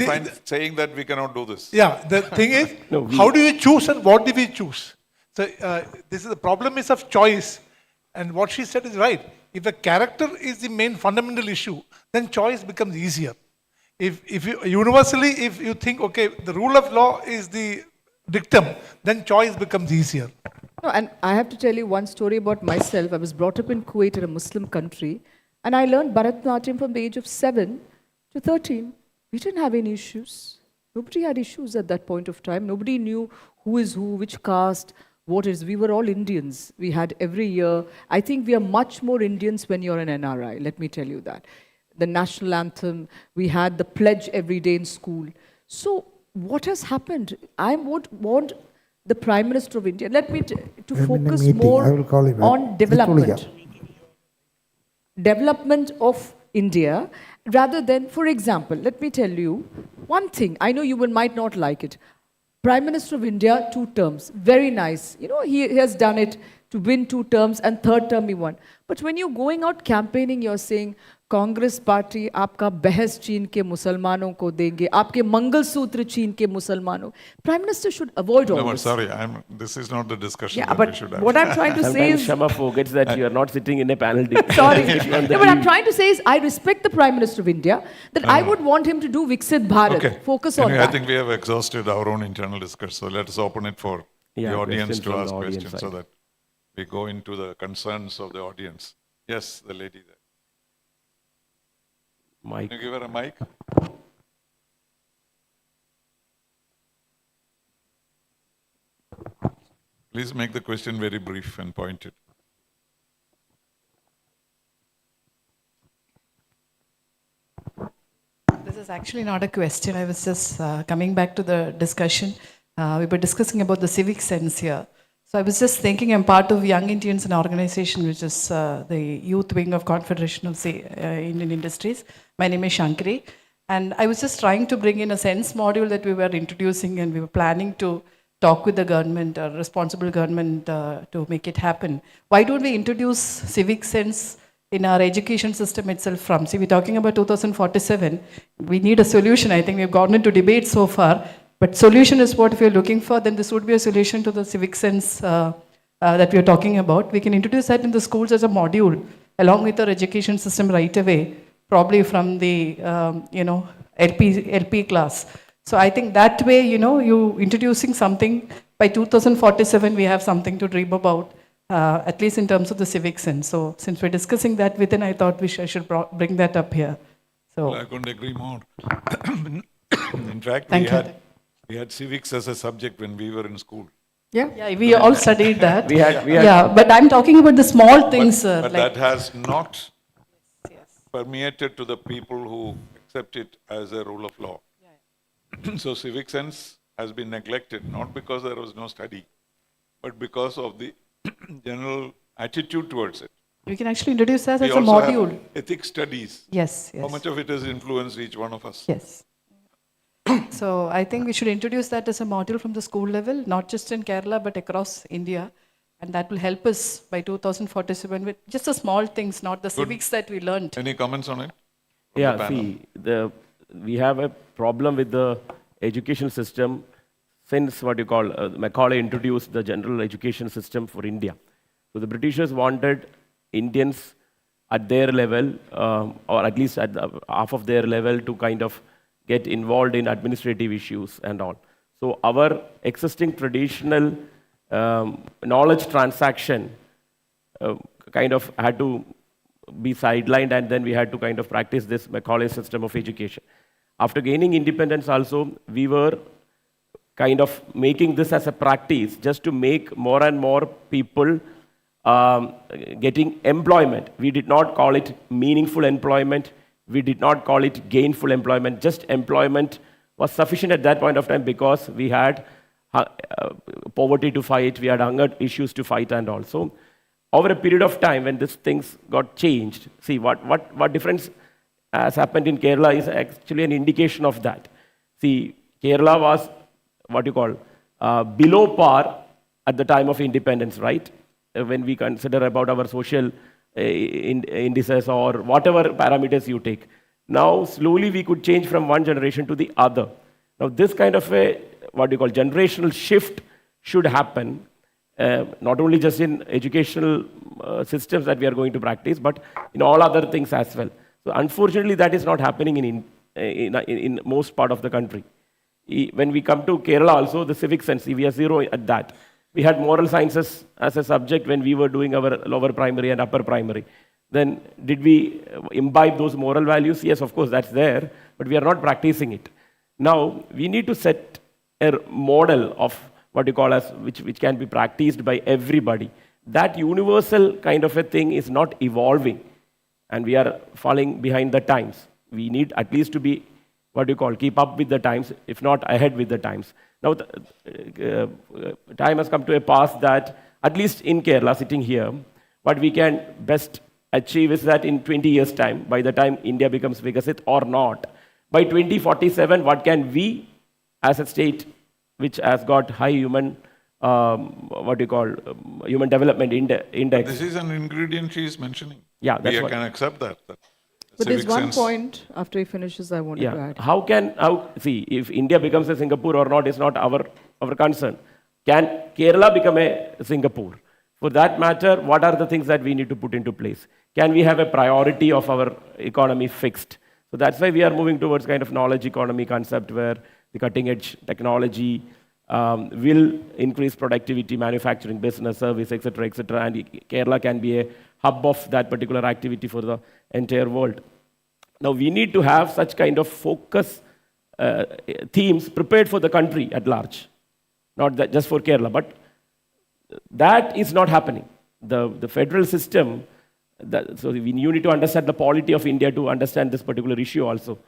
saying that we cannot do this. Yeah, the thing is, No, how do we choose and what do we choose? So this is the problem is of choice. And what she said is right. If the character is the main fundamental issue, then choice becomes easier. If you think, okay, the rule of law is the dictum, then choice becomes easier. No, and I have to tell you one story about myself. I was brought up in Kuwait, in a Muslim country, and I learned Bharatanatyam from the age of 7 to 13. We didn't have any issues. Nobody had issues at that point of time. Nobody knew who is who, which caste, what is. We were all Indians. We had every year. I think we are much more Indians when you're an NRI, let me tell you that. The national anthem, we had the pledge every day in school. So what has happened? I would want the Prime Minister of India, let me to I'm in a focus meeting. more I will call you back. on development. Development of India, rather than, for example, let me tell you one thing. I know you might not like it. Prime Minister of India, 2 terms. Very nice. You know, he has done it to win 2 terms and 3rd term he won. But when you're going out campaigning, you're saying, Congress party आपका बहस चीन के मुसलमानों को देंगे, आपके मंगलसूत्र चीन के मुसलमानों. Prime Minister should avoid all No, but this. sorry, this is not the discussion Yeah, that we but should have. what I'm trying to say Sometimes is, Shama forgets that you are not sitting in a panel. sorry. on the No, what I'm TV. trying to say is, I respect the Prime Minister of India, that I would want him to do Viksit Bharat. Okay. Focus on Anyway, I that. think we have exhausted our own internal discussion, so let us open it for Yeah, the audience questions to from ask the audience questions so side. that we go into the concerns of the audience. Yes, the lady there. Mike. Can you give her a mic? Please make the question very brief and pointed. This is actually not a question. I was just coming back to the discussion. We were discussing about the civic sense here. So I was just thinking, I'm part of Young Indians, an organization which is the youth wing of Confederation of Indian Industries. My name is Shankari. And I was just trying to bring in a sense module that we were introducing, and we were planning to talk with the government, responsible government, to make it happen. Why don't we introduce civic sense in our education system itself from? See, we're talking about 2047. We need a solution. I think we've gotten into debate so far, but solution is what if you're looking for, then this would be a solution to the civic sense that we're talking about. We can introduce that in the schools as a module, along with our education system right away, probably from the, LP class. So I think that way, you introducing something, by 2047, we have something to dream about, at least in terms of the civic sense. So since we're discussing that within, I thought I should bring that up here. So I couldn't agree more. In fact, Thank you. we had civics as a subject when we were in school. yeah, we all studied that. We had Yeah, but I'm talking about the small things, sir. But like, that has not permeated to the people who accept it as a rule of law. So civic sense has been neglected, not because there was no study, but because of the general attitude towards it. we can actually introduce that We as a also have module. ethics studies. Yes, yes. How much of it has influenced each one of us? Yes. So I think we should introduce that as a module from the school level, not just in Kerala, but across India. And that will help us by 2047 with just the small things, not the civics that we learned. Any comments on it? From the Yeah, panel? see, we have a problem with the education system since what you call Macaulay introduced the general education system for India. So the Britishers wanted Indians at their level, or at least at half of their level, to kind of get involved in administrative issues and all. So our existing traditional knowledge transaction kind of had to be sidelined, and then we had to kind of practice this Macaulay system of education. After gaining independence also, we were kind of making this as a practice just to make more and more people getting employment. We did not call it meaningful employment. We did not call it gainful employment. Just employment was sufficient at that point of time because we had poverty to fight, we had hunger issues to fight and all. So over a period of time when these things got changed, see what difference has happened in Kerala is actually an indication of that. See, Kerala was what you call below par at the time of independence, right? When we consider about our social indices or whatever parameters you take. Now, slowly we could change from one generation to the other. Now, this kind of a, what you call, generational shift should happen, not only just in educational systems that we are going to practice, but in all other things as well. So, unfortunately, that is not happening in most part of the country. When we come to Kerala also, the civic sense, we are zero at that. We had moral sciences as a subject when we were doing our lower primary and upper primary. Then did we imbibe those moral values? Yes, of course, that's there, but we are not practicing it. Now, we need to set a model of what you call as, which can be practiced by everybody. That universal kind of a thing is not evolving, and we are falling behind the times. We need at least to be, what you call, keep up with the times, if not ahead with the times. Now, time has come to a pass that, at least in Kerala, sitting here, what we can best achieve is that in 20 years' time, by the time India becomes Vikasit or not, by 2047, what can we, as a state which has got high human, human development index. This is an ingredient she is mentioning. Yeah, that's we what. can accept that. But there's Civic one sense. point after he finishes I wanted to Yeah. add. See, if India becomes a Singapore or not is not our concern. Can Kerala become a Singapore? For that matter, what are the things that we need to put into place? Can we have a priority of our economy fixed? So that's why we are moving towards kind of knowledge economy concept where the cutting edge technology will increase productivity, manufacturing, business, service, etc., and Kerala can be a hub of that particular activity for the entire world. Now, we need to have such kind of focus themes prepared for the country at large, not that just for Kerala, but that is not happening. The federal system, so you need to understand the polity of India to understand this particular issue also.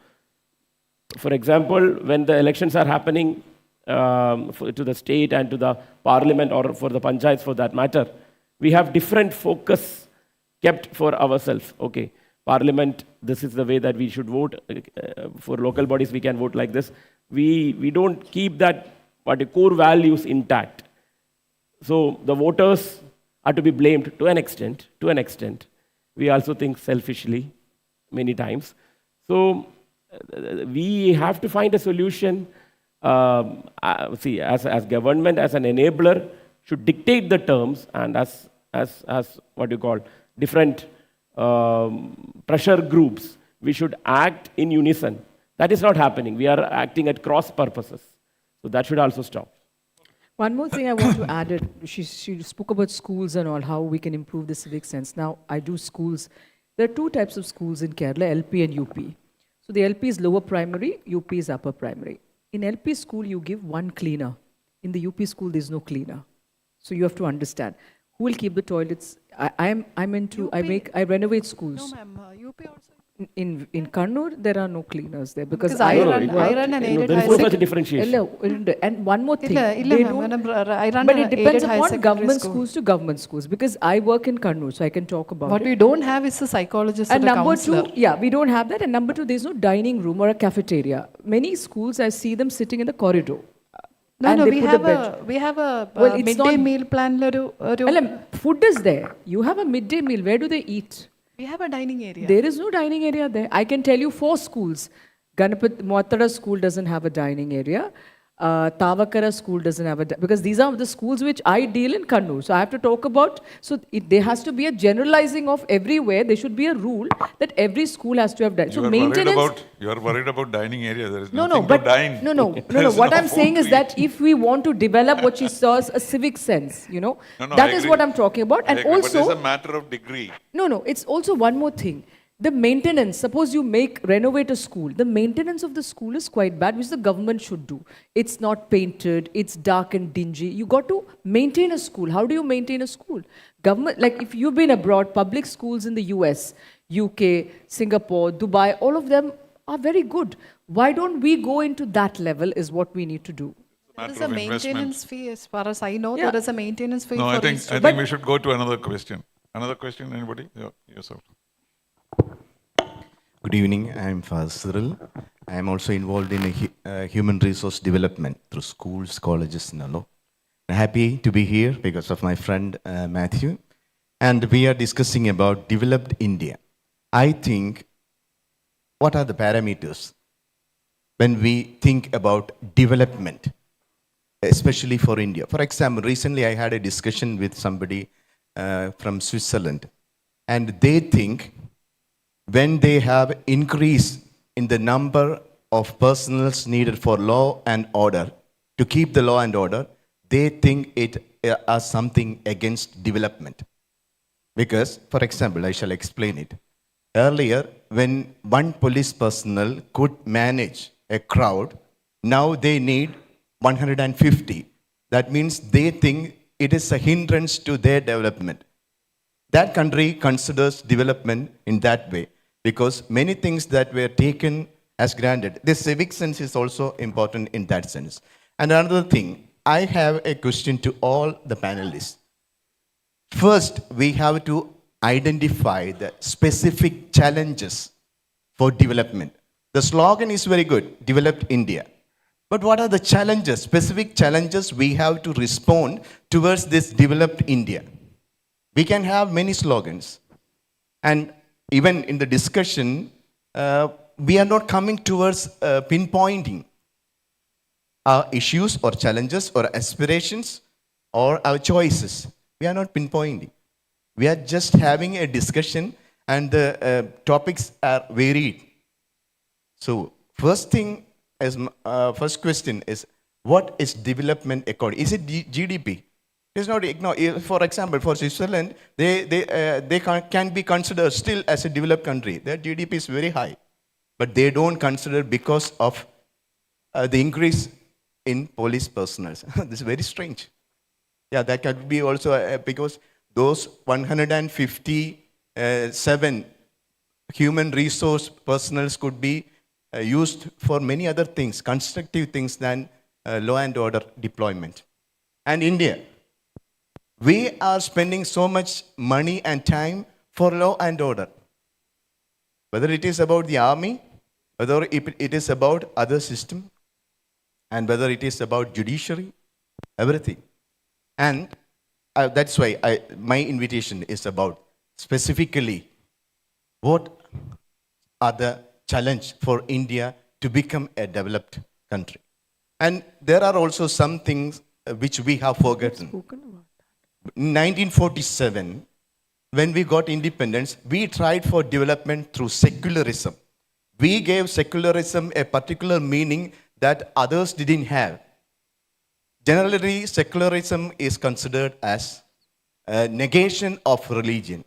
For example, when the elections are happening to the state and to the parliament or for the panchayats for that matter, we have different focus kept for ourselves. Okay, parliament, this is the way that we should vote. For local bodies, we can vote like this. We don't keep that core values intact. So the voters are to be blamed to an extent. we also think selfishly many times. So we have to find a solution. See, as government, as an enabler, should dictate the terms, and as what you call different pressure groups, we should act in unison. That is not happening. We are acting at cross purposes. So that should also stop. One more thing I want to add, she spoke about schools and all, how we can improve the civic sense. Now, I do schools. There are two types of schools in Kerala, LP and UP. So the LP is lower primary, UP is upper primary. In LP school, you give one cleaner. In the UP school, there's no cleaner. So you have to understand. Who will keep the toilets? I renovate schools. No, ma'am. UP also. In Kannur, there are no cleaners there because I run an aided There high is no such secondary. differentiation. And one more thing, Illa, they ma'am. don't- I run but an it depends aided high upon secondary government school. schools to government schools because I work in Kannur, so I can talk about What it. we don't have is a psychologist And or a number counselor. two, yeah, we don't have that. And number two, there's no dining room or a cafeteria. Many schools, I see them sitting in the corridor. No, and no, they we put have bench. we have a Well, it's midday not- meal plan. Food is there. You have a midday meal. Where do they eat? We have a dining area. There is no dining area there. I can tell you 4 schools. Ganapat Muattara school doesn't have a dining area. Tavakara school doesn't have because these are the schools which I deal in Kannur. So I have to talk about, there has to be a generalizing of everywhere. There should be a rule that every school has to have dining. So maintenance. You are worried about dining area. There is No, nothing no, but to dine. no. There's What no I'm food saying to is that eat. if we want to develop what she saws, a civic sense, No, that I is agree. what I'm talking about. I And agree, but also, it's a matter of degree. no, it's also one more thing. The maintenance, suppose you renovate a school, the maintenance of the school is quite bad, which the government should do. It's not painted, it's dark and dingy. You got to maintain a school. How do you maintain a school? Government, like if you've been abroad, public schools in the US, UK, Singapore, Dubai, all of them are very good. Why don't we go into that level is what we need to do. There Matter is a of investment. maintenance fee, as far as I know. Yeah. There is a maintenance fee No, for I think each I think we should go to another question. Another question, anybody? Yeah, yourself. Good evening, I am Faz Cyril. I am also involved in human resource development through schools, colleges, and all. I'm happy to be here because of my friend Matthew. And we are discussing about developed India. I think, what are the parameters when we think about development, especially for India? For example, recently I had a discussion with somebody from Switzerland, and they think when they have increase in the number of personnels needed for law and order, to keep the law and order, they think it as something against development. Because, for example, I shall explain it. Earlier, when one police personnel could manage a crowd, now they need 150. That means they think it is a hindrance to their development. That country considers development in that way, because many things that were taken as granted. The civic sense is also important in that sense. And another thing, I have a question to all the panelists. First, we have to identify the specific challenges for development. The slogan is very good, developed India. But what are the challenges, specific challenges we have to respond towards this developed India? We can have many slogans. And even in the discussion, we are not coming towards pinpointing our issues or challenges or aspirations or our choices. We are not pinpointing. We are just having a discussion and the topics are varied. So first question is, what is development according? Is it GDP? It's not. For example, for Switzerland, they can be considered still as a developed country. Their GDP is very high, but they don't consider because of the increase in police personnel. This is very strange. Yeah, that could be also because those 157 human resource personnel could be used for many other things, constructive things than law and order deployment. And India, we are spending so much money and time for law and order. Whether it is about the army, whether it is about other system, and whether it is about judiciary, everything. And that's why my invitation is about specifically what are the challenge for India to become a developed country. And there are also some things which we have forgotten. In 1947, when we got independence, we tried for development through secularism. We gave secularism a particular meaning that others didn't have. Generally, secularism is considered as a negation of religion.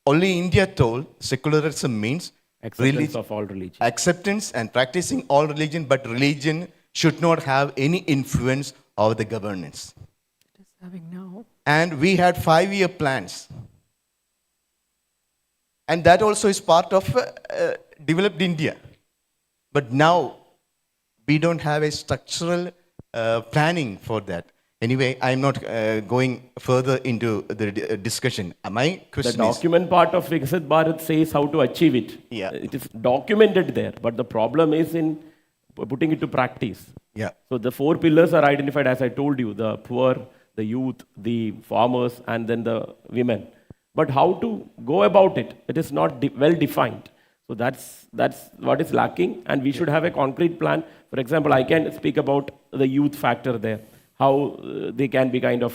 Only India told secularism means Acceptance of all religion. acceptance and practicing all religion, but religion should not have any influence over the governance. It is having now. And we had 5-year plans. And that also is part of developed India. But now, we don't have a structural planning for that. Anyway, I'm not going further into the discussion. My The question is, document part of Viksit Bharat says how to achieve it. Yeah. It is documented there, but the problem is in putting it to practice. yeah, So the 4 pillars are identified, as I told you, the poor, the youth, the farmers, and then the women. But how to go about it? It is not well defined. So that's what is lacking, and we should have a concrete plan. For example, I can speak about the youth factor there, how they can be kind of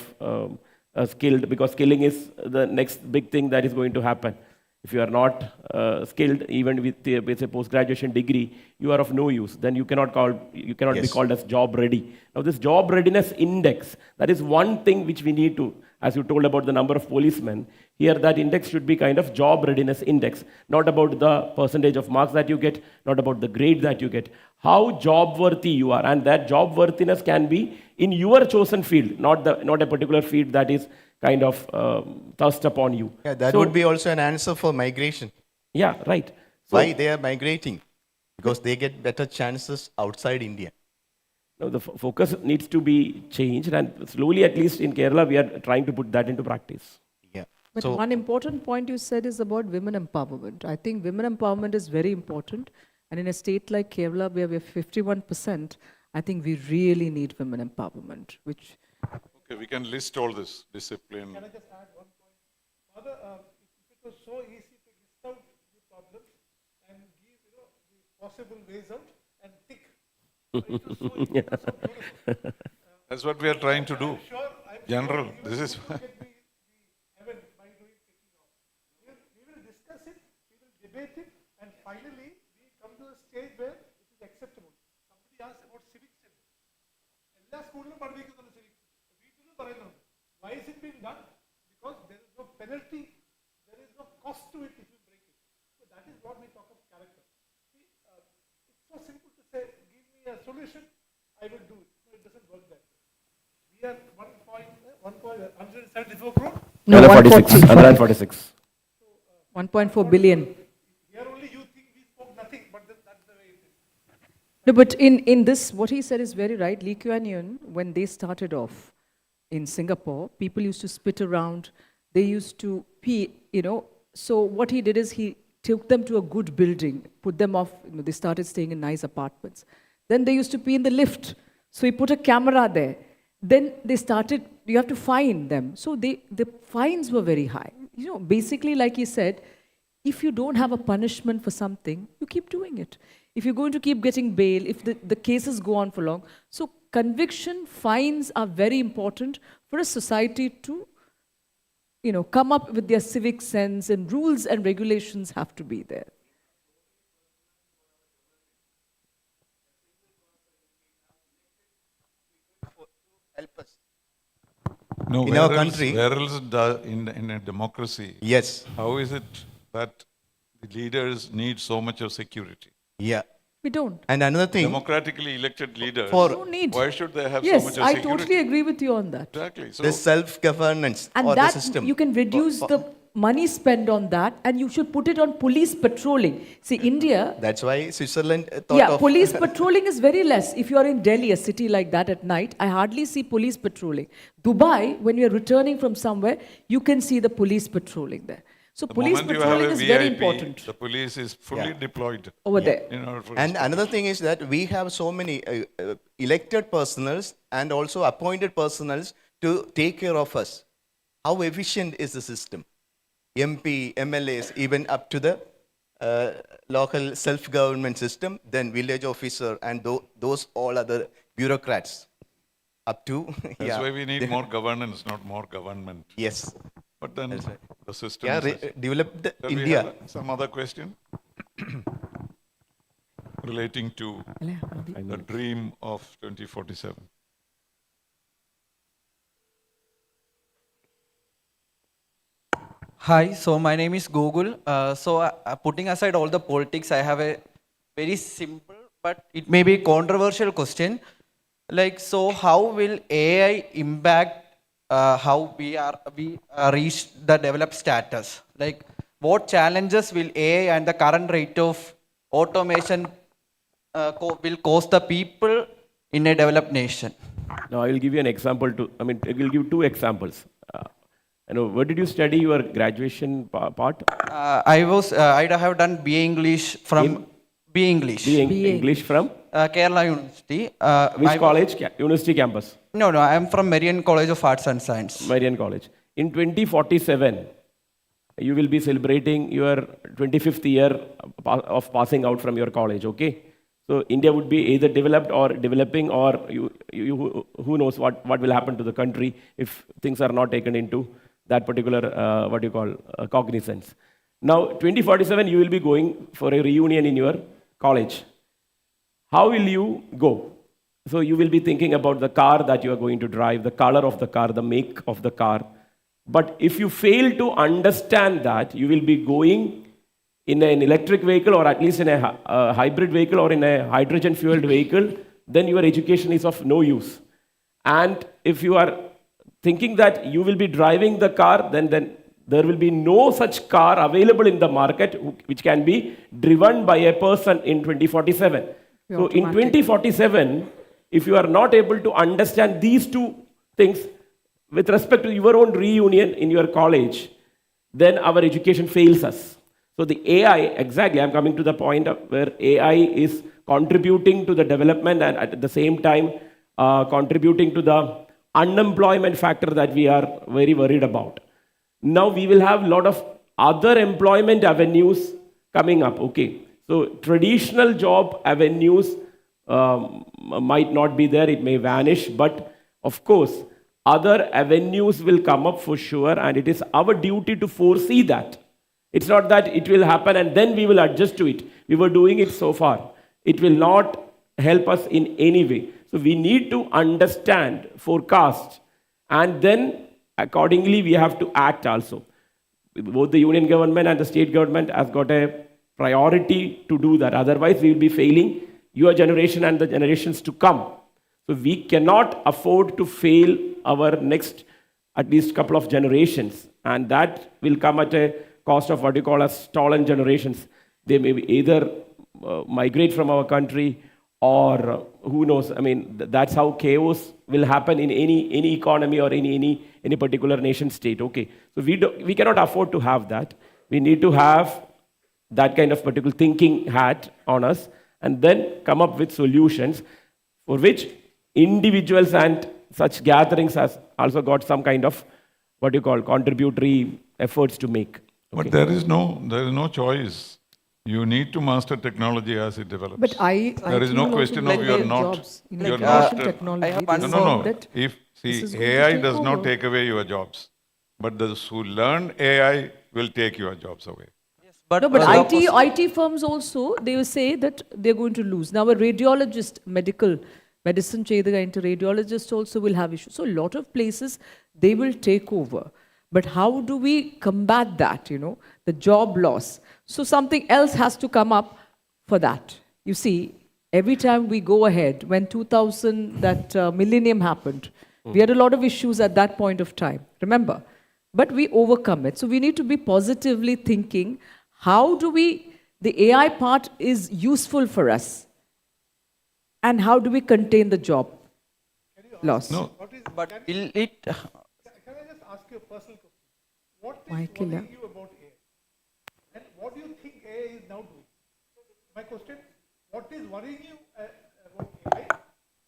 skilled, because skilling is the next big thing that is going to happen. If you are not skilled, even with a post-graduation degree, you are of no use. Then you cannot be Yes. called as job ready. Now, this job readiness index, that is one thing which we need to, as you told about the number of policemen, here that index should be kind of job readiness index, not about the percentage of marks that you get, not about the grade that you get, how job worthy you are, and that job worthiness can be in your chosen field, not a particular field that is kind of thrust upon you. yeah, that So- would be also an answer for migration. Yeah, right. So, Why they are migrating? Because they get better chances outside India. no, the focus needs to be changed, and slowly, at least in Kerala, we are trying to put that into practice. Yeah. But So, one important point you said is about women empowerment. I think women empowerment is very important. And in a state like Kerala, where we have 51%, I think we really need women empowerment, which Okay, we can list all this discipline. Can I just add one point? Father, if it was so easy to list out the problems and give the possible ways out and tick. It was so easy, it was so beautiful. That's what we are trying to do. I'm General, sure this is. you will get the heaven by doing ticking off. We will discuss it, we will debate it, and finally we come to a stage where it is acceptable. Somebody asked about civic sense. എല്ലാ സ്കൂളിലും പഠിപ്പിക്കുന്നുണ്ട് civic sense. വീട്ടിലും പറയുന്നുണ്ട്. Why is it being done? Because there is no penalty, there is no cost to it if you break it. So that is what we talk of character. See, it's so simple to say, give me a solution, I will do it. No, it doesn't work that way. We are 174 crore. no, 146. 140, 146. 1.4 billion. Here only you think we spoke nothing, but that's the way it is. No, but in this, what he said is very right. Lee Kuan Yew, when they started off in Singapore, people used to spit around. They used to pee, So what he did is he took them to a good building, put them off. They started staying in nice apartments. Then they used to pee in the lift. So he put a camera there. Then they started, you have to fine them. So the fines were very high. Basically, like he said, if you don't have a punishment for something, you keep doing it. If you're going to keep getting bail, if the cases go on for long. So conviction, fines are very important for a society to, come up with their civic sense, and rules and regulations have to be there. help us. No, In where our else- country- Where else in a democracy, Yes. how is it that the leaders need so much of security? Yeah. We don't. And another thing, Democratically elected leaders, For- Don't need. why should they have so Yes, much of I security? totally agree with you on that. Exactly. So, the self-governance And or that the system. you can reduce the money spent on that, and you should put it on police patrolling. See, India, That's why Switzerland thought yeah, of... police patrolling is very less. If you are in Delhi, a city like that at night, I hardly see police patrolling. Dubai, when you are returning from somewhere, you can see the police patrolling there. So the police moment you have patrolling a is very VIP, important the police is fully Yeah. deployed over there. in order for And another thing is that we have so many elected personals and also appointed personals to take care of us. How efficient is the system? MP, MLAs, even up to the local self-government system, then village officer, and those all other bureaucrats. Up to That's why we need more governance, not more government. Yes. But then That's right. the system Yeah, is such. developed Shall we India. have some other question? Relating to the dream of 2047. Hi, so my name is Google. Putting aside all the politics, I have a very simple but it may be controversial question. Like, so how will AI impact how we reach the developed status? Like, what challenges will AI and the current rate of automation will cause the people in a developed nation? Now, I will give you an example I will give two examples. Where did you study your graduation part? I have done BA English from BA English. English from? Kerala University. Which college? University campus? No, I am from Marian College of Arts and Science. Marian College. In 2047, you will be celebrating your 25th year of passing out from your college, okay? So India would be either developed or developing, or who knows what will happen to the country if things are not taken into that particular, cognizance. Now, 2047, you will be going for a reunion in your college. How will you go? So you will be thinking about the car that you are going to drive, the color of the car, the make of the car. But if you fail to understand that, you will be going in an electric vehicle, or at least in a hybrid vehicle, or in a hydrogen fueled vehicle, then your education is of no use. And if you are thinking that you will be driving the car, then there will be no such car available in the market which can be driven by a person in 2047. So in 2047, if you are not able to understand these two things with respect to your own reunion in your college, then our education fails us. So the AI, exactly, I'm coming to the point where AI is contributing to the development and at the same time contributing to the unemployment factor that we are very worried about. Now we will have a lot of other employment avenues coming up, okay? So traditional job avenues might not be there, it may vanish, but of course, other avenues will come up for sure, and it is our duty to foresee that. It's not that it will happen and then we will adjust to it. We were doing it so far. It will not help us in any way. So we need to understand, forecast, and then accordingly we have to act also. Both the union government and the state government has got a priority to do that. Otherwise, we will be failing your generation and the generations to come. So we cannot afford to fail our next at least couple of generations. And that will come at a cost of what you call as stolen generations. They may be either migrate from our country, or who knows. I mean, that's how chaos will happen in any economy or any particular nation state. Okay, so we cannot afford to have that. We need to have that kind of particular thinking hat on us, and then come up with solutions for which individuals and such gatherings has also got some kind of what you call contributory efforts to make. Okay. But there is no choice. You need to master technology as it develops. But there is no question of you're not. Jobs. You're not. Technology. I have one No. That If this is see, going to AI take does not over. take away your jobs, but those who learn AI will take your jobs away. But, No, but IT firms also, they will say that they're going to lose. Now a radiologist, medicine ചെയ്ത് കഴിഞ്ഞിട്ട് radiologist also will have issues. So a lot of places, they will take over. But how do we combat that, the job loss? So something else has to come up for that. You see, every time we go ahead, when 2000, that millennium happened, we had a lot of issues at that point of time, remember? But we overcome it. So we need to be positively thinking, how do the AI part is useful for us? And how do we contain the job loss? No, but will it... Can I just ask you a personal question? What is Michael, worrying you about AI? And what do you think AI is now doing? My question, what is worrying you about AI?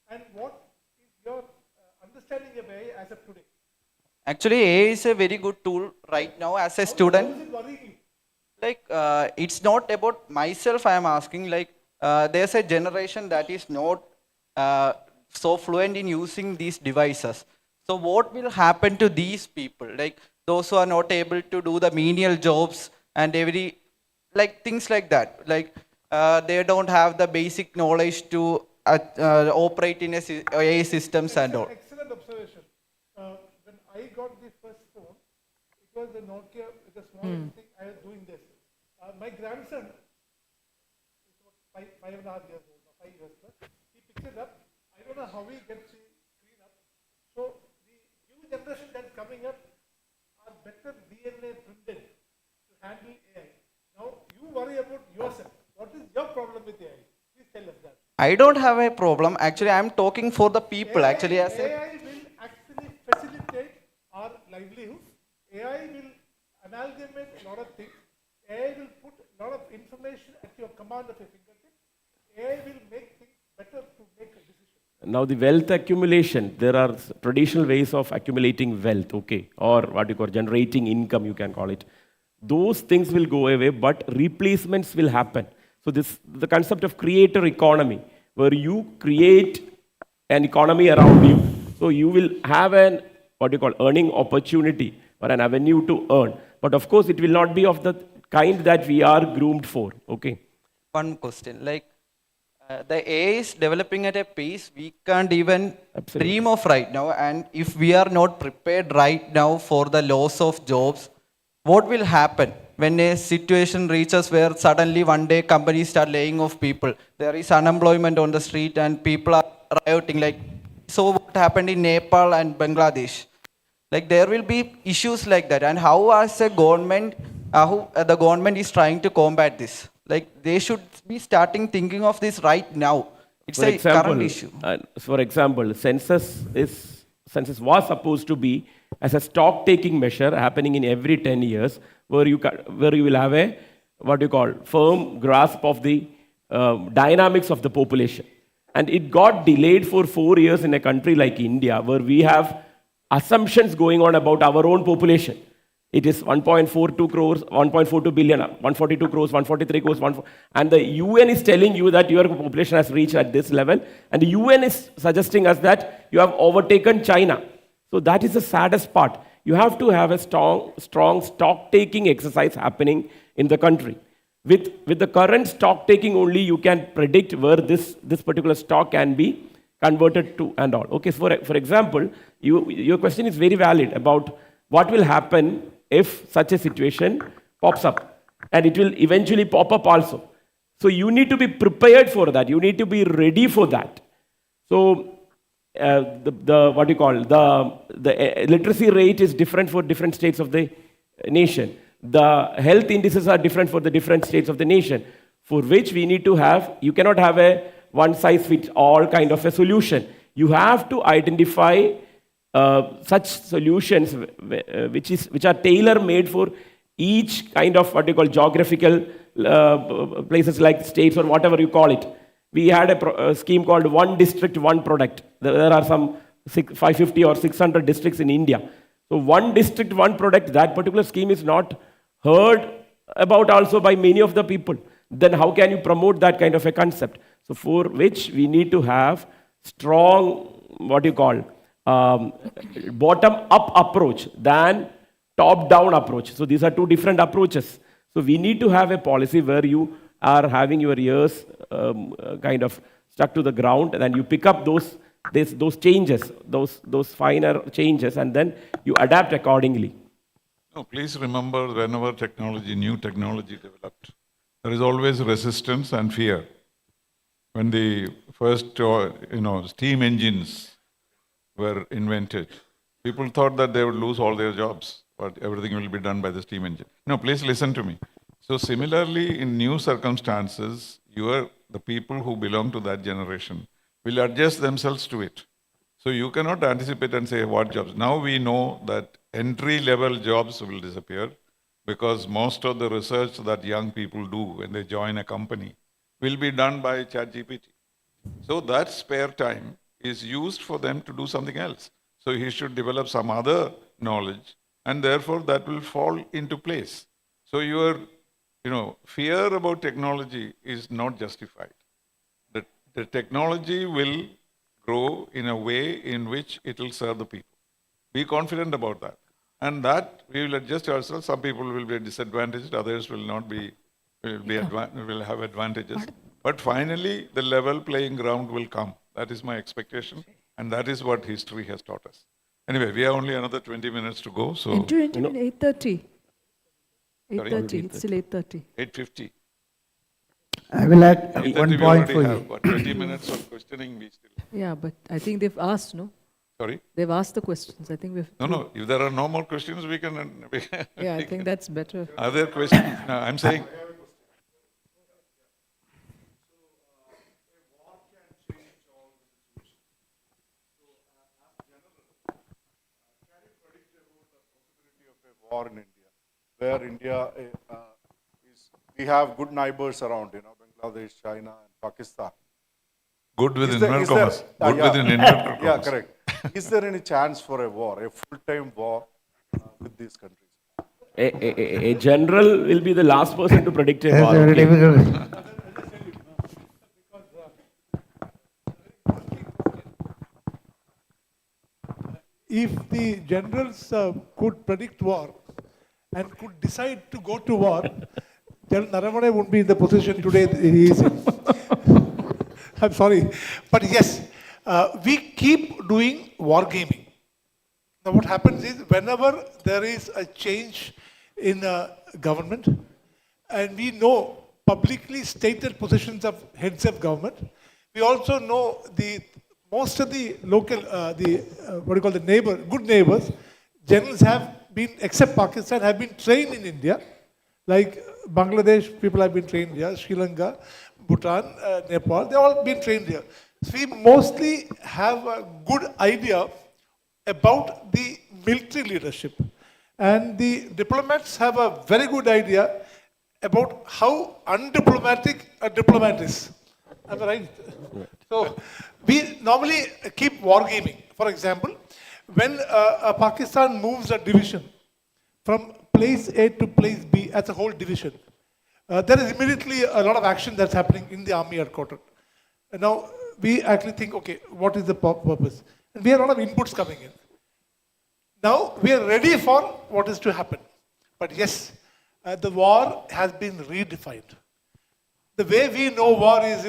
And what is your understanding of AI as of today? Actually, AI is a very good tool right now as a student. How is it worrying you? Like, it's not about myself, I am asking, like, there's a generation that is not so fluent in using these devices. So what will happen to these people? Like, those who are not able to do the menial jobs and like things like that. Like, they don't have the basic knowledge to operate in AI systems and all. Excellent observation. When I got the first phone, it was the Nokia with a small thing. I was doing this. My grandson, is about five and a half years old, 5 years old. He picks it up. I don't know how he gets the screen up. So the new generation that's coming up are better DNA printed to handle AI. Now you worry about yourself. What is your problem with AI? Please tell us that. I don't have a problem. Actually, I'm talking for the people. Actually, as a AI will actually facilitate our livelihood. AI will amalgamate a lot of things. AI will put a lot of information at your command of your fingertips. AI will make things better to make a decision. Now the wealth accumulation, there are traditional ways of accumulating wealth, okay, or what you call generating income, you can call it. Those things will go away, but replacements will happen. So the concept of creator economy, where you create an economy around you. So you will have an, what you call, earning opportunity or an avenue to earn. But of course, it will not be of the kind that we are groomed for, okay. one question, like, the AI is developing at a pace we can't even dream of right now. And if we are not prepared right now for the loss of jobs, what will happen when a situation reaches where suddenly one day companies start laying off people? There is unemployment on the street and people are rioting. Like, so what happened in Nepal and Bangladesh? Like, there will be issues like that. And how as a government, the government is trying to combat this? Like, they should be starting thinking of this right now. It's For a example, current issue. For example, census was supposed to be as a stock-taking measure happening in every 10 years, where you will have a what you call firm grasp of the dynamics of the population. And it got delayed for 4 years in a country like India, where we have assumptions going on about our own population. It is 1.42 crores, 1.42 billion, 142 crores, 143 crores, and the UN is telling you that your population has reached at this level, and the UN is suggesting us that you have overtaken China. So that is the saddest part. You have to have a strong stock-taking exercise happening in the country. With the current stock-taking only, you can predict where this particular stock can be converted to and all. Okay, so for example, your question is very valid about what will happen if such a situation pops up, and it will eventually pop up also. So you need to be prepared for that. You need to be ready for that. So the literacy rate is different for different states of the nation. The health indices are different for the different states of the nation, for which we need to have, you cannot have a one-size-fits-all kind of a solution. You have to identify such solutions which are tailor-made for each kind of what you call geographical places like states or whatever you call it. We had a scheme called One District, One Product. There are some 550 or 600 districts in India. So one district, one product, that particular scheme is not heard about also by many of the people. Then how can you promote that kind of a concept? So for which we need to have strong, what you call, bottom-up approach than top-down approach. So these are two different approaches. So we need to have a policy where you are having your ears kind of stuck to the ground, and then you pick up those changes, those finer changes, and then you adapt accordingly. No, please remember, whenever new technology developed, there is always resistance and fear. When the first, steam engines were invented, people thought that they would lose all their jobs, but everything will be done by the steam engine. No, please listen to me. So similarly, in new circumstances, the people who belong to that generation will adjust themselves to it. So you cannot anticipate and say what jobs. Now we know that entry-level jobs will disappear because most of the research that young people do when they join a company will be done by ChatGPT. So that spare time is used for them to do something else. So he should develop some other knowledge, and therefore that will fall into place. So your fear about technology is not justified. The technology will grow in a way in which it will serve the people. Be confident about that. And that we will adjust ourselves. Some people will be disadvantaged, others will not be, will have advantages. But finally, the level playing ground will come. That is my expectation. And that is what history has taught us. Anyway, we have only another 20 minutes to go. So, Into 8:30. Sorry? 8:30. It's still 8:30. 8:50. I will add 8:30 one we point already for have, you. but 20 minutes of questioning we still. Yeah, but I think they've asked, no? Sorry? They've asked the questions. I think we've. No. If there are no more questions, we can. Yeah, I think that's better. Are there questions? No, I'm saying. War in India, where India we have good neighbors around, Bangladesh, China, and Pakistan. Good with Is there- inverted is there- commas. Good yeah. with inverted commas. Yeah, correct. Is there any chance for a war, a full-time war with these countries? A general will be the last person to predict a That's war. very okay? difficult. If the generals could predict war and could decide to go to war, then Naravane wouldn't be in the position today he is in. I'm sorry. But yes, we keep doing wargaming. Now what happens is whenever there is a change in government, and we know publicly stated positions of heads of government, we also know most of the local, good neighbors, generals have been, except Pakistan, have been trained in India. Like Bangladesh, people have been trained here, Sri Lanka, Bhutan, Nepal, they all been trained here. So we mostly have a good idea about the military leadership. And the diplomats have a very good idea about how undiplomatic a diplomat is. Am I right? So we normally keep wargaming. For example, when Pakistan moves a division from place A to place B as a whole division, there is immediately a lot of action that's happening in the army headquarters. Now, we actually think, okay, what is the purpose? And we have a lot of inputs coming in. Now, we are ready for what is to happen. But yes, the war has been redefined. The way we know war is,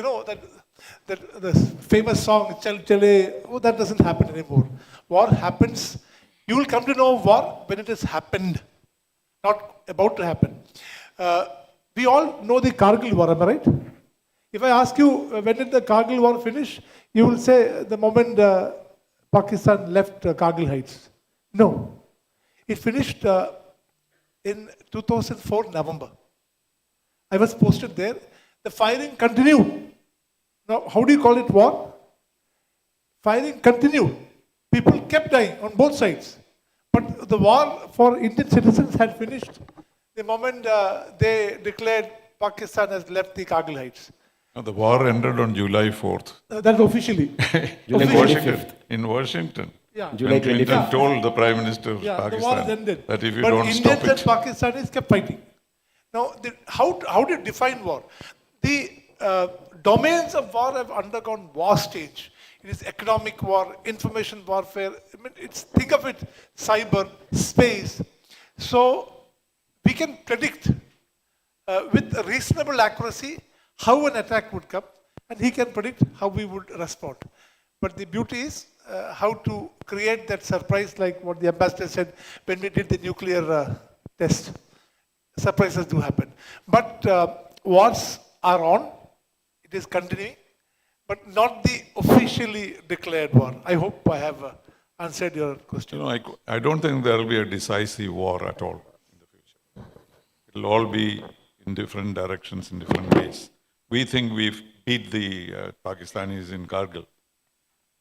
that the famous song, Chal Chale, that doesn't happen anymore. War happens. You will come to know war when it has happened, not about to happen. We all know the Kargil war, am I right? If I ask you, when did the Kargil war finish? You will say the moment Pakistan left Kargil Heights. No. It finished in 2004 November. I was posted there. The firing continued. Now, how do you call it war? Firing continued. People kept dying on both sides. But the war for Indian citizens had finished the moment they declared Pakistan has left the Kargil Heights. No, the war ended on July 4th. That's officially. July In Washington. 25th. In Washington. Yeah. July When Clinton 25th. told the Prime Minister of Yeah, the war has Pakistan ended. that if you but don't Indians stop and it. Pakistanis kept fighting. Now, how do you define war? The domains of war have undergone vast change. It is economic war, information warfare. Think of it, cyber, space. So we can predict with a reasonable accuracy how an attack would come, and he can predict how we would respond. But the beauty is how to create that surprise, like what the ambassador said when we did the nuclear test. Surprises do happen. But wars are on. It is continuing, but not the officially declared war. I hope I have answered your question. I don't think there will be a decisive war at all in the future. It will all be in different directions, in different ways. We think we've beat the Pakistanis in Kargil,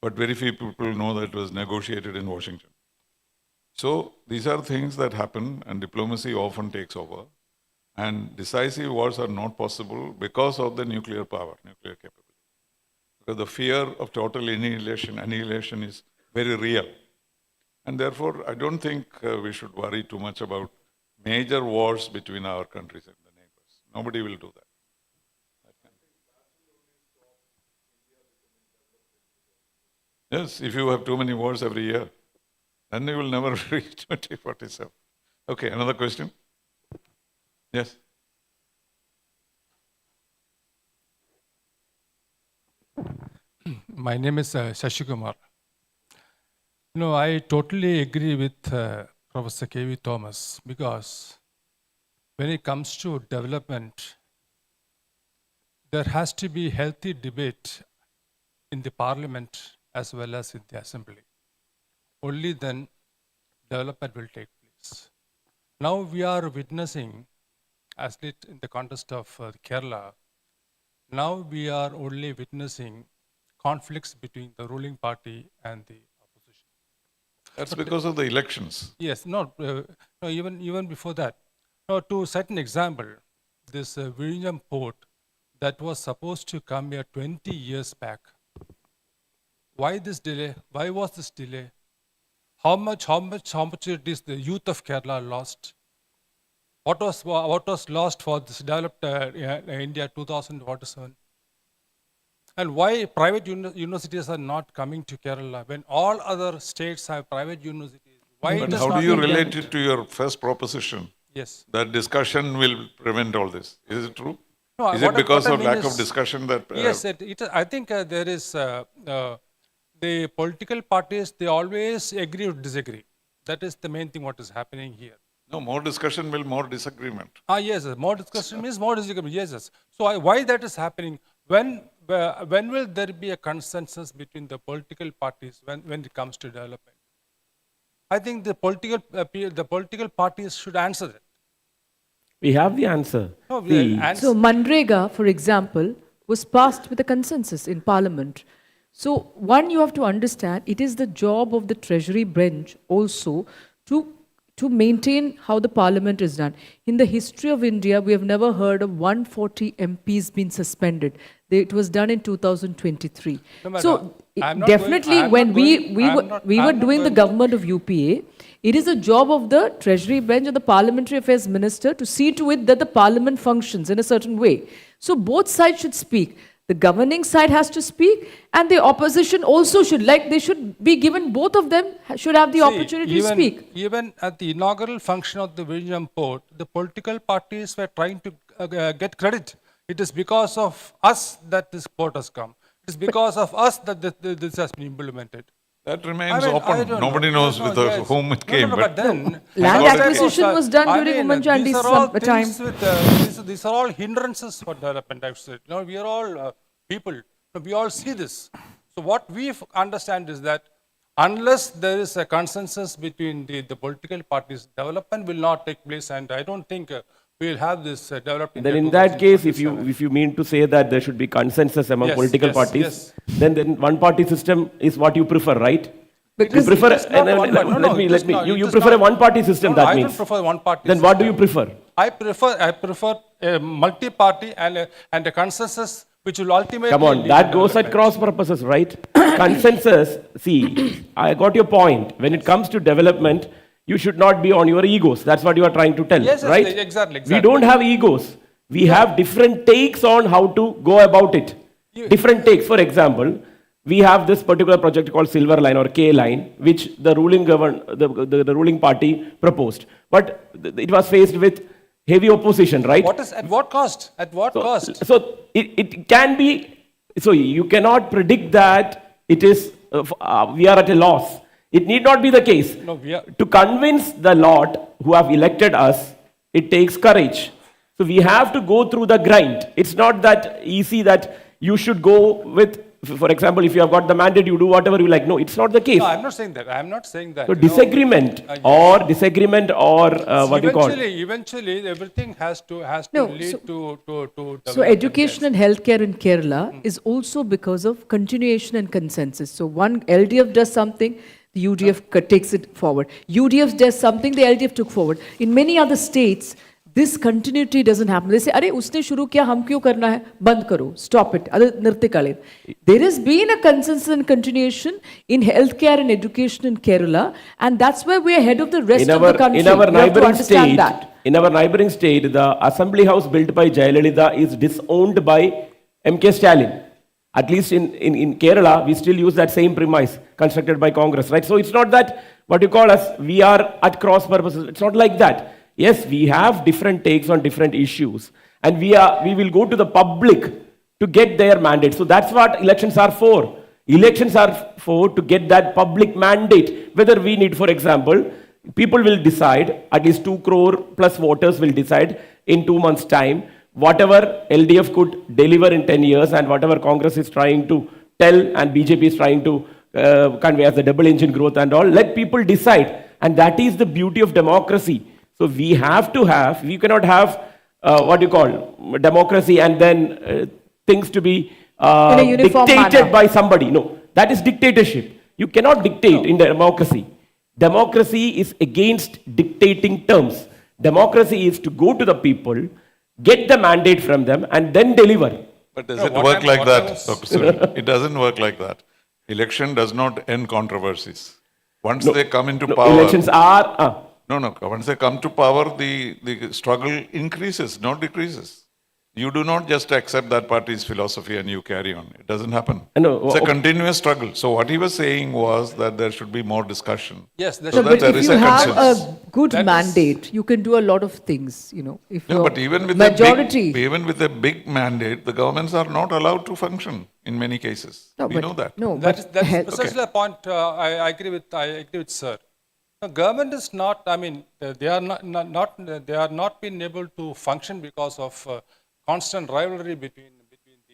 but very few people know that it was negotiated in Washington. So these are things that happen, and diplomacy often takes over. And decisive wars are not possible because of the nuclear power, nuclear capability. Because the fear of total annihilation is very real. And therefore, I don't think we should worry too much about major wars between our countries and the neighbors. Nobody will do that. Yes, if you have too many wars every year, then you will never reach 2047. Okay, another question? Yes. My name is Shashikumar. No, I totally agree with Professor K.V. Thomas, because when it comes to development, there has to be healthy debate in the parliament as well as in the assembly. Only then development will take place. Now we are witnessing, as it in the context of Kerala, now we are only witnessing conflicts between the ruling party and the opposition. That's because of the elections. Yes, no, even before that. No, to set an example, this Vizhinjam port that was supposed to come here 20 years back. Why this delay? Why was this delay? How much opportunities the youth of Kerala lost? What was lost for this developed India 2047? And why private universities are not coming to Kerala when all other states have private universities? Why But it is how not do you being relate done? it to your first proposition? Yes. That discussion will prevent all this. Is it true? No, Is it because what I of mean lack is- of discussion that... Yes, I think there is, the political parties, they always agree or disagree. That is the main thing what is happening here. No, more discussion will more disagreement. Yes, more discussion means more disagreement. Yes. So why that is happening? When will there be a consensus between the political parties when it comes to development? I think the political parties should answer that. We have the answer. No, See, So Manrega, for example, was passed with a consensus in Parliament. So one, you have to understand, it is the job of the Treasury bench also to maintain how the Parliament is done. In the history of India, we have never heard of 140 MPs being suspended. It was done in 2023. No, madam, So I'm not definitely, going- I'm when not we going- we I'm were not- we I'm were not doing the going- government of UPA, it is a job of the Treasury bench and the Parliamentary Affairs Minister to see to it that the Parliament functions in a certain way. So both sides should speak. The governing side has to speak, and the opposition also should. Like, they should be given, both of them should have the See, opportunity to speak. Even at the inaugural function of the Vizhinjam port, the political parties were trying to get credit. It is because of us that this port has come. It is because of us that this has been implemented. That remains I mean, I open. don't Nobody know. knows No, with yes. whom it No, came. but then Land because acquisition was done during Women Chandi's these are all time. things with, these are all hindrances for development, I've said. You know, we are all people. We all see this. So what we understand is that unless there is a consensus between the political parties, development will not take place, and I don't think we will have this developed. then in that case, if you mean to say that there should be consensus among Yes, political yes, parties, yes. then one party system is what you prefer, right? Because you prefer, it is not one party. No, it is not. you It is prefer a not- one party system, No, that I means. don't prefer one party Then what do you system. prefer? I prefer a multi-party and a consensus which will ultimately. Come on, lead that to goes at development. cross purposes, right? Consensus, see, I got your point. When it comes to development, you should not be on your egos. That's what you are trying to tell, Yes, yes, right? exactly. We don't have egos. We have different takes on how to go about it. Different takes. For example, we have this particular project called Silver Line or K Line, which the the ruling party proposed. But it was faced with heavy opposition, right? At what cost? At what cost? So it can be, so you cannot predict that it is, we are at a loss. It need not be the case. No, we are. To convince the lot who have elected us, it takes courage. So we have to go through the grind. It's not that easy that you should go with, for example, if you have got the mandate, you do whatever you like. No, it's not the case. No, I'm not saying that. I'm not saying that. So you know. disagreement Yes. or what you call it? Eventually, everything has to No, lead so- to So development, education and healthcare in Kerala is also because of continuation and consensus. So one LDF does something, the UDF takes it forward. UDF does something, the LDF took forward. In many other states, this continuity doesn't happen. They say, "Arey, usne shuru kiya, hum kyun karna hai? Band karo, stop it." There has been a consensus and continuation in healthcare and education in Kerala, and that's why we are ahead of the rest of the country. In our You have to neighboring understand state, that. in our neighboring state, the assembly house built by Jayalalitha is disowned by MK Stalin. At least in Kerala, we still use that same premise constructed by Congress, right? So it's not that what you call us, we are at cross purposes. It's not like that. Yes, we have different takes on different issues, and we will go to the public to get their mandate. So that's what elections are for. Elections are for to get that public mandate. Whether we need, for example, people will decide, at least 2 crore plus voters will decide in 2 months' time, whatever LDF could deliver in 10 years and whatever Congress is trying to tell and BJP is trying to convey as the double engine growth and all, let people decide. And that is the beauty of democracy. So we cannot have what you call democracy and then things to be dictated by somebody. No, that is dictatorship. You cannot dictate in democracy. Democracy is against dictating terms. Democracy is to go to the people, get the mandate from them, and then deliver. But does it work like that? It doesn't work like that. Election does not end controversies. Once they come into power... Elections are... No. Once they come to power, the struggle increases, not decreases. You do not just accept that party's philosophy and you carry on. It doesn't happen. It's a continuous struggle. So what he was saying was that there should be more discussion. Yes, there So, should but if you have a good mandate, you can do a lot of things, you know. If But even with even with a big mandate, the governments are not allowed to function in many cases. We know that. No, that's precisely the point. I agree with sir. The government is not. I mean, they are not been able to function because of constant rivalry between.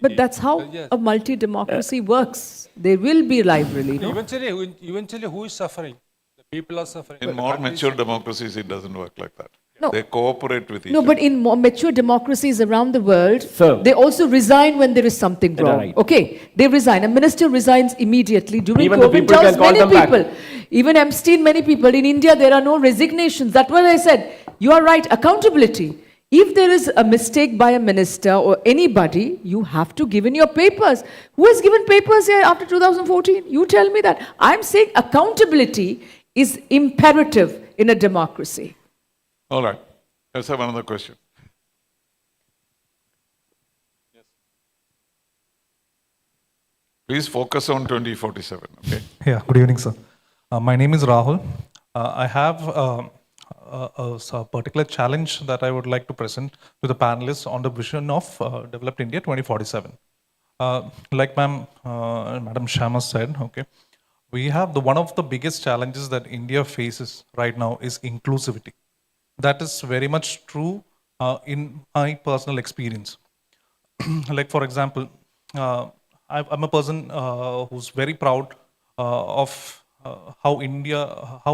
But that's how a multi-democracy works. There will be rivalry. No? Eventually, who is suffering? The people are suffering. In more mature democracies, it doesn't work like that. No. They cooperate with each No, other. but in more mature democracies around the world, they also resign when there is something wrong. Right. Okay, they resign. A minister resigns immediately. During Even the COVID, people tells can call many them back. people, even Epstein, many people. In India, there are no resignations. That's what I said. You are right, accountability. If there is a mistake by a minister or anybody, you have to give in your papers. Who has given papers here after 2014? You tell me that. I'm saying accountability is imperative in a democracy. All right. Let's have another question. Yes. Please focus on 2047, okay? Yeah, good evening, sir. My name is Rahul. I have a particular challenge that I would like to present to the panelists on the vision of Developed India 2047. Like Madam Sharma said, okay, we have one of the biggest challenges that India faces right now is inclusivity. That is very much true in my personal experience. Like, for example, I'm a person who's very proud of how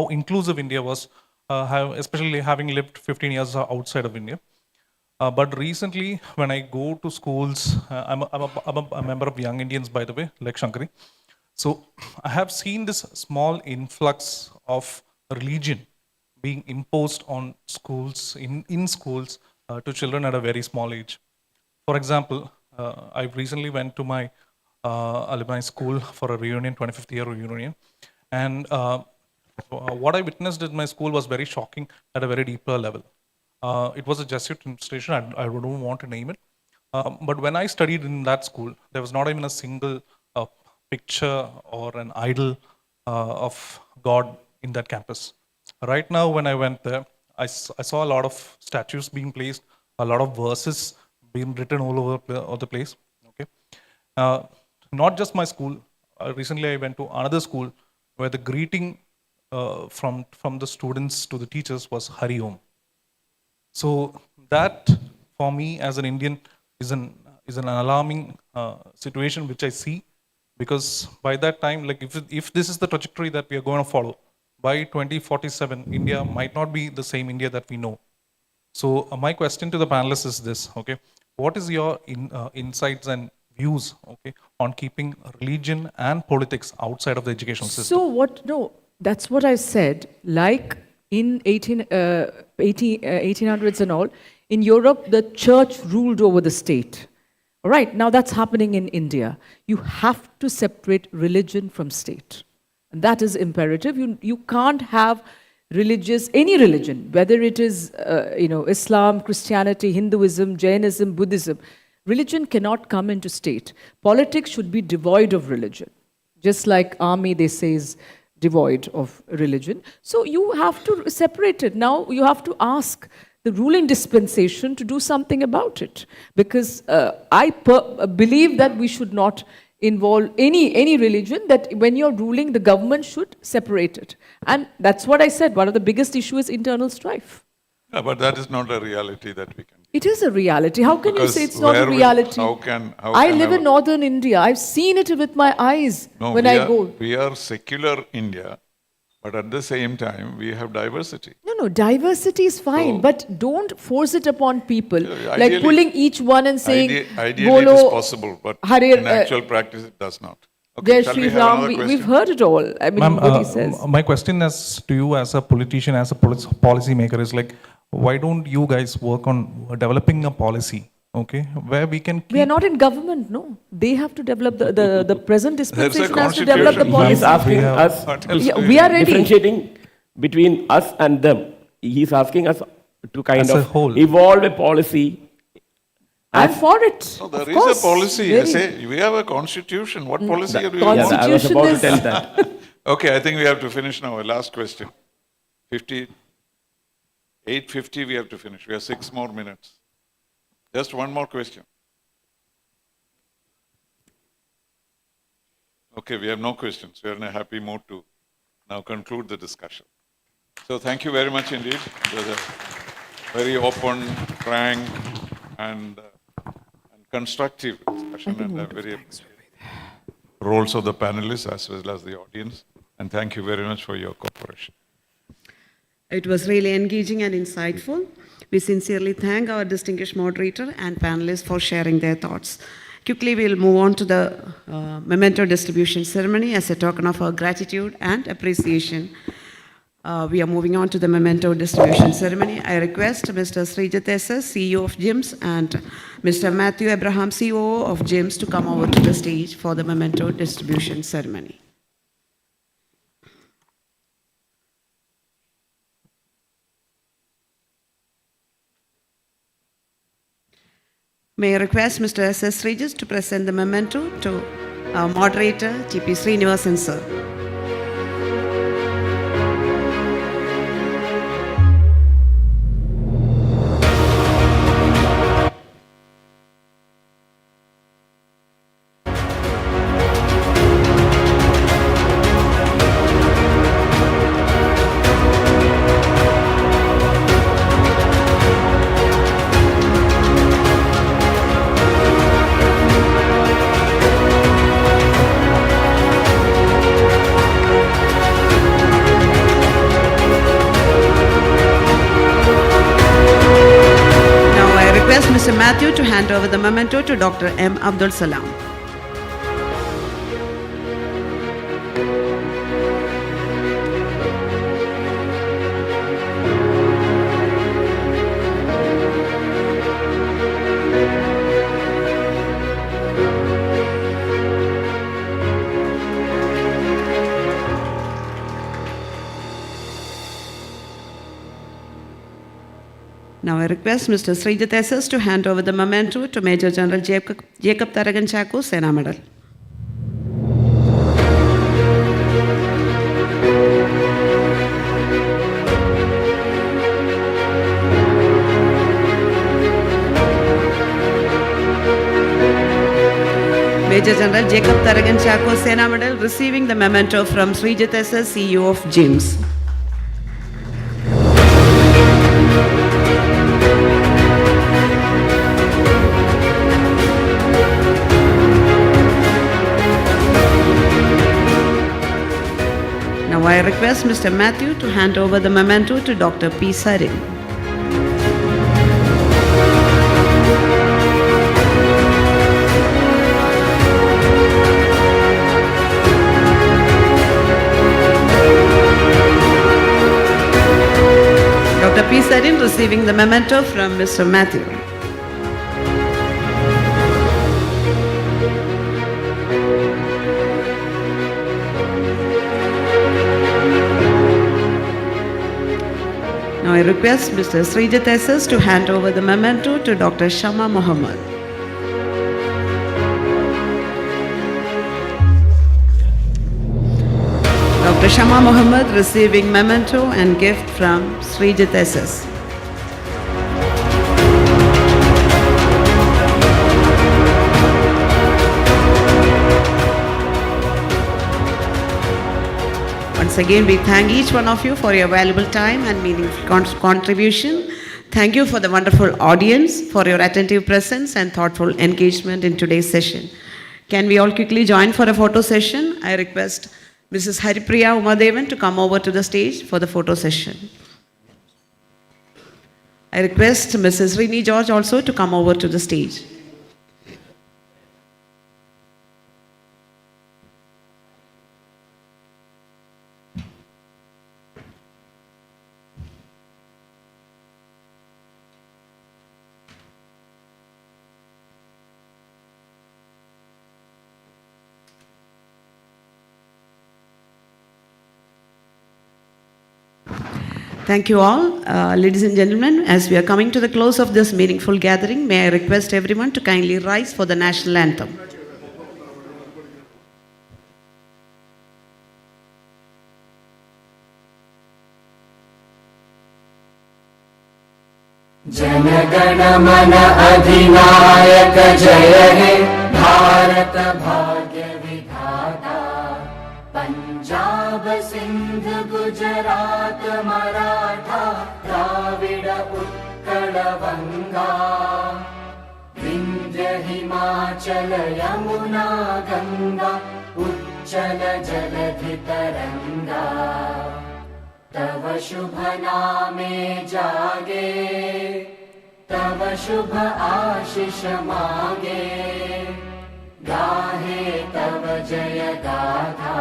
inclusive India was, especially having lived 15 years outside of India. But recently, when I go to schools, I'm a member of Young Indians, by the way, like Shankari. So I have seen this small influx of religion being imposed on schools, in schools, to children at a very small age. For example, I recently went to my alumni school for a reunion, 25th year reunion, and what I witnessed in my school was very shocking at a very deeper level. It was a Jesuit institution, I don't want to name it, but when I studied in that school, there was not even a single picture or an idol of God in that campus. Right now, when I went there, I saw a lot of statues being placed, a lot of verses being written all over the place. Okay, not just my school. Recently, I went to another school where the greeting from the students to the teachers was Hari Om. So that, for me as an Indian, is an alarming situation which I see, because by that time, like if this is the trajectory that we are going to follow, by 2047, India might not be the same India that we know. So my question to the panelists is this, okay? What is your insights and views, okay, on keeping religion and politics outside of the educational system? So that's what I said. Like in 1800s and all, In Europe, the church ruled over the state. All right, now that's happening in India. You have to separate religion from state. And that is imperative. You can't have any religion, whether it is Islam, Christianity, Hinduism, Jainism, Buddhism. Religion cannot come into state. Politics should be devoid of religion. Just like army, they say, is devoid of religion. So you have to separate it. Now you have to ask the ruling dispensation to do something about it. Because I believe that we should not involve any religion, that when you're ruling, the government should separate it. And that's what I said. One of the biggest issues is internal strife. Yeah, but that is not a reality that we can. It is a reality. How can you say it's not a where will- reality? how can I live our- in northern India. I've seen it with my eyes when I go. We are secular India, but at the same time, we have diversity. No, diversity is fine, but don't force it upon people. Like Ideally- pulling each one and saying, Ideally, it is possible, but Hare, in actual practice, it does not. Okay, Jai shall Shri we have Ram. another We've question? heard it all. I mean, Ma'am, what he says. my question is to you as a politician, as a policy maker, is like, why don't you guys work on developing a policy, okay, where we can We are keep... not in government, no. They have to develop the present There's a dispensation has to develop the constitution. He's policy. asking have- us, What else Yeah, do we you are need? ready. differentiating between us and them. He's asking us to kind As a of whole. evolve a policy. I'm for it. No, there of is course. a policy. I Very. say we have a constitution. What policy are we Yeah, I was Constitution about to is- tell that. Okay, I think we have to finish now. Last question. 8:50 we have to finish. We have 6 more minutes. Just one more question. Okay, we have no questions. We are in a happy mood to now conclude the discussion. So thank you very much indeed. It was a very open, frank, and constructive discussion, and I'm very roles of the panelists as well as the audience. And thank you very much for your cooperation. It was really engaging and insightful. We sincerely thank our distinguished moderator and panelists for sharing their thoughts. Quickly, we'll move on to the memento distribution ceremony as a token of our gratitude and appreciation. We are moving on to the memento distribution ceremony. I request Mr. Srijit S.S., CEO of GIIMS, and Mr. Matthew Abraham, COO of GIIMS, to come over to the stage for the memento distribution ceremony. May I request Mr. S.S. Srijit to present the memento to our moderator, T.P. Srinivasan, sir. Now I request Mr. Matthew to hand over the memento to Dr. M. Abdul Salam. Now I request Mr. Srijit S.S. to hand over the memento to Major General Jacob Taragan Chako, Sena Medal. Major General Jacob Taragan Chako, Sena Medal, receiving the memento from Srijit S.S., CEO of GIIMS. Now I request Mr. Matthew to hand over the memento to Dr. P. Sarin. Dr. P. Sarin receiving the memento from Mr. Matthew. Now I request Mr. Srijit SS to hand over the memento to Dr. Shama Muhammad. Dr. Shama Muhammad receiving memento and gift from Srijit SS. Once again, we thank each one of you for your valuable time and meaningful contribution. Thank you for the wonderful audience, for your attentive presence and thoughtful engagement in today's session. Can we all quickly join for a photo session? I request Mrs. Haripriya Umadevan to come over to the stage for the photo session. I request Mrs. Rini George also to come over to the stage. Thank you all. Ladies and gentlemen, as we are coming to the close of this meaningful gathering, may I request everyone to kindly rise for the national anthem. जनगण मन अधिनायक जय हे भारत भाग्य विधाता पंजाब सिंध गुजरात मराठा द्राविड उत्कल बंगा विंध्य हिमाचल यमुना गंगा उच्चल जलधि तरंगा तव शुभ नामे जागे तव शुभ आशीष मागे गाहे तव जय गाथा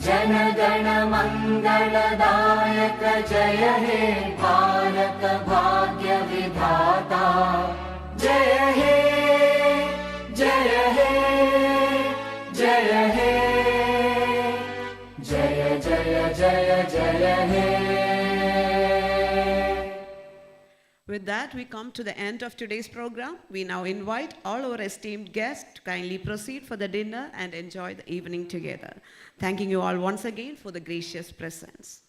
जन गण मंगलदायक जय हे भारत भाग्य विधाता जय हे जय हे जय हे जय जय जय जय हे. With that, we come to the end of today's program. We now invite all our esteemed guests to kindly proceed for the dinner and enjoy the evening together. Thanking you all once again for the gracious presence.